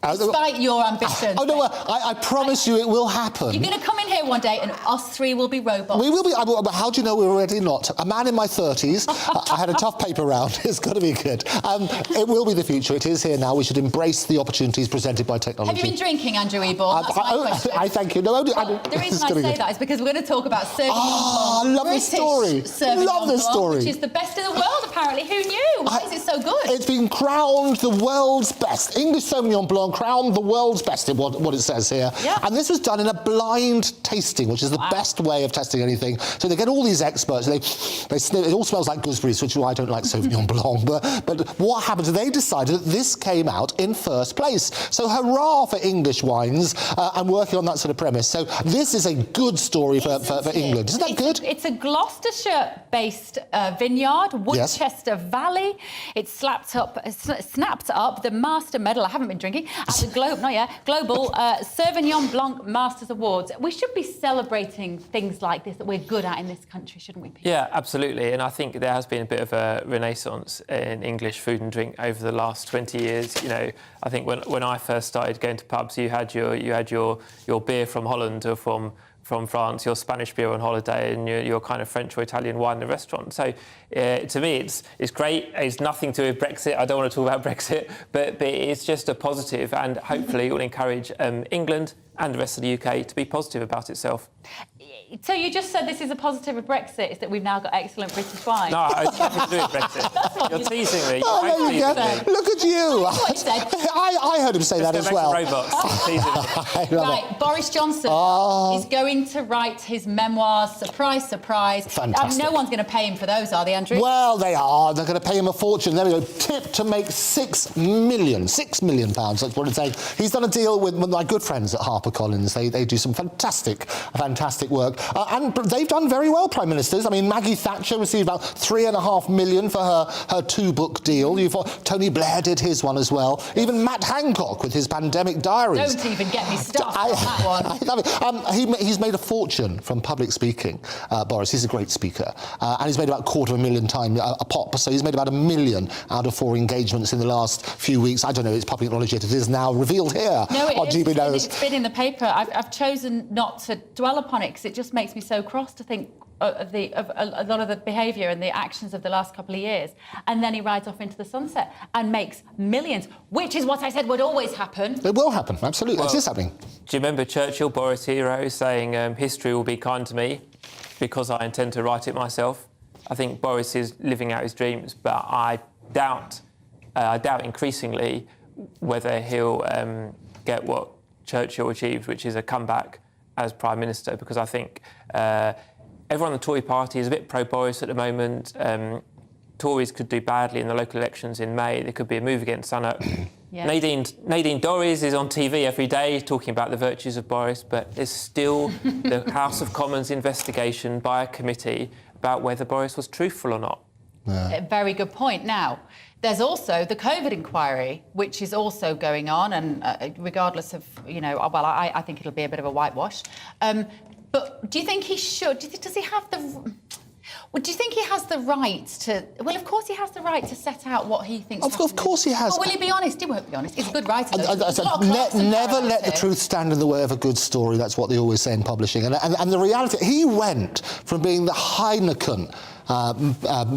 Speaker 1: Despite your ambition.
Speaker 26: I promise you it will happen.
Speaker 1: You're going to come in here one day and us three will be robots.
Speaker 26: We will be. How do you know we're already not? A man in my 30s. I had a tough paper round. It's got to be good. It will be the future. It is here now. We should embrace the opportunities presented by technology.
Speaker 1: Have you been drinking, Andrew Eborn? That's my question.
Speaker 26: I thank you. No,
Speaker 1: the reason I say that is because we're going to talk about Sauvignon Blanc.
Speaker 26: Love this story. Love this story.
Speaker 1: Which is the best in the world, apparently. Who knew? Why is it so good?
Speaker 26: It's been crowned the world's best. English Sauvignon Blanc crowned the world's best, in what it says here. Yeah. And this was done in a blind tasting, which is the best way of testing anything. So they get all these experts, they sniff, it all smells like gooseberries, which is why I don't like Sauvignon Blanc. But what happened is they decided that this came out in first place. So hurrah for English wines and working on that sort of premise. So this is a good story for England. Isn't that good?
Speaker 1: It's a Gloucestershire-based vineyard, Woodchester Valley. It snapped up the Master Medal. I haven't been drinking at the Global Sauvignon Blanc Masters Awards. We should be celebrating things like this that we're good at in this country, shouldn't we, Peter?
Speaker 27: Yeah, absolutely. And I think there has been a bit of a renaissance in English food and drink over the last 20 years. I think when I first started going to pubs, you had your beer from Holland or from France, your Spanish beer on holiday, and your kind of French or Italian wine in the restaurant. So to me, it's great. It's nothing to do with Brexit. I don't want to talk about Brexit, but it's just a positive, and hopefully it will encourage England and the rest of the UK to be positive about itself.
Speaker 1: So you just said this is a positive of Brexit, is that we've now got excellent British wine?
Speaker 27: No, it's nothing to do with Brexit. You're teasing me.
Speaker 26: Oh, there you go. Look at you. I heard him say that as well.
Speaker 1: Right, Boris Johnson is going to write his memoirs. Surprise, surprise.
Speaker 26: Fantastic.
Speaker 1: No one's going to pay him for those, are they, Andrew?
Speaker 26: Well, they are. They're going to pay him a fortune. There we go. Tip to make £6 million. £6 million, that's what it's saying. He's done a deal with my good friends at HarperCollins. They do some fantastic work. And they've done very well, Prime Ministers. I mean, Maggie Thatcher received about £3.5 million for her two-book deal. Tony Blair did his one as well. Even Matt Hancock with his pandemic diaries.
Speaker 1: Don't even get me started on that one.
Speaker 26: I love it. He's made a fortune from public speaking, Boris. He's a great speaker. And he's made about £250,000 a pop. So he's made about £1 million out of 4 engagements in the last few weeks. I don't know, it's public knowledge yet. It is now revealed here on GBNews.
Speaker 1: It's been in the paper. I've chosen not to dwell upon it because it just makes me so cross to think of a lot of the behaviour and the actions of the last couple of years. And then he rides off into the sunset and makes millions, which is what I said would always happen.
Speaker 26: It will happen, absolutely. It is happening.
Speaker 27: Do you remember Churchill, Boris Hero, saying history will be kind to me because I intend to write it myself? I think Boris is living out his dreams, but I doubt increasingly whether he'll get what Churchill achieved, which is a comeback as Prime Minister, because I think everyone in the Tory party is a bit pro-Boris at the moment. Tories could do badly in the local elections in May. There could be a move against Sunak. Yeah. Nadine Dorries is on TV every day talking about the virtues of Boris, but there's still the House of Commons investigation by a committee about whether Boris was truthful or not.
Speaker 1: Yeah. Very good point. Now, there's also the COVID inquiry, which is also going on, and regardless of, I think it'll be a bit of a whitewash. But do you think he should? Does he have the? Well, do you think he has the right to? Well, of course he has the right to set out what he thinks.
Speaker 26: Of course he has.
Speaker 1: Oh, will he be honest? He won't be honest. He's a good writer.
Speaker 26: Never let the truth stand in the way of a good story. That's what they always say in publishing. And the reality, he went from being the Heineken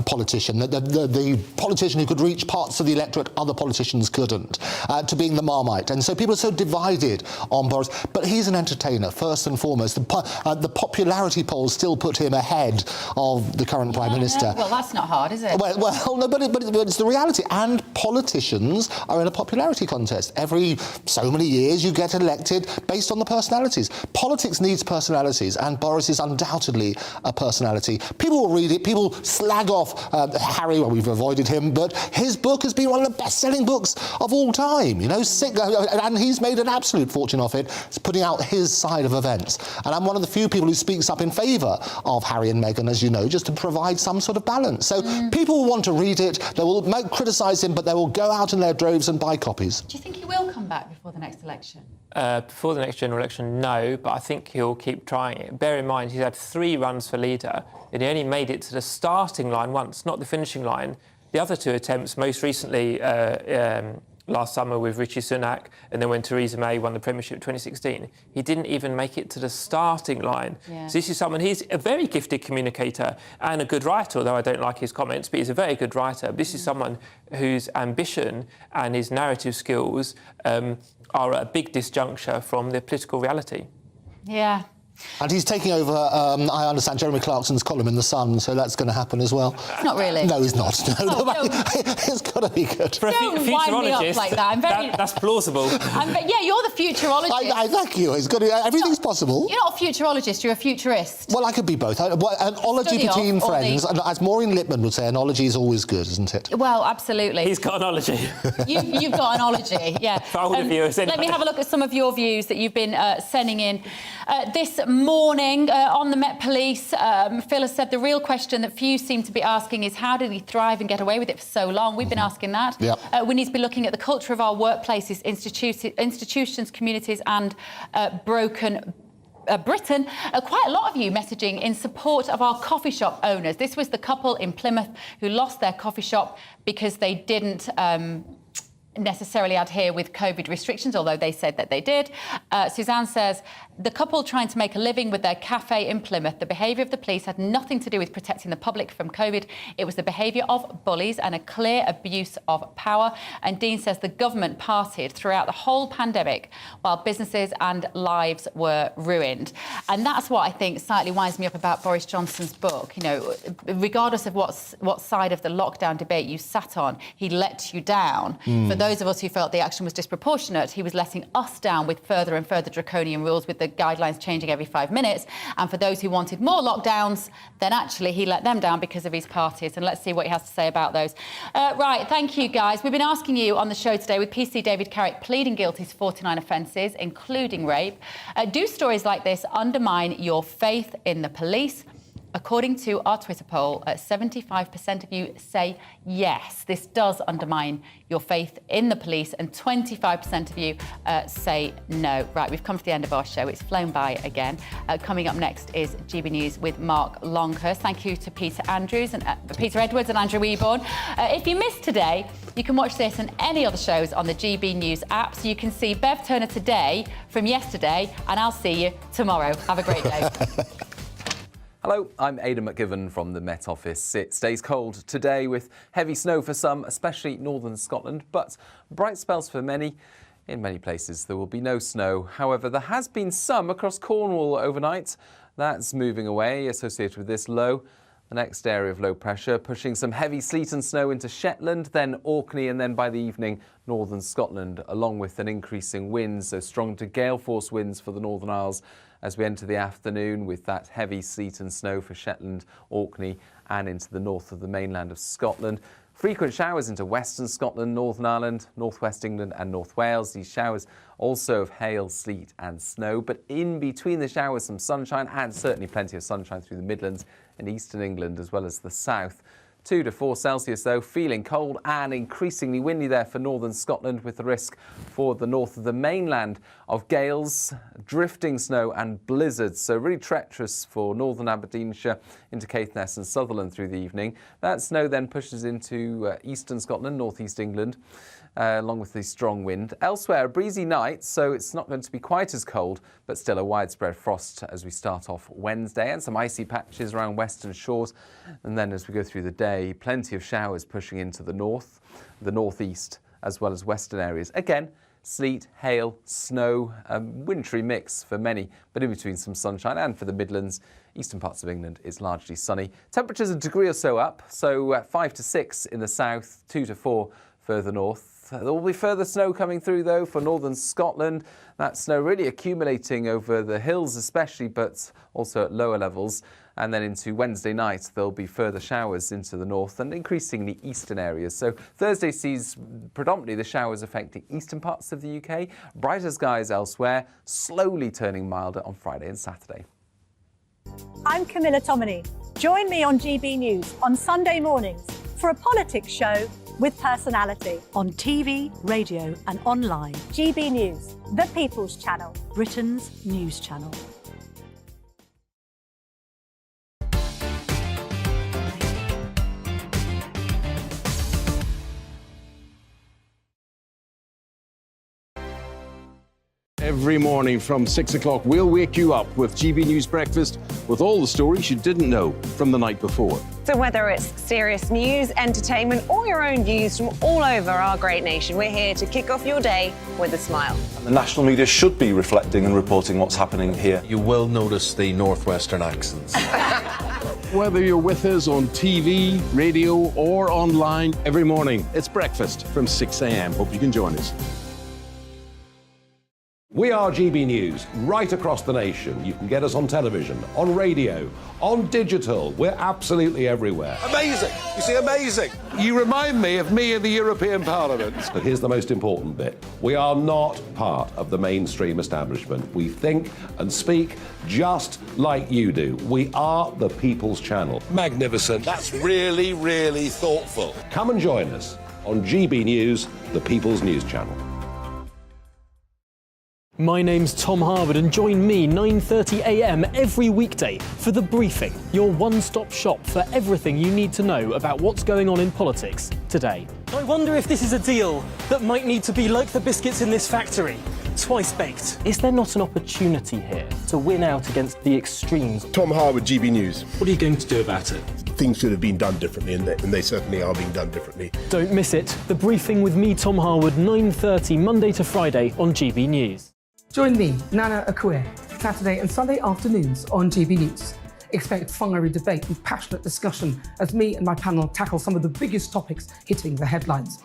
Speaker 26: politician, the politician who could reach parts of the electorate other politicians couldn't, to being the Marmite. And so people are so divided on Boris. But he's an entertainer, first and foremost. The popularity polls still put him ahead of the current Prime Minister.
Speaker 1: Well, that's not hard, is it?
Speaker 26: Well, no, but it's the reality. And politicians are in a popularity contest. Every so many years you get elected based on the personalities. Politics needs personalities, and Boris is undoubtedly a personality. People will read it, people slag off Harry, well, we've avoided him, but his book has been one of the best-selling books of all time, and he's made an absolute fortune off it, putting out his side of events. And I'm one of the few people who speaks up in favour of Harry and Meghan, as you know, just to provide some sort of balance. So people will want to read it, they will criticise him, but they will go out in their droves and buy copies.
Speaker 1: Do you think he will come back before the next election?
Speaker 27: Before the next general election, no, but I think he'll keep trying it. Bear in mind, he's had 3 runs for leader, and he only made it to the starting line once, not the finishing line. The other 2 attempts, most recently last summer with Rishi Sunak, and then when Theresa May won the Premiership in 2016, he didn't even make it to the starting line. Yeah. So this is someone, he's a very gifted communicator and a good writer, although I don't like his comments, but he's a very good writer. But this is someone whose ambition and his narrative skills are at a big disjuncture from the political reality.
Speaker 1: Yeah.
Speaker 26: And he's taking over, I understand, Jeremy Clarkson's column in The Sun, so that's going to happen as well.
Speaker 1: Not really.
Speaker 26: No, he's not. It's got to be good.
Speaker 27: For a futurologist,
Speaker 1: like that.
Speaker 27: That's plausible.
Speaker 1: Yeah, you're the futurologist.
Speaker 26: I thank you. It's got everything's possible.
Speaker 1: You're not a futurologist, you're a futurist.
Speaker 26: Well, I could be both. An ology between friends, as Maureen Lipman would say, an ology is always good, isn't it?
Speaker 1: Well, absolutely.
Speaker 27: He's got an ology.
Speaker 1: You've got an ology, yeah.
Speaker 27: For older viewers, anyway.
Speaker 1: Let me have a look at some of your views that you've been sending in. This morning on the Met Police, Phil has said the real question that few seem to be asking is how did he thrive and get away with it for so long? We've been asking that. Yep. We need to be looking at the culture of our workplaces, institutions, communities and broken Britain. Quite a lot of you messaging in support of our coffee shop owners. This was the couple in Plymouth who lost their coffee shop because they didn't necessarily adhere with COVID restrictions, although they said that they did. Suzanne says, the couple trying to make a living with their cafe in Plymouth, the behaviour of the police had nothing to do with protecting the public from COVID. It was the behaviour of bullies and a clear abuse of power. And Dean says the government partied throughout the whole pandemic while businesses and lives were ruined. And that's what I think slightly winds me up about Boris Johnson's book. You know, regardless of what side of the lockdown debate you sat on, he let you down. For those of us who felt the action was disproportionate, he was letting us down with further and further draconian rules, with the guidelines changing every 5 minutes. And for those who wanted more lockdowns, then actually he let them down because of his parties. And let's see what he has to say about those. Right, thank you, guys. We've been asking you on the show today, with PC David Carrick pleading guilty to 49 offences, including rape, do stories like this undermine your faith in the police? According to our Twitter poll, 75% of you say yes, this does undermine your faith in the police, and 25% of you say no. Right, we've come to the end of our show. It's flown by again. Coming up next is GB News with Mark Longhurst. Thank you to Peter Edwards and Andrew Weborn. If you missed today, you can watch this and any other shows on the GB News app. So you can see Bev Turner today from yesterday, and I'll see you tomorrow. Have a great day.
Speaker 13: Hello, I'm Aidan McGivern from the Met Office. It stays cold today with heavy snow for some, especially northern Scotland, but bright spells for many. In many places there will be no snow. However, there has been some across Cornwall overnight. That's moving away, associated with this low. The next area of low pressure pushing some heavy sleet and snow into Shetland, then Orkney, and then by the evening, northern Scotland, along with an increasing wind, so strong to gale force winds for the Northern Isles as we enter the afternoon, with that heavy sleet and snow for Shetland, Orkney, and into the north of the mainland of Scotland. Frequent showers into western Scotland, Northern Ireland, northwest England and North Wales. These showers also of hail, sleet and snow, but in between the showers some sunshine, and certainly plenty of sunshine through the Midlands and eastern England as well as the south. 2 to 4 Celsius though, feeling cold and increasingly windy there for northern Scotland, with the risk for the north of the mainland of gales, drifting snow and blizzards. So really treacherous for northern Aberdeenshire into Caithness and Sutherland through the evening. That snow then pushes into eastern Scotland, northeast England, along with the strong wind. Elsewhere, a breezy night, so it's not going to be quite as cold, but still a widespread frost as we start off Wednesday, and some icy patches around western shores. And then as we go through the day, plenty of showers pushing into the north, the northeast, as well as western areas. Again, sleet, hail, snow, wintry mix for many, but in between some sunshine. And for the Midlands, eastern parts of England, it's largely sunny. Temperatures a degree or so up, so 5 to 6 in the south, 2 to 4 further north. There will be further snow coming through, though, for northern Scotland. That snow really accumulating over the hills especially, but also at lower levels. And then into Wednesday night, there'll be further showers into the north and increasingly eastern areas. So Thursday sees predominantly the showers affecting eastern parts of the UK. Brighter skies elsewhere, slowly turning milder on Friday and Saturday.
Speaker 10: I'm Camilla Tominey. Join me on GB News on Sunday mornings for a politics show with personality on TV, radio and online. GB News, the People's Channel, Britain's news channel.
Speaker 12: Every morning from 6 o'clock, we'll wake you up with GB News Breakfast with all the stories you didn't know from the night before.
Speaker 11: So whether it's serious news, entertainment, or your own views from all over our great nation, we're here to kick off your day with a smile.
Speaker 14: And the national media should be reflecting and reporting what's happening here.
Speaker 16: You will notice the northwestern accents.
Speaker 12: Whether you're with us on TV, radio, or online, every morning, it's breakfast from 6 a.m. Hope you can join us.
Speaker 17: We are GB News, right across the nation. You can get us on television, on radio, on digital. We're absolutely everywhere.
Speaker 16: Amazing! You see, amazing!
Speaker 17: You remind me of me in the European Parliament. But here's the most important bit. We are not part of the mainstream establishment. We think and speak just like you do. We are the People's Channel.
Speaker 16: Magnificent. That's really, really thoughtful.
Speaker 17: Come and join us on GB News, the People's News Channel.
Speaker 21: My name's Tom Harwood, and join me 9:30 a.m. every weekday for The Briefing, your one-stop shop for everything you need to know about what's going on in politics today. I wonder if this is a deal that might need to be like the biscuits in this factory, twice baked. Is there not an opportunity here to win out against the extremes?
Speaker 7: Tom Harwood, GB News.
Speaker 21: What are you going to do about it?
Speaker 7: Things should have been done differently, and they certainly are being done differently.
Speaker 21: Don't miss it. The Briefing with me, Tom Harwood, 9:30 Monday to Friday on GB News.
Speaker 18: Join me, Nana Akue, Saturday and Sunday afternoons on GB News. Expect fiery debate and passionate discussion as me and my panel tackle some of the biggest topics hitting the headlines.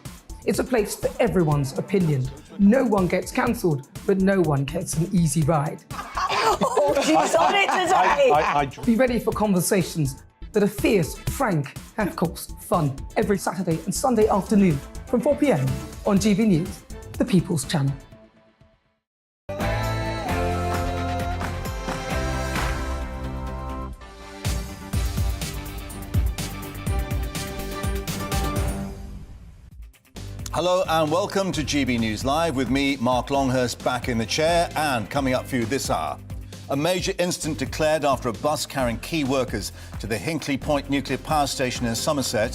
Speaker 18: It's a place for everyone's opinion. No one gets cancelled, but no one gets an easy ride.
Speaker 10: Oh, she's on it today!
Speaker 18: Be ready for conversations that are fierce, frank, and of course, fun. Every Saturday and Sunday afternoon from 4 p.m. on GB News, the People's Channel.
Speaker 4: Hello and welcome to GB News Live with me, Mark Longhurst, back in the chair, and coming up for you this hour. A major incident declared after a bus carrying key workers to the Hinkley Point nuclear power station in Somerset.